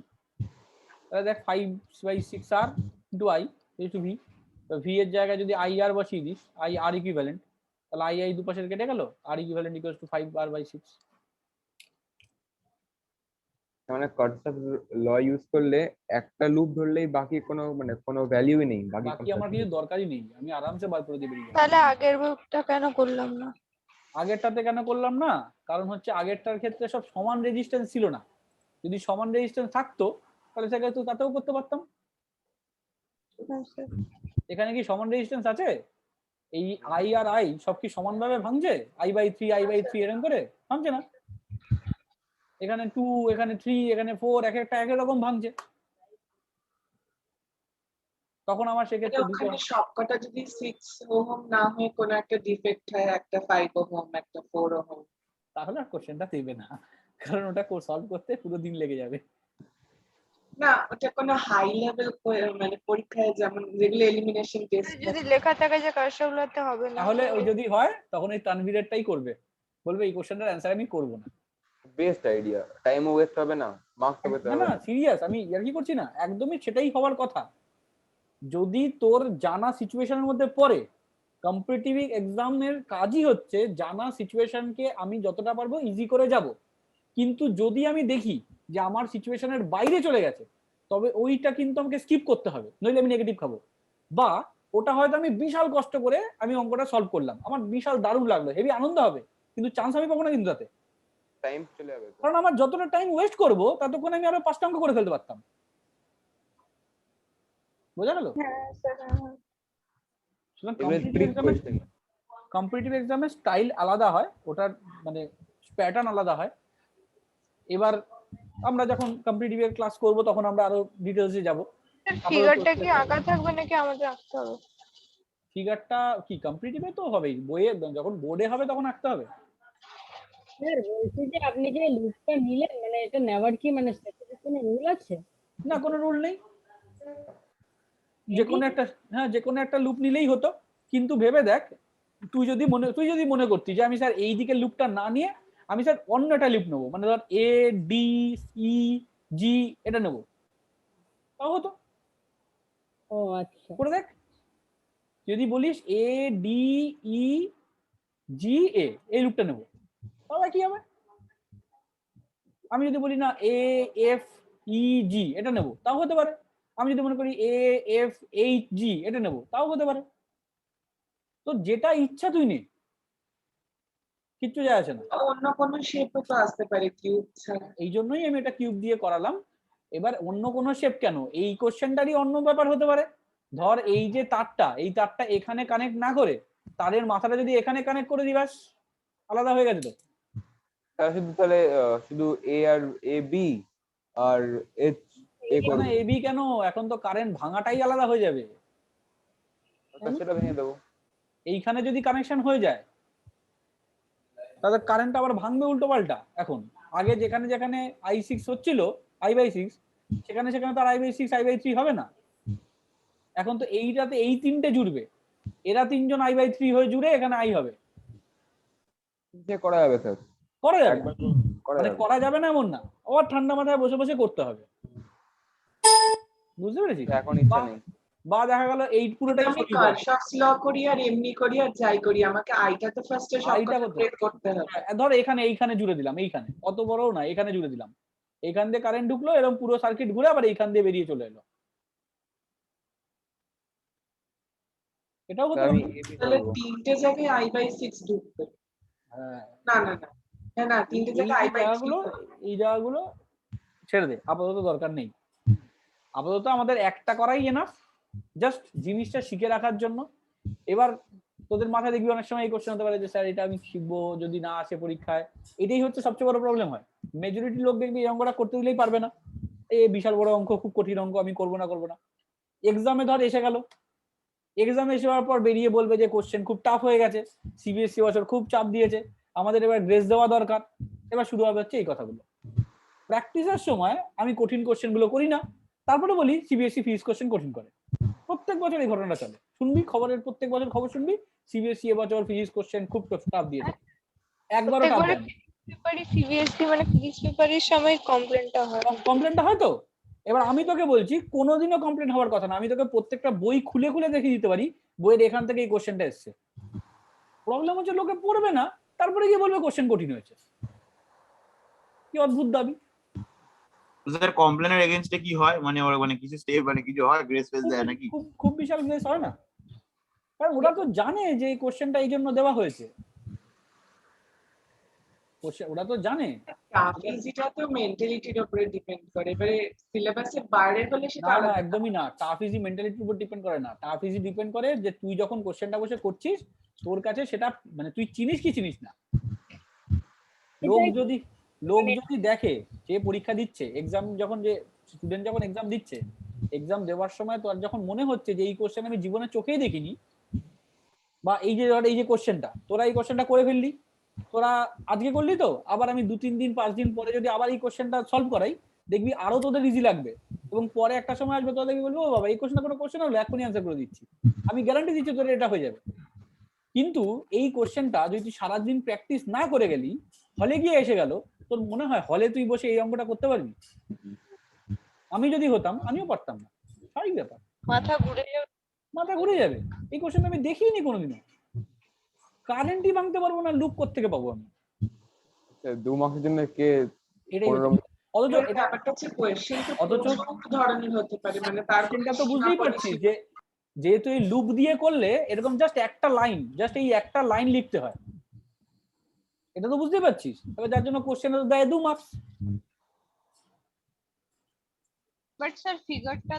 [SPEAKER 1] তাহলে দেখ 5/6 R into I equals to V. তো ভি এর জায়গায় যদি আই আর বসিয়ে দিস, আই আর ইকুইভ্যালেন্ট, তাহলে আই দুপাশের কেটে গেল, আর ইকুইভ্যালেন্ট ইকুয়ালস টু 5r/6।
[SPEAKER 6] মানে কারশফ ল ইউজ করলে একটা লুপ ধরলেই বাকি কোনো মানে কোনো ভ্যালুই নেই,
[SPEAKER 1] বাকি আমার কিছু দরকারই নেই, আমি আরামসে বার করে দিয়ে বেরিয়ে যাবো।
[SPEAKER 2] তাহলে আগের বুকটা কেন করলাম না?
[SPEAKER 1] আগেরটাতে কেন করলাম না? কারণ হচ্ছে আগেরটার ক্ষেত্রে সব সমান রেজিস্ট্যান্স ছিল না। যদি সমান রেজিস্ট্যান্স থাকতো তাহলে সেটা তো তাতেও করতে পারতাম। এখানে কি সমান রেজিস্ট্যান্স আছে? এই আই আর আই সব কি সমানভাবে ভাঙছে? i/3 এরকম করে ভাঙছে না। এখানে 2, এখানে 3, এখানে 4, এক একটা এক রকম ভাঙছে। তখন আমার সেক্ষেত্রে দুটো,
[SPEAKER 3] ওখানে সবকটা যদি 6 ওহম না হয়ে কোনো একটা ডিফেক্ট হয়, একটা 5 ওহম, একটা 4 ওহম,
[SPEAKER 1] তাহলে আর কোশ্চেনটা দেবে না, কারণ ওটা সলভ করতে পুরো দিন লেগে যাবে।
[SPEAKER 3] না ওটা কোনো হাই লেভেল মানে পরীক্ষায় যেমন যেগুলো এলিমিনেশন টেস্ট
[SPEAKER 2] যদি লেখা থাকে যে কারসগুলোতে হবে না,
[SPEAKER 1] তাহলে ওই যদি হয় তখন ওই তানভীরেরটাই করবে, বলবে এই কোশ্চেনটার অ্যান্সার আমি করব না।
[SPEAKER 6] বেস্ট আইডিয়া, টাইমও ওয়েস্ট হবে না, মার্কসও পেতে
[SPEAKER 1] না
[SPEAKER 6] হবে
[SPEAKER 1] না
[SPEAKER 6] না।
[SPEAKER 1] সিরিয়াস, আমি ইয়ার্কি করছি না, একদমই সেটাই হওয়ার কথা। যদি তোর জানা সিচুয়েশনের মধ্যে পড়ে, কম্পিটিটিভ এক্সামের কাজই হচ্ছে জানা সিচুয়েশনকে আমি যতটা পারবো ইজি করে যাব, কিন্তু যদি আমি দেখি যে আমার সিচুয়েশনের বাইরে চলে গেছে, তবে ওইটা কিন্তু আমাকে স্কিপ করতে হবে, নইলে আমি নেগেটিভ খাবো। বা ওটা হয়তো আমি বিশাল কষ্ট করে আমি অঙ্কটা সলভ করলাম, আমার বিশাল দারুণ লাগলো, হেভি আনন্দ হবে, কিন্তু চান্স আমি পাবো না কিন্তু তাতে,
[SPEAKER 6] টাইম চলে যাবে তো।
[SPEAKER 1] কারণ আমার যতটা টাইম ওয়েস্ট করবো ততক্ষণ আমি আরো 5টা অঙ্ক করে ফেলতে পারতাম। বোঝা গেল?
[SPEAKER 2] হ্যাঁ স্যার।
[SPEAKER 6] এগুলো ট্রিক কোয়েশ্চেন।
[SPEAKER 1] কম্পিটিটিভ এক্সামের স্টাইল আলাদা হয়, ওটার মানে প্যাটার্ন আলাদা হয়। এবার আমরা যখন কম্পিটিটিভ এর ক্লাস করব তখন আমরা আরো ডিটেইলসে যাব।
[SPEAKER 2] ফিগারটা কি আঁকা থাকবে নাকি আমাদের আঁকতে হবে?
[SPEAKER 1] ফিগারটা কি কম্পিটিটিভে তো হবেই, বইয়ে যখন বোর্ডে হবে তখন আঁকতে হবে।
[SPEAKER 5] স্যার বলছি যে আপনি যে লুপটা নিলেন মানে এটা নেওয়ার কি মানে স্পেসিফিক কোনো রুল আছে?
[SPEAKER 1] না কোনো রুল নেই, যে কোনো একটা, হ্যাঁ যে কোনো একটা লুপ নিলেই হতো, কিন্তু ভেবে দেখ তুই যদি মনে করতি যে আমি স্যার এই দিকের লুপটা না নিয়ে আমি স্যার অন্য একটা লুপ নেবো, মানে ধর এ ডি ই জি এটা নেবো, তাও হতো।
[SPEAKER 5] ও আচ্ছা।
[SPEAKER 1] করে দেখ, যদি বলিস এ ডি ই জি এ এই লুপটা নেবো, তাহলে কি হবে? আমি যদি বলি না এ এফ ই জি এটা নেবো, তাও হতে পারে। আমি যদি মনে করি এ এফ এইচ জি এটা নেবো, তাও হতে পারে। তো যেটা ইচ্ছা তুই নে, কিচ্ছু যায় আসে না।
[SPEAKER 3] অন্য কোনো শেপও তো আসতে পারে কিউব ছাড়া।
[SPEAKER 1] এই জন্যই আমি এটা কিউব দিয়ে করালাম। এবার অন্য কোনো শেপ কেন, এই কোশ্চেনটারই অন্য ব্যাপার হতে পারে। ধর এই যে তারটা, এই তারটা এখানে কানেক্ট না করে তারের মাথাটা যদি এখানে কানেক্ট করে দিবাস, আলাদা হয়ে গেছে তো।
[SPEAKER 6] তাহলে শুধু এ আর A B R H A করব,
[SPEAKER 1] এ বি কেন, এখন তো কারেন্ট ভাঙাটাই আলাদা হয়ে যাবে।
[SPEAKER 6] সেটা ভেঙে দেবো।
[SPEAKER 1] এইখানে যদি কানেকশন হয়ে যায় তাদের কারেন্ট আবার ভাঙবে উল্টো পাল্টা। এখন আগে যেখানে যেখানে I6 হচ্ছিল I/6, সেখানে সেখানে তো আর I/6 I/3 হবে না। এখন তো এইটাতে এই তিনটে জুড়বে, এরা তিনজন I/3 হয়ে জুড়ে এখানে আই হবে।
[SPEAKER 6] যে করা যাবে স্যার,
[SPEAKER 1] করা যাবে,
[SPEAKER 6] একবার করা
[SPEAKER 1] মানে
[SPEAKER 6] যাবে।
[SPEAKER 1] করা যাবে না এমন না, আবার ঠান্ডা মাথায় বসে বসে করতে হবে, বুঝতে পেরেছিস?
[SPEAKER 6] এখন ইচ্ছা নেই।
[SPEAKER 1] বা দেখা গেল এই পুরোটাই
[SPEAKER 3] আমি কারশফস ল করি আর এমনি করি আর যাই করি, আমাকে আইটা তো ফার্স্টে সব
[SPEAKER 1] আইটা
[SPEAKER 3] ব্রেক করতে হবে।
[SPEAKER 1] ধর এইখানে জুড়ে দিলাম, এইখানে অত বড় না, এখানে জুড়ে দিলাম, এইখান দিয়ে কারেন্ট ঢুকলো, এরকম পুরো সার্কিট ঘুরে আবার এইখান দিয়ে বেরিয়ে চলে এলো, এটাও হতে
[SPEAKER 6] আমি
[SPEAKER 1] পারে।
[SPEAKER 6] এ বি
[SPEAKER 3] তাহলে
[SPEAKER 6] করব।
[SPEAKER 3] তিনটে জায়গায় I/6 ঢুকবে।
[SPEAKER 1] হ্যাঁ,
[SPEAKER 3] না না না হ্যাঁ না তিনটে
[SPEAKER 1] এই
[SPEAKER 3] জায়গায়
[SPEAKER 1] জায়গাগুলো
[SPEAKER 3] I/3
[SPEAKER 1] এই জায়গাগুলো ছেড়ে দে, আপাতত দরকার নেই। আপাতত আমাদের একটা করাই এনাফ, জাস্ট জিনিসটা শিখে রাখার জন্য। এবার তোদের মাথায় দেখবি অনেক সময় এই কোশ্চেন হতে পারে যে স্যার এটা আমি শিখবো, যদি না আসে পরীক্ষায়, এটাই হচ্ছে সবচেয়ে বড় প্রবলেম হয়। মেজরিটি লোক দেখবি এই অঙ্কটা করতে দিলেই পারবে না, এই বিশাল বড় অঙ্ক, খুব কঠিন অঙ্ক, আমি করবো না। এক্সামে ধর এসে গেল, এক্সামে এসে যাওয়ার পর বেরিয়ে বলবে যে কোশ্চেন খুব টাফ হয়ে গেছে, সিবিএসসি বছর খুব চাপ দিয়েছে, আমাদের এবার গ্রেস দেওয়া দরকার। এবার শুরু হবে হচ্ছে এই কথাগুলো। প্র্যাকটিসের সময় আমি কঠিন কোশ্চেন গুলো করি না, তারপরে বলি সিবিএসসি ফিজিক্স কোশ্চেন কঠিন করে। প্রত্যেক বছর এই ঘটনাটা চলে, শুনবি খবরের, প্রত্যেক বছর খবর শুনবি সিবিএসসি এবছর ফিজিক্স কোশ্চেন খুব টাফ দিয়েছে, একবারও টাফ দেয়নি।
[SPEAKER 2] পেপারে সিবিএসসি মানে ফিজিক্স পেপারের সময় কমপ্লেনটা হয়।
[SPEAKER 1] কমপ্লেনটা হয় তো। এবার আমি তোকে বলছি কোনোদিনও কমপ্লেন হওয়ার কথা না, আমি তোকে প্রত্যেকটা বই খুলে খুলে দেখিয়ে দিতে পারি, বইয়ের এখান থেকে এই কোশ্চেনটা এসছে। প্রবলেম হচ্ছে লোকে পড়বে না, তারপরে গিয়ে বলবে কোশ্চেন কঠিন হয়েছে। কি অদ্ভুত দাবি।
[SPEAKER 4] স্যার কমপ্লেনের এগেইনস্টে কি হয়, মানে ওরা মানে কিছু স্টেপ মানে কিছু হয়, গ্রেস ফেস দেয় নাকি?
[SPEAKER 1] খুব বিশাল গ্রেস হয় না, কারণ ওরা তো জানে যে এই কোশ্চেনটা এই জন্য দেওয়া হয়েছে, ওরা তো জানে।
[SPEAKER 3] টাফ ইজিটা তো মেন্টালিটির উপরে ডিপেন্ড করে, এবারে সিলেবাসের বাইরে হলে সেটা
[SPEAKER 1] না
[SPEAKER 3] আলাদা।
[SPEAKER 1] একদমই না, টাফ ইজি মেন্টালিটির উপর ডিপেন্ড করে না, টাফ ইজি ডিপেন্ড করে যে তুই যখন কোশ্চেনটা বসে করছিস তোর কাছে সেটা মানে তুই চিনিস কি চিনিস না। লোক যদি দেখে যে পরীক্ষা দিচ্ছে, এক্সাম যখন যে স্টুডেন্ট যখন এক্সাম দিচ্ছে, এক্সাম দেওয়ার সময় তোর যখন মনে হচ্ছে যে এই কোশ্চেন আমি জীবনে চোখেই দেখিনি, বা এই যে কোশ্চেনটা তোরা এই কোশ্চেনটা করে ফেললি, তোরা আজকে করলি তো, আবার আমি 2-3 দিন 5 দিন পরে যদি আবার এই কোশ্চেনটা সলভ করাই, দেখবি আরো তোদের ইজি লাগবে, এবং পরে একটা সময় আসবে তোদের বলবো ও বাবা এই কোশ্চেনটা কোনো কোশ্চেন হলো, এখনই অ্যান্সার করে দিচ্ছি। আমি গ্যারান্টি দিচ্ছি তোর এটা হয়ে যাবে। কিন্তু এই কোশ্চেনটা যদি তুই সারাদিন প্র্যাকটিস না করে গেলি, হলে গিয়ে এসে গেল, তোর মনে হয় হলে তুই বসে এই অঙ্কটা করতে পারবি? আমি যদি হতাম আমিও পারতাম না, স্বাভাবিক ব্যাপার,
[SPEAKER 2] মাথা ঘুরে যাবে।
[SPEAKER 1] মাথা ঘুরে যাবে। এই কোশ্চেন আমি দেখিনি কোনোদিনও, কারেন্টই ভাঙতে পারবো না, লুপ কোত্থেকে পাবো আমি?
[SPEAKER 6] 2 মার্কের জন্য কে
[SPEAKER 1] এটাই
[SPEAKER 6] 15
[SPEAKER 1] হচ্ছে। অথচ
[SPEAKER 3] এবার
[SPEAKER 1] এটা
[SPEAKER 3] ব্যাপারটা হচ্ছে কোয়েশ্চেন তো
[SPEAKER 1] অথচ
[SPEAKER 3] প্রচুর ধরনের হতে পারে, মানে তার
[SPEAKER 1] কোশ্চেনটা তো বুঝতেই পারছিস যে যেহেতু এই লুপ দিয়ে করলে এরকম জাস্ট একটা লাইন, জাস্ট এই একটা লাইন লিখতে হয়, এটা তো বুঝতেই পারছিস। তবে যার জন্য কোশ্চেন দেয় 2 মার্কস।
[SPEAKER 2] বাট স্যার ফিগারটা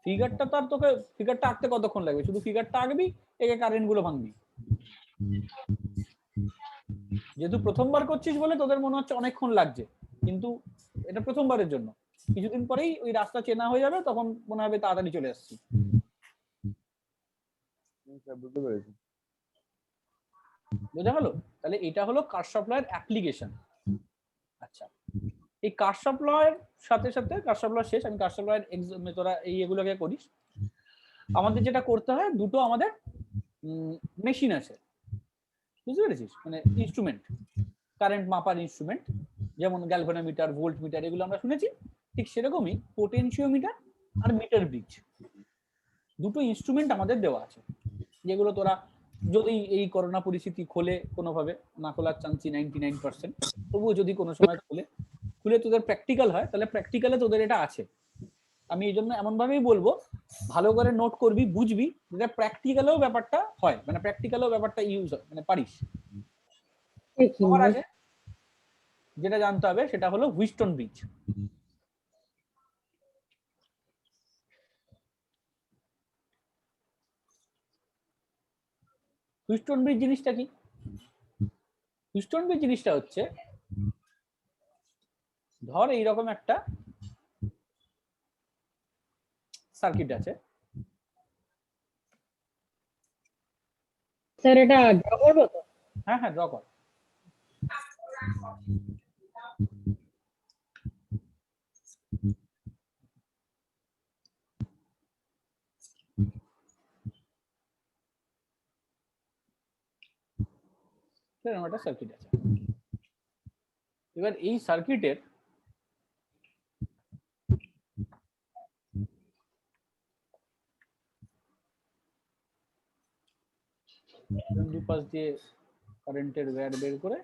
[SPEAKER 1] ফিগারটা তো আর তোকে ফিগারটা আঁকতে কতক্ষণ লাগবে? শুধু ফিগারটা আঁকবি, একে কারেন্ট গুলো ভাঙবি। যেহেতু প্রথমবার করছিস বলে তোদের মনে হচ্ছে অনেকক্ষণ লাগছে, কিন্তু এটা প্রথমবারের জন্য। কিছুদিন পরেই ওই রাস্তা চেনা হয়ে যাবে, তখন মনে হবে তাড়াতাড়ি চলে আসছি।
[SPEAKER 6] বুঝতে পেরেছি।
[SPEAKER 1] বোঝা গেল? তাহলে এটা হলো কারশফ লয়ের অ্যাপ্লিকেশন। আচ্ছা, এই কারশফ লয়ের সাথে সাথে কারশফ ল শেষ, আমি কারশফ লয়ের তোরা এই এগুলোকে করিস। আমাদের যেটা করতে হয়, দুটো আমাদের মেশিন আছে, বুঝতে পেরেছিস? মানে ইনস্ট্রুমেন্ট, কারেন্ট মাপার ইনস্ট্রুমেন্ট, যেমন গ্যালভানোমিটার, ভোল্ট মিটার, এগুলো আমরা শুনেছি। ঠিক সেরকমই পোটেনশিওমিটার আর মিটার ব্রিজ, দুটো ইনস্ট্রুমেন্ট আমাদের দেওয়া আছে, যেগুলো তোরা যদি এই করোনা পরিস্থিতি খোলে, কোনোভাবে না খোলার চান্সই 99%, তবুও যদি কোনো সময় খুলে তোদের প্র্যাকটিক্যাল হয়, তাহলে প্র্যাকটিক্যালে তোদের এটা আছে। আমি এই জন্য এমন ভাবেই বলবো, ভালো করে নোট করবি, বুঝবি, যেটা প্র্যাকটিক্যালেও ব্যাপারটা হয়, মানে প্র্যাকটিক্যালেও ব্যাপারটা ইউজ হয়, মানে পারিস। সবার আগে যেটা জানতে হবে সেটা হলো হুইস্টন ব্রিজ। হুইস্টন ব্রিজ জিনিসটা কি? হুইস্টন ব্রিজ জিনিসটা হচ্ছে, ধর এইরকম একটা সার্কিট আছে।
[SPEAKER 5] স্যার এটা ড্র করবো তো?
[SPEAKER 1] হ্যাঁ হ্যাঁ, ড্র কর। এরকম একটা সার্কিট আছে। এবার এই সার্কিটের দুপাশ দিয়ে কারেন্টের ওয়্যার বের করে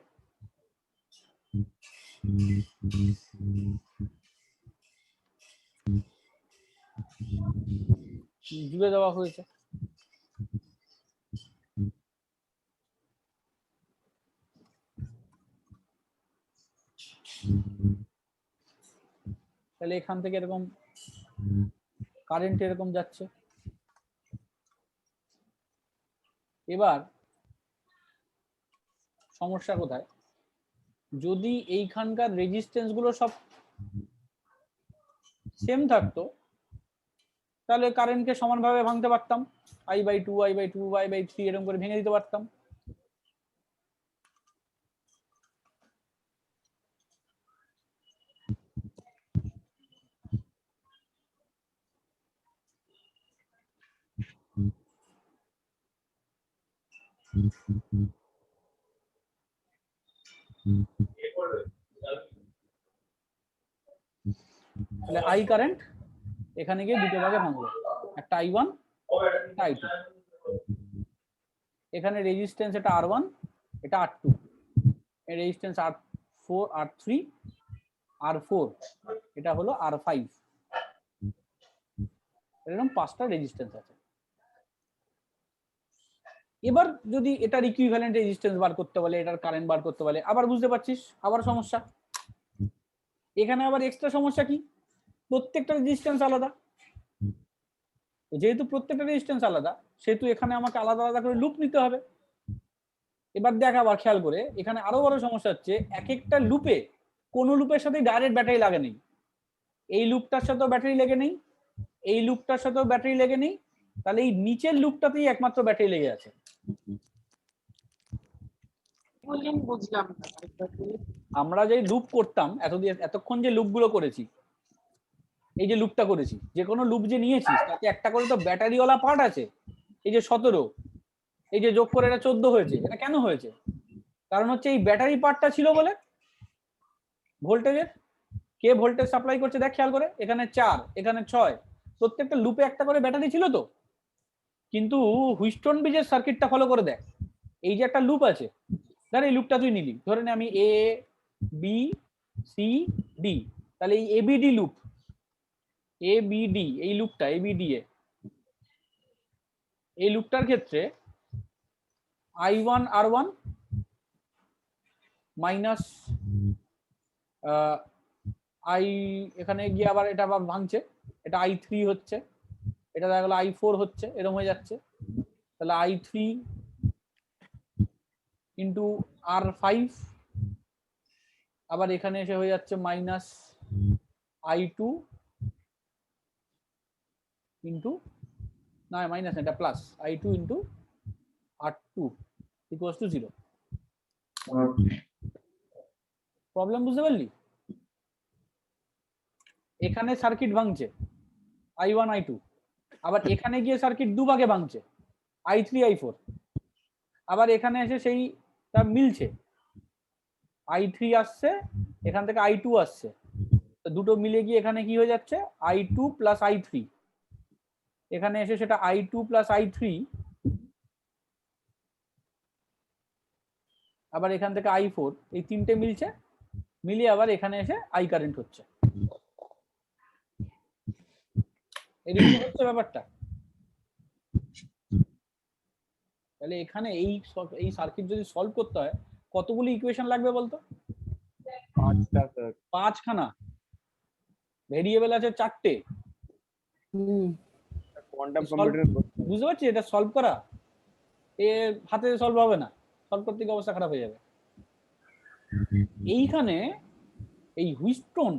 [SPEAKER 1] জুড়ে দেওয়া হয়েছে। তাহলে এখান থেকে এরকম কারেন্ট এরকম যাচ্ছে। এবার সমস্যা কোথায়? যদি এইখানকার রেজিস্ট্যান্স গুলো সব সেম থাকতো, তাহলে কারেন্টকে সমানভাবে ভাঙতে পারতাম, I/2 I/2 I/3 এরকম করে ভেঙে দিতে পারতাম। তাহলে I কারেন্ট এখানে গিয়ে দুটো ভাগে ভাঙলো, একটা I1 একটা I2। এখানে রেজিস্ট্যান্স এটা R1, এটা R2, এর রেজিস্ট্যান্স R4 R3 R4, এটা হলো R5। এরকম 5টা রেজিস্ট্যান্স আছে। এবার যদি এটার ইকুইভ্যালেন্ট রেজিস্ট্যান্স বার করতে বলে, এটার কারেন্ট বার করতে বলে, আবার বুঝতে পারছিস আবার সমস্যা। এখানে আবার এক্সট্রা সমস্যা কি? প্রত্যেকটা রেজিস্ট্যান্স আলাদা। যেহেতু প্রত্যেকটা রেজিস্ট্যান্স আলাদা, সেহেতু এখানে আমাকে আলাদা আলাদা করে লুপ নিতে হবে। এবার দেখ আবার খেয়াল করে, এখানে আরো বড় সমস্যা হচ্ছে, এক একটা লুপে কোন লুপের সাথে ডাইরেক্ট ব্যাটারি লাগে নেই। এই লুপটার সাথেও ব্যাটারি লেগে নেই, এই লুপটার সাথেও ব্যাটারি লেগে নেই, তাহলে এই নিচের লুপটাতেই একমাত্র ব্যাটারি লেগে আছে।
[SPEAKER 3] বললেন বুঝলাম না, আরেকবার বলুন।
[SPEAKER 1] আমরা যে লুপ করতাম এতক্ষণ যে লুপগুলো করেছি, এই যে লুপটা করেছি, যে কোনো লুপ যে নিয়েছিস তাতে একটা করে তো ব্যাটারিওয়ালা পার্ট আছে। এই যে 17, এই যে যোগ করে এটা 14 হয়েছে, এটা কেন হয়েছে? কারণ হচ্ছে এই ব্যাটারি পার্টটা ছিল বলে। ভোল্টেজের কে ভোল্টেজ সাপ্লাই করছে দেখ খেয়াল করে, এখানে 4, এখানে 6, প্রত্যেকটা লুপে একটা করে ব্যাটারি ছিল তো। কিন্তু হুইস্টন ব্রিজের সার্কিটটা ফলো করে দেখ, এই যে একটা লুপ আছে, ধর এই লুপটা তুই নিলি, ধরে নে আমি এ বি সি ডি, তাহলে এই এবিডি লুপ, এবিডি এই লুপটা এবিডি এই লুপটার ক্ষেত্রে I1 R1 মাইনাস আই, এখানে গিয়ে আবার এটা আবার ভাঙছে, এটা I3 হচ্ছে, এটা দেখা গেলো I4 হচ্ছে, এরকম হয়ে যাচ্ছে। তাহলে I3 ইন্টু R5, আবার এখানে এসে হয়ে যাচ্ছে মাইনাস I2 ইন্টু, না মাইনাস এটা plus I2 into R2 equals to 0। Problem বুঝতে পারলি? এখানে সার্কিট ভাঙছে I1 I2, আবার এখানে গিয়ে সার্কিট দুভাগে ভাঙছে I3 I4, আবার এখানে এসে সেইটা মিলছে, I3 আসছে, এখান থেকে I2 আসছে, তো দুটো মিলে গিয়ে এখানে কি হয়ে যাচ্ছে I2 প্লাস I3, এখানে এসে সেটা I2 প্লাস I3, আবার এখান থেকে I4, এই তিনটে মিলছে, মিলিয়ে আবার এখানে এসে I কারেন্ট হচ্ছে। এরকম হচ্ছে ব্যাপারটা। তাহলে এখানে এই সার্কিট যদি সলভ করতে হয় কতগুলো ইকুয়েশন লাগবে বলতো?
[SPEAKER 6] 5টা স্যার।
[SPEAKER 1] 5খানা, ভেরিয়েবল আছে 4টে।
[SPEAKER 6] কোয়ান্টাম কম্পিউটার
[SPEAKER 1] বুঝতে পারছিস? এটা সলভ করা এ হাতে সলভ হবে না, সলভ করতে গিয়ে অবস্থা খারাপ হয়ে যাবে। এইখানে এই হুইস্টন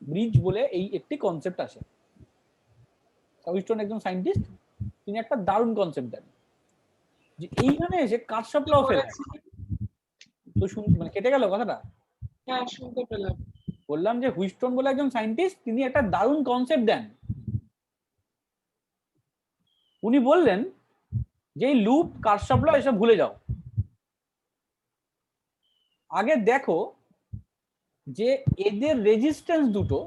[SPEAKER 1] ব্রিজ বলে এই একটি কনসেপ্ট আছে। হুইস্টন একজন সায়েন্টিস্ট, তিনি একটা দারুণ কনসেপ্ট দেন যে এইখানে এসে কারশফ ল ফেলে। তো মানে কেটে গেল কথাটা?
[SPEAKER 3] হ্যাঁ, শুনতে পেলাম।
[SPEAKER 1] বললাম যে হুইস্টন বলে একজন সায়েন্টিস্ট, তিনি একটা দারুণ কনসেপ্ট দেন। উনি বললেন যে এই লুপ, কারশফ ল এসব ভুলে যাও, আগে দেখো যে এদের রেজিস্ট্যান্স দুটো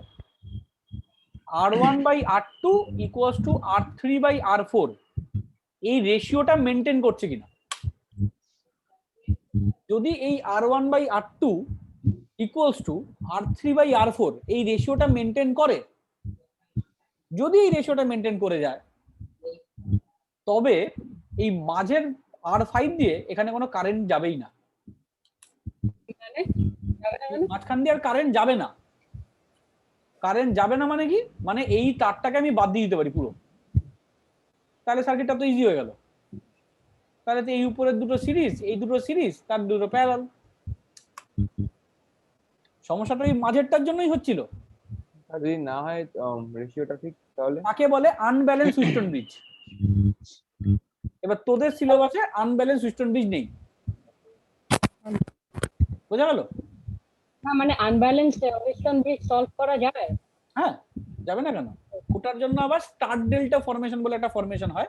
[SPEAKER 1] R1 by R2 equals to R3 by R4, এই রেশিওটা মেনটেন করছে কিনা। যদি এই R1 by R2 equals to R3 by R4 এই রেশিওটা মেনটেন করে, যদি এই রেশিওটা মেনটেন করে যায়, তবে এই মাঝের R5 দিয়ে এখানে কোনো কারেন্ট যাবেই না, মাঝখান দিয়ে আর কারেন্ট যাবে না। কারেন্ট যাবে না মানে কি? মানে এই তারটাকে আমি বাদ দিয়ে দিতে পারি পুরো, তাহলে সার্কিটটা তো ইজি হয়ে গেল। তাহলে তো এই উপরের দুটো সিরিজ, এই দুটো সিরিজ, তার দুটো প্যারালাল। সমস্যাটা এই মাঝেরটার জন্যই হচ্ছিল।
[SPEAKER 6] যদি না হয় রেশিওটা ঠিক, তাহলে
[SPEAKER 1] তাকে বলে আনব্যালেন্স হুইস্টন ব্রিজ। এবার তোদের সিলেবাসে আনব্যালেন্স হুইস্টন ব্রিজ নেই, বোঝা গেল?
[SPEAKER 5] না মানে আনব্যালেন্স হুইস্টন ব্রিজ সলভ করা যায়?
[SPEAKER 1] হ্যাঁ, যাবে না কেন? ওটার জন্য আবার স্টার ডেল্টা ফরমেশন বলে একটা ফরমেশন হয়,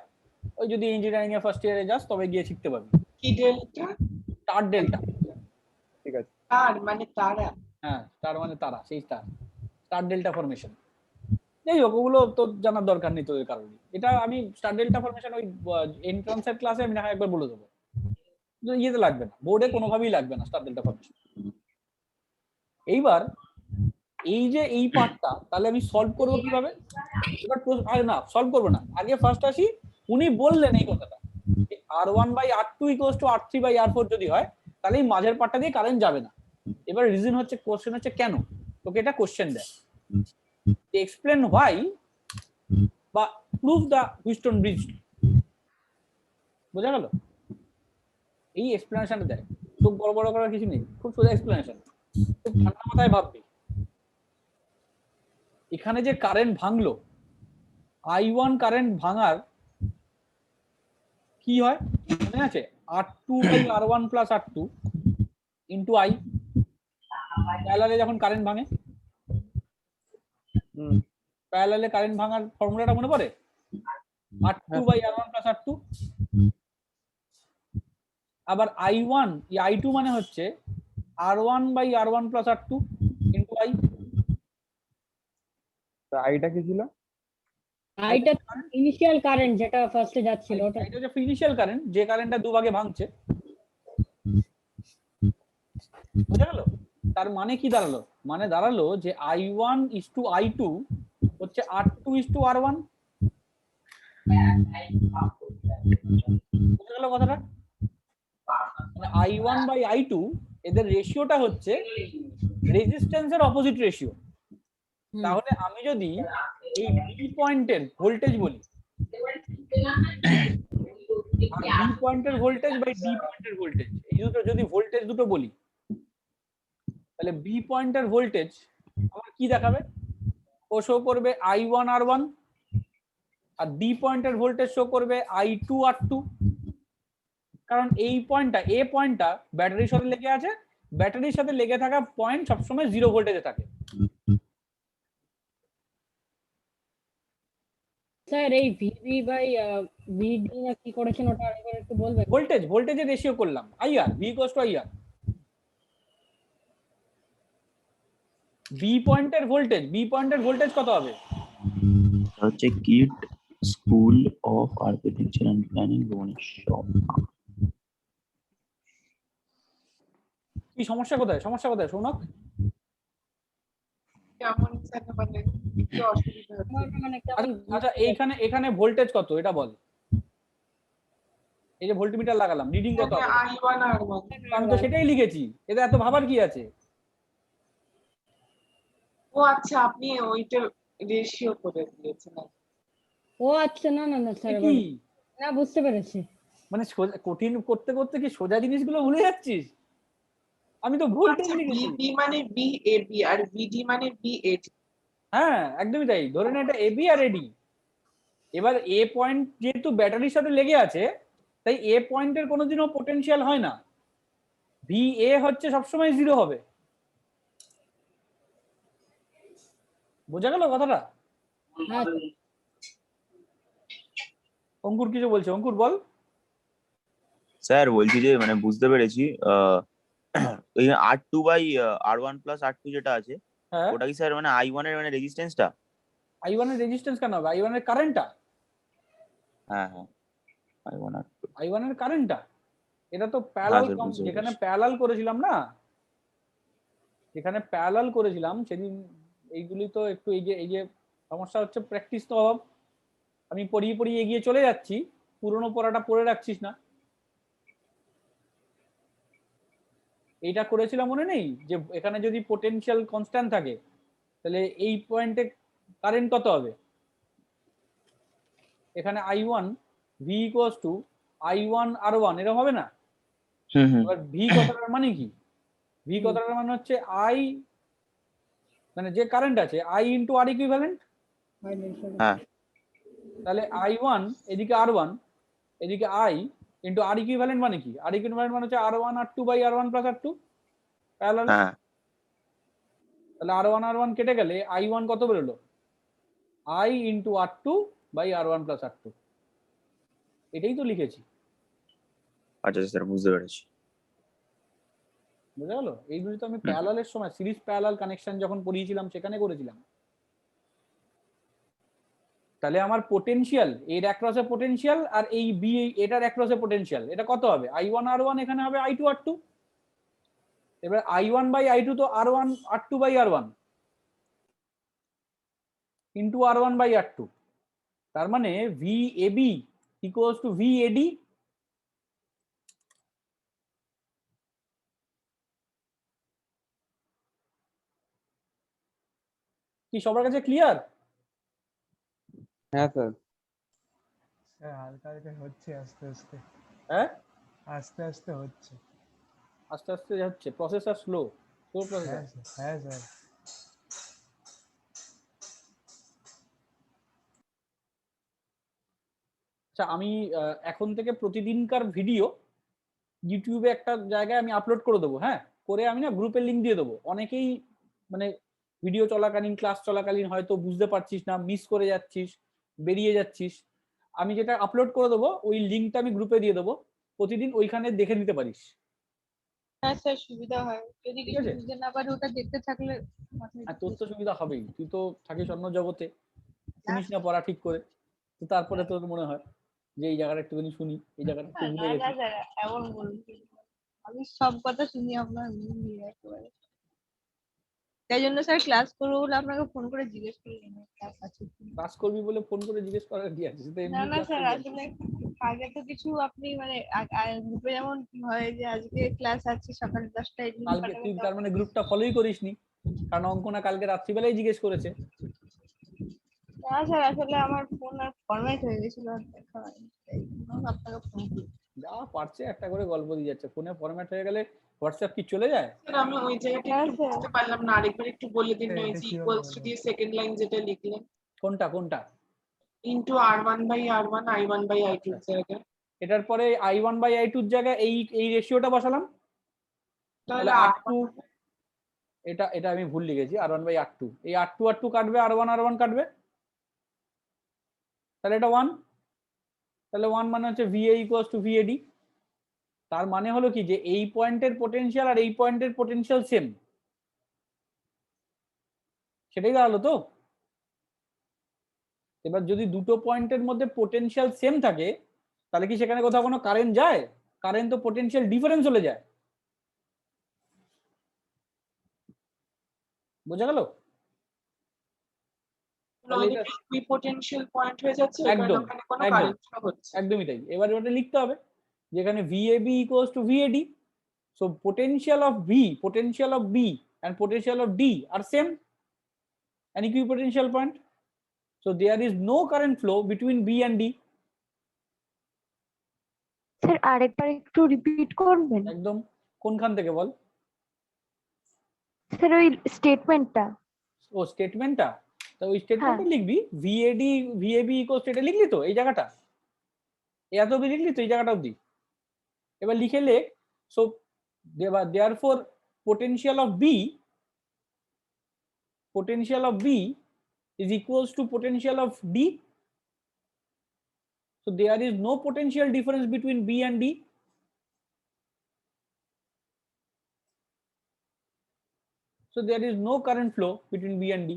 [SPEAKER 1] ওই যদি ইঞ্জিনিয়ারিং এ ফার্স্ট ইয়ারে যাস তবে গিয়ে শিখতে পারবি।
[SPEAKER 3] কি ডেল্টা?
[SPEAKER 1] Star delta.
[SPEAKER 6] ঠিক আছে।
[SPEAKER 3] তার মানে তারা?
[SPEAKER 1] হ্যাঁ, স্টার মানে তারা, সেই স্টার ডেল্টা ফরমেশন। যাই হোক, ওগুলো তো জানার দরকার নেই তোদের কারণে। এটা আমি স্টার ডেল্টা ফরমেশন ওই এন্ট্রান্সের ক্লাসে আমি না হয় একবার বলে দেবো, ইয়েতে লাগবে না, বোর্ডে কোনোভাবেই লাগবে না স্টার ডেল্টা ফরমেশন। এইবার এই যে এই পার্টটা তাহলে আমি সলভ করবো কিভাবে? এবার আরে না, সলভ করবো না, আগে ফার্স্ট আসি। উনি বললেন এই কথাটা, R1 by R2 equals to R3 by R4 যদি হয়, তাহলে এই মাঝের পার্টটা দিয়ে কারেন্ট যাবে না। এবার রিজন হচ্ছে, কোশ্চেন হচ্ছে কেন, তোকে এটা কোশ্চেন দেয়, এক্সপ্লেন হোয়াই বা প্রুভ দা হুইস্টন ব্রিজ। বোঝা গেল? এই এক্সপ্লেনেশনটা দেয়, খুব বড় বড় করার কিছু নেই, খুব সোজা এক্সপ্লেনেশন, খুব ঠান্ডা মাথায় ভাববি। এখানে যে কারেন্ট ভাঙলো, I1 কারেন্ট ভাঙার কি হয় মনে আছে? R2 by R1 plus R2 into I, প্যারালালে যখন কারেন্ট ভাঙে, প্যারালালে কারেন্ট ভাঙার ফর্মুলাটা মনে পড়ে? R2 by R1 plus R2। আবার I1 I2 মানে হচ্ছে R1 by R1 plus R2 into I.
[SPEAKER 6] তো আইটা কি ছিল?
[SPEAKER 5] আইটা ইনিশিয়াল কারেন্ট যেটা ফার্স্টে যাচ্ছিল ওটা।
[SPEAKER 1] এটা হচ্ছে ইনিশিয়াল কারেন্ট, যে কারেন্টটা দুভাগে ভাঙছে। বুঝা গেল? তার মানে কি দাঁড়ালো? মানে দাঁড়ালো যে I1 ইস টু I2 হচ্ছে R2 ইস টু R1। বুঝা গেল কথাটা? মানে I1 বাই I2 এদের রেশিওটা হচ্ছে রেজিস্ট্যান্সের অপোজিট রেশিও। তাহলে আমি যদি এই বি পয়েন্টের ভোল্টেজ বলি, বি পয়েন্টের ভোল্টেজ বাই ডি পয়েন্টের ভোল্টেজ, এই দুটো যদি ভোল্টেজ দুটো বলি, তাহলে বি পয়েন্টের ভোল্টেজ আমার কি দেখাবে? ও শো করবে I1 R1, আর ডি পয়েন্টের ভোল্টেজ শো করবে I2 R2। কারণ এই পয়েন্টটা, এ পয়েন্টটা ব্যাটারির সাথে লেগে আছে, ব্যাটারির সাথে লেগে থাকা পয়েন্ট সবসময় 0 ভোল্টেজে থাকে।
[SPEAKER 5] স্যার এই ভিভি বাই ভিডি না কি করেছেন ওটা আরেকবার একটু বলবেন?
[SPEAKER 1] ভোল্টেজের রেশিও করলাম IR, V equals to IR। B পয়েন্টের ভোল্টেজ কত হবে?
[SPEAKER 4] হচ্ছে KIIT school of architecture and planning Bhubaneswar.
[SPEAKER 1] কি সমস্যা কোথায় সৌনক?
[SPEAKER 3] কেমন যেন মানে একটু অসুবিধা হচ্ছে।
[SPEAKER 5] মানে কেমন
[SPEAKER 1] আচ্ছা এখানে ভোল্টেজ কত এটা বল। এই যে ভোল্টমিটার লাগালাম, রিডিং কত হবে?
[SPEAKER 3] I1 R1
[SPEAKER 1] আমি তো সেটাই লিখেছি, এটা এত ভাবার কি আছে?
[SPEAKER 3] ও আচ্ছা, আপনি ওইটা রেশিও করে দিয়েছেন।
[SPEAKER 5] ও আচ্ছা, না না না স্যার,
[SPEAKER 1] কি
[SPEAKER 5] না বুঝতে পেরেছি।
[SPEAKER 1] মানে কঠিন করতে করতে কি সোজা জিনিসগুলো ভুলে যাচ্ছিস? আমি তো ভোল্টেজ লিখেছি।
[SPEAKER 3] VB মানে VAB আর VD মানে VAD।
[SPEAKER 1] হ্যাঁ একদমই তাই, ধরে নে এটা AB আর AD। এবার এ পয়েন্ট যেহেতু ব্যাটারির সাথে লেগে আছে, তাই এ পয়েন্টের কোনোদিনও পোটেনশিয়াল হয় না, VA হচ্ছে সবসময় 0 হবে। বোঝা গেল কথাটা?
[SPEAKER 5] হ্যাঁ
[SPEAKER 1] অঙ্কুর কিছু বলছে, অঙ্কুর বল।
[SPEAKER 4] স্যার বলছি যে মানে বুঝতে পেরেছি ওই R2 by R1 plus R2 যেটা আছে
[SPEAKER 1] হ্যাঁ,
[SPEAKER 4] ওটা কি স্যার মানে I1 এর মানে রেজিস্ট্যান্সটা?
[SPEAKER 1] I1 এর রেজিস্ট্যান্স কেন হবে? I1 এর কারেন্টটা,
[SPEAKER 4] হ্যাঁ হ্যাঁ I1 R2।
[SPEAKER 1] I1 এর কারেন্টটা, এটা তো প্যারালাল,
[SPEAKER 4] স্যার, বুঝতে
[SPEAKER 1] যেখানে
[SPEAKER 4] পেরেছি।
[SPEAKER 1] প্যারালাল করেছিলাম না, যেখানে প্যারালাল করেছিলাম সেদিন, এইগুলি তো একটু এই যে সমস্যা হচ্ছে প্র্যাকটিস তো অভাব। আমি পড়িয়ে পড়িয়ে এগিয়ে চলে যাচ্ছি, পুরনো পড়াটা পড়ে রাখছিস না। এইটা করেছিলাম মনে নেই যে এখানে যদি পোটেনশিয়াল কনস্ট্যান্ট থাকে তাহলে এই পয়েন্টে কারেন্ট কত হবে? এখানে I1 V equals two I1 R1 এরকম হবে না? এবার ভি কথাটার মানে কি? ভি কথাটার মানে হচ্ছে I, মানে যে কারেন্ট আছে I ইন্টু আর ইকুইভ্যালেন্ট।
[SPEAKER 4] হ্যাঁ
[SPEAKER 1] তাহলে I1 এদিকে R1 এদিকে I ইন্টু আর ইকুইভ্যালেন্ট মানে কি? আর ইকুইভ্যালেন্ট মানে হচ্ছে R1 R2 by R1 plus R2 parallel.
[SPEAKER 4] হ্যাঁ
[SPEAKER 1] তাহলে R1 R1 কেটে গেলে I1 কত বেরোলো? I into R2 by R1 plus R2। এটাই তো লিখেছি।
[SPEAKER 4] আচ্ছা স্যার বুঝতে পেরেছি।
[SPEAKER 1] বুঝা গেল? এইগুলি তো আমি প্যারালালের সময় সিরিজ প্যারালাল কানেকশন যখন পড়িয়েছিলাম সেখানে করেছিলাম। তাহলে আমার পোটেনশিয়াল, এর অ্যাক্রসে পোটেনশিয়াল আর এই বি এটার অ্যাক্রসে পোটেনশিয়াল, এটা কত হবে? I1 R1, এখানে হবে I2 R2। এবার I1 বাই I2 তো R1 R2 by R1 into R1 by R2। তার মানে VAB ইকুয়ালস টু VAD। কি সবার কাছে ক্লিয়ার?
[SPEAKER 6] হ্যাঁ স্যার।
[SPEAKER 9] স্যার হালকা হালকা হচ্ছে আস্তে আস্তে,
[SPEAKER 1] হ্যাঁ
[SPEAKER 9] আস্তে আস্তে হচ্ছে।
[SPEAKER 1] আস্তে আস্তে হচ্ছে, প্রসেসর স্লো প্রসেসর।
[SPEAKER 9] হ্যাঁ স্যার, হ্যাঁ স্যার।
[SPEAKER 1] আচ্ছা আমি এখন থেকে প্রতিদিনকার ভিডিও ইউটিউবে একটা জায়গায় আমি আপলোড করে দেবো, হ্যাঁ? করে আমি না গ্রুপের লিঙ্ক দিয়ে দেবো। অনেকেই মানে ভিডিও চলাকালীন, ক্লাস চলাকালীন হয়তো বুঝতে পারছিস না, মিস করে যাচ্ছিস, বেরিয়ে যাচ্ছিস। আমি যেটা আপলোড করে দেবো ওই লিঙ্কটা আমি গ্রুপে দিয়ে দেবো, প্রতিদিন ওইখানে দেখে নিতে পারিস।
[SPEAKER 2] হ্যাঁ স্যার, সুবিধা হয় যদি
[SPEAKER 1] ঠিক
[SPEAKER 2] কিছু
[SPEAKER 1] আছে।
[SPEAKER 2] বুঝতে না পারি ওটা দেখতে থাকলে মাথায়
[SPEAKER 1] আর তোর
[SPEAKER 2] ঢুকে
[SPEAKER 1] তো সুবিধা হবেই, তুই তো থাকিস অন্য জগতে, শুনিস না পড়া ঠিক করে, তো তারপরে তোর মনে হয় যে এই জায়গাটা একটুখানি শুনি, এই জায়গাটা একটু ভুলে
[SPEAKER 2] না
[SPEAKER 1] গেছি।
[SPEAKER 2] স্যার, এমন বলুন আমি সব কথা শুনি আপনার মন দিয়ে একেবারে। তাই জন্য স্যার ক্লাস করবো বলে আপনাকে ফোন করে জিজ্ঞেস করি ক্লাস আছে কি না।
[SPEAKER 1] ক্লাস করবি বলে ফোন করে জিজ্ঞেস করার কি আছে, সেটা
[SPEAKER 2] না
[SPEAKER 1] এমনি
[SPEAKER 2] না
[SPEAKER 1] ক্লাস
[SPEAKER 2] স্যার,
[SPEAKER 1] করবি।
[SPEAKER 2] আসলে আগে তো কিছু আপনি মানে গ্রুপে যেমন হয় যে আজকে ক্লাস আছে সকাল 10টায় লিঙ্ক
[SPEAKER 1] কালকে
[SPEAKER 2] পাঠাবেন,
[SPEAKER 1] তুই তার মানে গ্রুপটা ফলোই করিসনি, কারণ অঙ্কনা কালকে রাত্রিবেলায় জিজ্ঞেস করেছে।
[SPEAKER 2] না স্যার আসলে আমার ফোন আর ফরম্যাট হয়ে গেছিল, আর দেখা হয়নি, তাই জন্য আপনাকে ফোন করি।
[SPEAKER 1] যা পারছে একটা করে গল্প দিয়ে যাচ্ছে, ফোনে ফরম্যাট হয়ে গেলে হোয়াটসঅ্যাপ কি চলে যায়?
[SPEAKER 3] স্যার আমি ওই জায়গাটা
[SPEAKER 2] হ্যাঁ
[SPEAKER 3] একটু
[SPEAKER 2] স্যার।
[SPEAKER 3] বুঝতে পারলাম না, আরেকবার একটু বলে দিন না, ওই
[SPEAKER 9] এটা
[SPEAKER 3] যে
[SPEAKER 9] কিভাবে
[SPEAKER 3] ইকুয়ালস টু
[SPEAKER 9] বলবো?
[SPEAKER 3] দিয়ে সেকেন্ড লাইন যেটা লিখলেন,
[SPEAKER 1] কোনটা কোনটা?
[SPEAKER 3] ইনটু r1/r1 i1/i2 এর জায়গায়,
[SPEAKER 1] এটার পরে i1/i2 এর জায়গায় এই রেশিওটা বসালাম,
[SPEAKER 3] তাহলে
[SPEAKER 1] তাহলে r2, এটা এটা আমি ভুল লিখেছি, r1/r2, এই r2 কাটবে, r1 কাটবে, তাহলে এটা 1, তাহলে 1 মানে হচ্ছে VA ইকুয়ালস টু VAD। তার মানে হলো কি যে এই পয়েন্টের পোটেনশিয়াল আর এই পয়েন্টের পোটেনশিয়াল সেম, সেটাই দাঁড়ালো তো। এবার যদি দুটো পয়েন্টের মধ্যে পোটেনশিয়াল সেম থাকে তাহলে কি সেখানে কোথাও কোনো কারেন্ট যায়? কারেন্ট তো পোটেনশিয়াল ডিফারেন্স হলে যায়। বোঝা গেল? তাহলে এটা
[SPEAKER 3] ইকুইপোটেনশিয়াল পয়েন্ট হয়ে যাচ্ছে, ওই কারণে
[SPEAKER 1] একদম
[SPEAKER 3] ওখানে কোনো
[SPEAKER 1] একদম
[SPEAKER 3] কারেন্ট ফ্লো হচ্ছে।
[SPEAKER 1] একদমই তাই। এবার ওটা লিখতে হবে যেখানে VAB equals to VAD, so potential of V, potential of B and potential of D are same, an equipotential point, so there is no current flow between B and D.
[SPEAKER 10] Sir আরেকবার একটু repeat করবেন
[SPEAKER 1] একদম। কোনখান থেকে বল?
[SPEAKER 10] Sir ওই স্টেটমেন্টটা।
[SPEAKER 1] ও স্টেটমেন্টটা, তো ওই স্টেটমেন্টটা লিখবি VAB ইকুয়ালস, এটা লিখলি তো এই জায়গাটা, এত অব্দি লিখলি তো এই জায়গাটা অব্দি। এবার লিখে লেখ, so therefore potential of B is equals to potential of D, so there is no potential difference between B and D, so there is no current flow between B and D.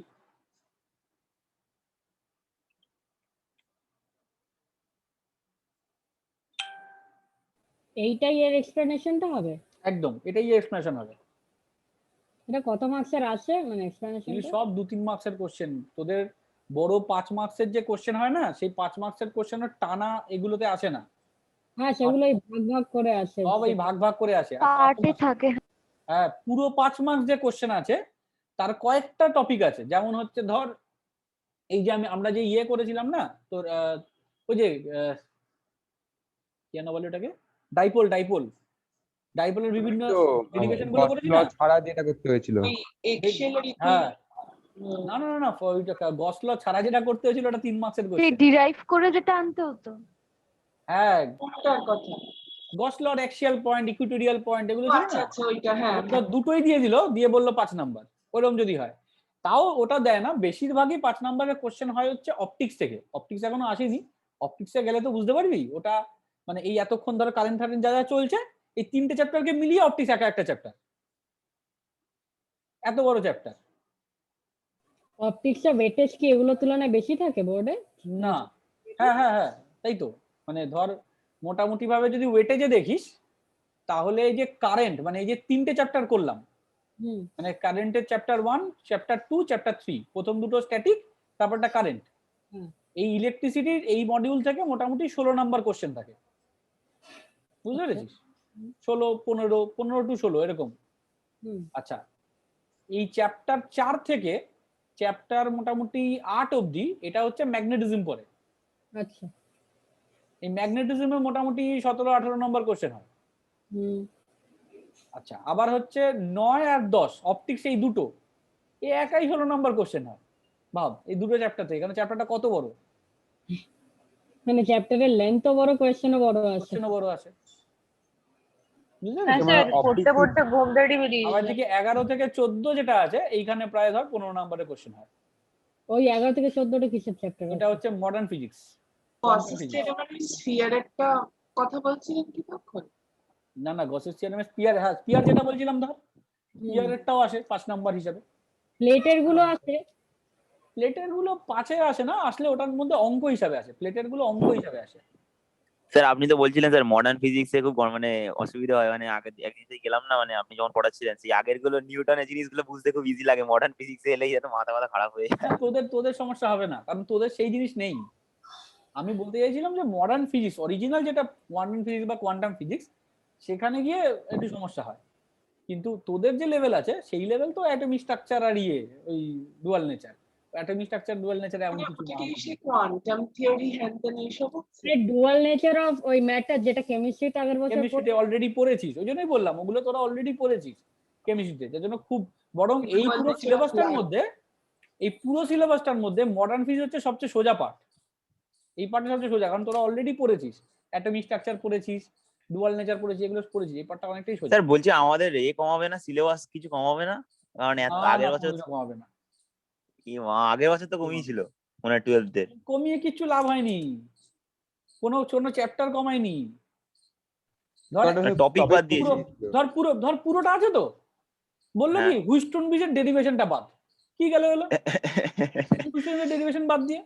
[SPEAKER 5] এইটাই এর এক্সপ্লেনেশনটা হবে?
[SPEAKER 1] একদম এটাই explanation হবে।
[SPEAKER 5] এটা কত মার্কসের আসে মানে
[SPEAKER 1] এগুলি
[SPEAKER 5] এক্সপ্লেনেশনটা?
[SPEAKER 1] সব 2-3 মার্কসের কোশ্চেন, তোদের বড় 5 মার্কসের যে কোশ্চেন হয় না, সেই 5 মার্কসের কোশ্চেনের টানা এগুলোতে আসে না,
[SPEAKER 5] হ্যাঁ সেগুলোই ভাগ ভাগ করে আসে।
[SPEAKER 1] সব এই ভাগ ভাগ করে আসে।
[SPEAKER 10] পার্টে থাকে।
[SPEAKER 1] হ্যাঁ, পুরো 5 মার্কস যে কোশ্চেন আছে তার কয়েকটা টপিক আছে, যেমন হচ্ছে ধর এই যে আমরা যে ইয়ে করেছিলাম না তোর ওই যে কেন বলে ওটাকে, ডাইপোলের বিভিন্ন ডেরিভেশন গুলো করেছি না,
[SPEAKER 6] ছাড়া যেটা করতে হয়েছিল।
[SPEAKER 3] ওই এক্সেলের
[SPEAKER 1] হ্যাঁ না না না ওইটা গস ল ছাড়া যেটা করতে হয়েছিল ওটা 3 মার্কসের
[SPEAKER 10] সেই
[SPEAKER 1] কোশ্চেন।
[SPEAKER 10] ডিরাইভ করে যেটা আনতে হতো।
[SPEAKER 1] হ্যাঁ,
[SPEAKER 3] কোনটার কথা?
[SPEAKER 1] গস লর অ্যাক্সিয়াল পয়েন্ট, ইকুইটোরিয়াল পয়েন্ট, এগুলো ছিল
[SPEAKER 3] আচ্ছা
[SPEAKER 1] না,
[SPEAKER 3] আচ্ছা, ওইটা হ্যাঁ।
[SPEAKER 1] ওটা দুটোই দিয়ে দিল, দিয়ে বললো 5 নাম্বার, ওরকম যদি হয় তাও ওটা দেয় না। বেশিরভাগই 5 নাম্বারের কোশ্চেন হয় হচ্ছে অপটিক্স থেকে। অপটিক্স এখনো আসেনি, অপটিক্সে গেলে তো বুঝতে পারবি ওটা মানে এই এতক্ষণ ধরে কারেন্ট ফারেন্ট যা যা চলছে এই 3টে চ্যাপ্টারকে মিলিয়ে অপটিক্স একটা চ্যাপ্টার, এত বড় চ্যাপ্টার।
[SPEAKER 5] অপটিক্সে ওয়েটেজ কি এগুলোর তুলনায় বেশি থাকে বোর্ডে?
[SPEAKER 1] না, হ্যাঁ হ্যাঁ হ্যাঁ তাই তো। মানে ধর মোটামুটি ভাবে যদি ওয়েটেজে দেখিস তাহলে এই যে কারেন্ট মানে এই যে 3টে চ্যাপ্টার করলাম, মানে কারেন্টের চ্যাপ্টার 1, চ্যাপ্টার 2, চ্যাপ্টার 3, প্রথম দুটো স্ট্যাটিক, তারপরটা কারেন্ট। এই ইলেকট্রিসিটির এই মডিউল থেকে মোটামুটি 16 নাম্বার কোশ্চেন থাকে, বুঝতে পেরেছিস? 16, 15 টু 16 এরকম। আচ্ছা, এই চ্যাপ্টার 4 থেকে চ্যাপ্টার মোটামুটি 8 অবধি এটা হচ্ছে ম্যাগনেটিজম পড়ে।
[SPEAKER 5] আচ্ছা,
[SPEAKER 1] এই ম্যাগনেটিজমে মোটামুটি 17-18 নম্বর কোশ্চেন হয়। আচ্ছা, আবার হচ্ছে 9 আর 10 অপটিক্স, এই দুটো এই একাই 16 নম্বর কোশ্চেন হয়। ভাব এই দুটো চ্যাপ্টার থেকে, কারণ চ্যাপ্টারটা কত বড়,
[SPEAKER 5] মানে চ্যাপ্টারের লেন্থও বড়, কোশ্চেনও বড় আছে।
[SPEAKER 1] কোশ্চেনও বড় আছে, বুঝতে
[SPEAKER 2] হ্যাঁ
[SPEAKER 1] পেরেছো?
[SPEAKER 2] স্যার,
[SPEAKER 6] মানে
[SPEAKER 2] পড়তে
[SPEAKER 6] optics
[SPEAKER 2] পড়তে ঘোমদাড়ি বেরিয়ে
[SPEAKER 1] আবার
[SPEAKER 2] গেছিল।
[SPEAKER 1] দিকে 11 থেকে 14 যেটা আছে এইখানে প্রায় ধর 15 নম্বরের কোশ্চেন হয়।
[SPEAKER 5] ওই 11 থেকে 14টা কিসের চ্যাপ্টার
[SPEAKER 1] এটা
[SPEAKER 5] আছে?
[SPEAKER 1] হচ্ছে modern physics, quantum
[SPEAKER 3] Gauss's
[SPEAKER 1] physics.
[SPEAKER 3] থিওরেমের স্ফিয়ারেরটা কথা বলছিলেন কি তখন?
[SPEAKER 1] না না, গসেস থিওরেমের স্পিয়ার, হ্যাঁ স্পিয়ার যেটা বলছিলাম ধর,
[SPEAKER 5] হুম।
[SPEAKER 1] স্পিয়ারেরটাও আসে 5 নাম্বার হিসাবে।
[SPEAKER 5] প্লেটের গুলো আছে?
[SPEAKER 1] প্লেটের গুলো 5-এ আসে না, আসলে ওটার মধ্যে অঙ্ক হিসাবে আসে, প্লেটের গুলো অঙ্ক হিসাবে আসে।
[SPEAKER 4] স্যার আপনি তো বলছিলেন স্যার মডার্ন ফিজিক্সে খুব মানে অসুবিধা হয়, মানে আগে একদিন থেকে গেলাম না, মানে আপনি যখন পড়াচ্ছিলেন সেই আগের গুলো নিউটনের জিনিসগুলো বুঝতে খুব ইজি লাগে, মডার্ন ফিজিক্সে এলেই যেন মাথা মাথা খারাপ হয়ে যায়।
[SPEAKER 1] না, তোদের তোদের সমস্যা হবে না, কারণ তোদের সেই জিনিস নেই। আমি বলতে চাইছিলাম যে মডার্ন ফিজিক্স অরিজিনাল যেটা কোয়ান্টাম ফিজিক্স বা কোয়ান্টাম ফিজিক্স, সেখানে গিয়ে একটু সমস্যা হয়। কিন্তু তোদের যে লেভেল আছে সেই লেভেল তো অ্যাটমিক স্ট্রাকচার আর ওই dual nature, atomic structure dual nature এমন কিছু
[SPEAKER 3] ওটা
[SPEAKER 1] না।
[SPEAKER 3] কি সেই কোয়ান্টাম থিওরি হ্যান ত্যান এইসব হচ্ছে?
[SPEAKER 5] ডুয়াল নেচার অফ ওই ম্যাটার, যেটা কেমিস্ট্রিতে আগের বছর
[SPEAKER 1] কেমিস্ট্রিতে অলরেডি পড়েছিস, ওই জন্যই বললাম ওগুলো তোরা অলরেডি পড়েছিস কেমিস্ট্রিতে, যার জন্য খুব, বরং এই
[SPEAKER 3] Dual
[SPEAKER 1] পুরো
[SPEAKER 3] nature of
[SPEAKER 1] সিলেবাসটার
[SPEAKER 3] light.
[SPEAKER 1] মধ্যে, এই পুরো সিলেবাসটার মধ্যে মডার্ন ফিজিক্স হচ্ছে সবচেয়ে সোজা পার্ট। এই পার্টটা সবচেয়ে সোজা, কারণ তোরা অলরেডি পড়েছিস, অ্যাটমিক স্ট্রাকচার পড়েছিস, ডুয়াল নেচার পড়েছিস, এগুলো পড়েছিস। এই পার্টটা অনেকটাই সোজা।
[SPEAKER 4] স্যার বলছি আমাদের কমাবে না, সিলেবাস কিছু কমাবে না? কারণ
[SPEAKER 1] না
[SPEAKER 4] আগের
[SPEAKER 1] না,
[SPEAKER 4] বছর
[SPEAKER 1] কোনোদিনও কমাবে না।
[SPEAKER 4] আগের বছর তো কমিয়েছিল মানে 12th এর।
[SPEAKER 1] কমিয়ে কিচ্ছু লাভ হয়নি, কোনো কোনো চ্যাপ্টার কমায়নি। ধর
[SPEAKER 4] টপিক বাদ দিয়েছে।
[SPEAKER 1] ধর পুরোটা আছে তো, বললো কি
[SPEAKER 4] হ্যাঁ।
[SPEAKER 1] হুইস্টন ব্রিজের ডেরিভেশনটা বাদ, কি গেল হলো হুইস্টন ব্রিজের ডেরিভেশন বাদ দিয়ে।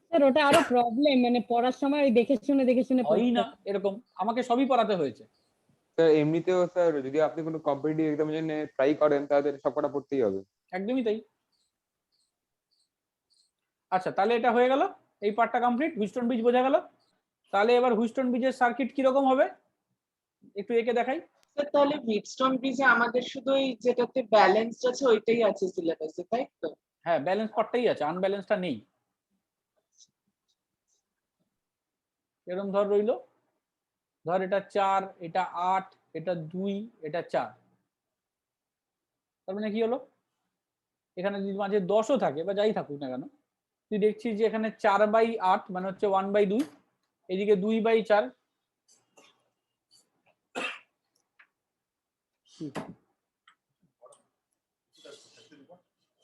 [SPEAKER 5] স্যার ওটা আরো প্রবলেম, মানে পড়ার সময় দেখে শুনে
[SPEAKER 1] হয়ই
[SPEAKER 5] পড়তে
[SPEAKER 1] না এরকম, আমাকে সবই পড়াতে হয়েছে।
[SPEAKER 6] স্যার এমনিতেও স্যার যদি আপনি কোনো কম্পিটিটিভ এক্সামের জন্য ট্রাই করেন তাহলে সবকটা পড়তেই হবে।
[SPEAKER 1] একদমই তাই। আচ্ছা তাহলে এটা হয়ে গেল, এই পার্টটা কমপ্লিট, হুইস্টন ব্রিজ বোঝা গেল। তাহলে এবার হুইস্টন ব্রিজের সার্কিট কিরকম হবে একটু একে দেখাই।
[SPEAKER 3] স্যার তাহলে হুইটস্টোন ব্রিজে আমাদের শুধু ওই যেটাতে ব্যালেন্স আছে ওইটাই আছে সিলেবাসে, তাই তো?
[SPEAKER 1] হ্যাঁ, ব্যালেন্স পার্টটাই আছে, আনব্যালেন্সটা নেই। এরকম ধর রইলো, ধর এটা 4, এটা 8, এটা 2, এটা 4। তার মানে কি হলো, এখানে যদি মাঝে 10ও থাকে বা যাই থাকুক না কেন, তুই দেখছিস যে এখানে 4/8 মানে হচ্ছে 1/2, এদিকে 2/4।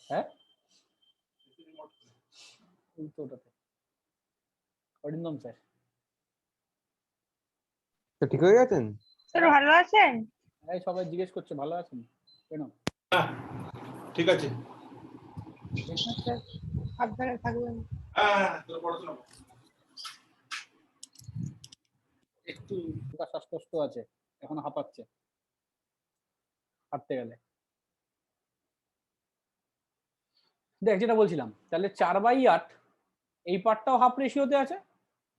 [SPEAKER 1] হ্যাঁ অরিন্দম স্যার।
[SPEAKER 6] তো ঠিক হয়ে গেছেন?
[SPEAKER 2] স্যার ভালো আছেন?
[SPEAKER 1] এই সবাই জিজ্ঞেস করছে ভালো আছেন কেন।
[SPEAKER 11] ঠিক আছে,
[SPEAKER 2] স্যার সাবধানে থাকবেন।
[SPEAKER 1] একটু শ্বাসকষ্ট আছে, এখনো হাঁপাচ্ছে হাঁটতে গেলে। দেখ যেটা বলছিলাম, তাহলে 4/8 এই পার্টটাও হাফ রেশিওতে আছে,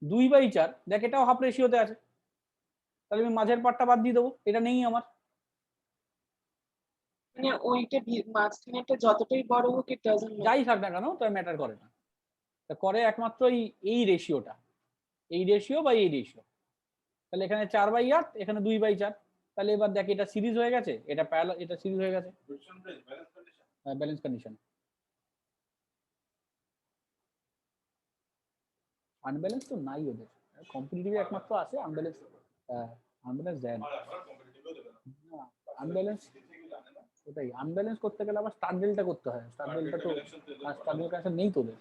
[SPEAKER 1] 2/4 দেখ এটাও হাফ রেশিওতে আছে, তাহলে আমি মাঝের পার্টটা বাদ দিয়ে দেবো, এটা নেই আমার।
[SPEAKER 3] মানে ওইটা মাঝখানেটা যতটাই বড় হোক ইট ডাজন্ট ম্যাটার।
[SPEAKER 1] যাই থাক না কেন তার ম্যাটার করে না, তা করে একমাত্র এই রেশিওটা, এই রেশিও বা এই রেশিও। তাহলে এখানে 4/8, এখানে 2/4। তাহলে এবার দেখ এটা সিরিজ হয়ে গেছে, এটা প্যারালাল, এটা সিরিজ হয়ে গেছে, ব্যালেন্স কন্ডিশন। আনব্যালেন্স তো নাই ওদের, কম্পিটিটিভ একমাত্র আছে আনব্যালেন্স, আনব্যালেন্স দেয় না। আনব্যালেন্স, ওটাই আনব্যালেন্স করতে গেলে আবার স্টার ডেল্টা করতে হয়, স্টার ডেল্টা তো স্টার ডেল্টা কাছে নেই তোদের।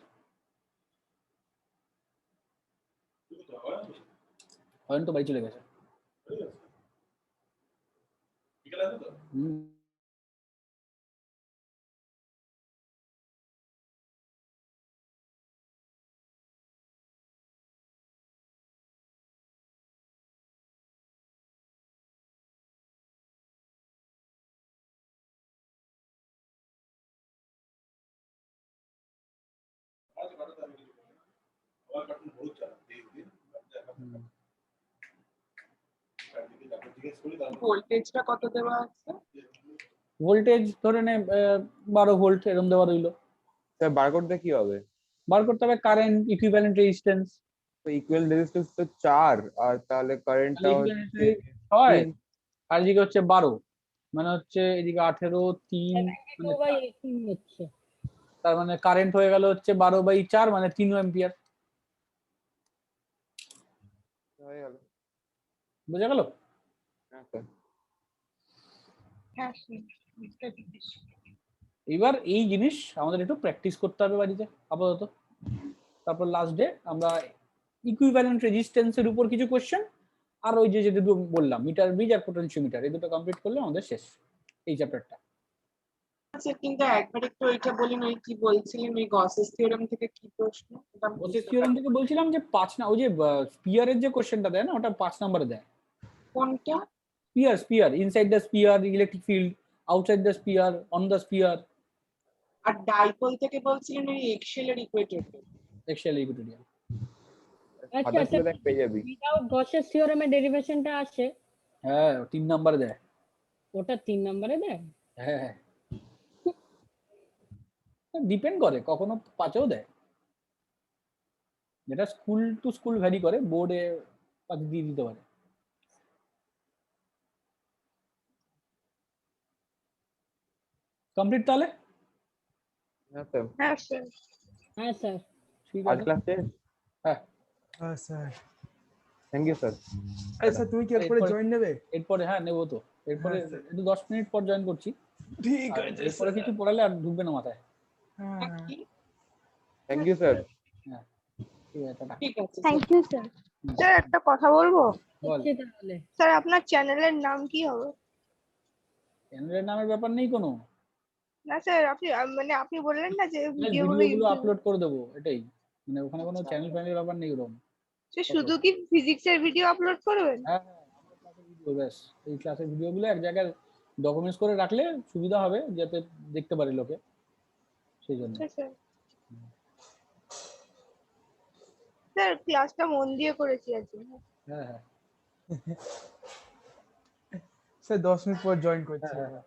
[SPEAKER 1] হয়তো তো বাড়ি চলে গেছে।
[SPEAKER 3] ভোল্টেজটা কত দেওয়া আছে?
[SPEAKER 1] ভোল্টেজ ধরে নে 12 ভোল্ট এরকম দেওয়া রইলো।
[SPEAKER 6] স্যার বার করতে কি হবে?
[SPEAKER 1] বার করতে হবে কারেন্ট, ইকুইভ্যালেন্ট রেজিস্ট্যান্স।
[SPEAKER 6] তো ইকুয়াল রেজিস্ট্যান্স তো 4 আর তাহলে কারেন্টটা হচ্ছে
[SPEAKER 1] 6 আর এদিকে হচ্ছে 12, মানে হচ্ছে এদিকে 18, 3 মানে
[SPEAKER 5] 2/18 হচ্ছে।
[SPEAKER 1] তার মানে কারেন্ট হয়ে গেল হচ্ছে 12/4 মানে 3 অ্যাম্পিয়ার।
[SPEAKER 6] হয়ে গেল।
[SPEAKER 1] বুঝা গেল?
[SPEAKER 6] হ্যাঁ স্যার।
[SPEAKER 2] হ্যাঁ স্যার বুঝতে পেরেছি।
[SPEAKER 1] এবার এই জিনিস আমাদের একটু প্র্যাকটিস করতে হবে বাড়িতে আপাতত। তারপর লাস্ট ডে আমরা ইকুইভ্যালেন্ট রেজিস্ট্যান্সের উপর কিছু কোশ্চেন আর ওই যে দুটো বললাম মিটার ব্রিজ আর পোটেনশিওমিটার, এই দুটো কমপ্লিট করলে আমাদের শেষ এই চ্যাপ্টারটা।
[SPEAKER 3] আচ্ছা কিন্তু একবার একটু ওইটা বলুন, ওই কি বলছিলেন ওই গসেস থিওরেম থেকে কি প্রশ্ন? ওটা আমি
[SPEAKER 1] ওসিস
[SPEAKER 3] বুঝতে
[SPEAKER 1] থিওরেম
[SPEAKER 3] পারিনি।
[SPEAKER 1] থেকে বলছিলাম যে 5 না ওই যে স্পিয়ারের যে কোশ্চেনটা দেয় না ওটা 5 নম্বরে দেয়।
[SPEAKER 3] কোনটা?
[SPEAKER 1] Sphere inside the sphere electric field, outside the sphere, on the sphere.
[SPEAKER 3] আর ডাইপোল থেকে বলছিলেন ওই এক্সেলের ইকুয়েটর।
[SPEAKER 1] Excel equatorial.
[SPEAKER 5] আচ্ছা
[SPEAKER 6] সাদা
[SPEAKER 5] আচ্ছা,
[SPEAKER 6] ছিল দেখ পেয়ে যাবি।
[SPEAKER 5] উইদাউট গসেস থিওরেমের ডেরিভেশনটা আছে,
[SPEAKER 1] হ্যাঁ 3 নম্বরে দেয়।
[SPEAKER 5] ওটা 3 নম্বরে দেয়।
[SPEAKER 1] হ্যাঁ ডিপেন্ড করে, কখনো 5এও দেয়, যেটা স্কুল টু স্কুল ভ্যারি করে, বোর্ডে 5 দিয়ে দিতে পারে। কমপ্লিট তাহলে?
[SPEAKER 6] হ্যাঁ স্যার।
[SPEAKER 2] হ্যাঁ স্যার।
[SPEAKER 5] হ্যাঁ স্যার।
[SPEAKER 1] ঠিক
[SPEAKER 6] আজ
[SPEAKER 1] আছে।
[SPEAKER 6] ক্লাসে
[SPEAKER 1] হ্যাঁ
[SPEAKER 9] হ্যাঁ স্যার।
[SPEAKER 6] Thank you sir.
[SPEAKER 9] আরে স্যার তুমি কি এরপরে জয়েন নেবে?
[SPEAKER 1] এরপরে হ্যাঁ নেবো তো, এরপরে
[SPEAKER 9] হ্যাঁ, স্যার।
[SPEAKER 1] একটু 10 মিনিট পর জয়েন করছি।
[SPEAKER 9] ঠিক
[SPEAKER 1] আর
[SPEAKER 9] আছে
[SPEAKER 1] এরপরে কিছু পড়ালে আর ঢুকবে না মাথায়।
[SPEAKER 9] হ্যাঁ
[SPEAKER 6] থ্যাংক ইউ স্যার।
[SPEAKER 1] হ্যাঁ ঠিক আছে টাটা।
[SPEAKER 3] ঠিক আছে
[SPEAKER 10] থ্যাংক ইউ স্যার।
[SPEAKER 2] স্যার একটা কথা বলবো?
[SPEAKER 1] বল।
[SPEAKER 5] ঠিক তাহলে
[SPEAKER 2] স্যার আপনার চ্যানেলের নাম কি হবে?
[SPEAKER 1] চ্যানেলের নামের ব্যাপার নেই কোনো,
[SPEAKER 2] না স্যার আপনি মানে আপনি বললেন না যে ভিডিওগুলো
[SPEAKER 1] ভিডিওগুলো আপলোড করে দেবো এটাই, মানে ওখানে কোনো
[SPEAKER 3] আচ্ছা।
[SPEAKER 1] চ্যানেল ফ্যানেল ব্যাপার নেই ওরকম।
[SPEAKER 2] সে শুধু কি ফিজিক্সের ভিডিও আপলোড করবেন?
[SPEAKER 1] হ্যাঁ আমাদের ক্লাসের ভিডিও ব্যাস, এই ক্লাসের ভিডিওগুলো এক জায়গায় ডকুমেন্টস করে রাখলে সুবিধা হবে যাতে দেখতে পারে লোকে, সেই জন্য।
[SPEAKER 2] আচ্ছা স্যার। স্যার ক্লাসটা মন দিয়ে করেছি আজকে।
[SPEAKER 1] হ্যাঁ হ্যাঁ
[SPEAKER 9] স্যার 10 মিনিট পর জয়েন করছি।
[SPEAKER 1] হ্যাঁ হ্যাঁ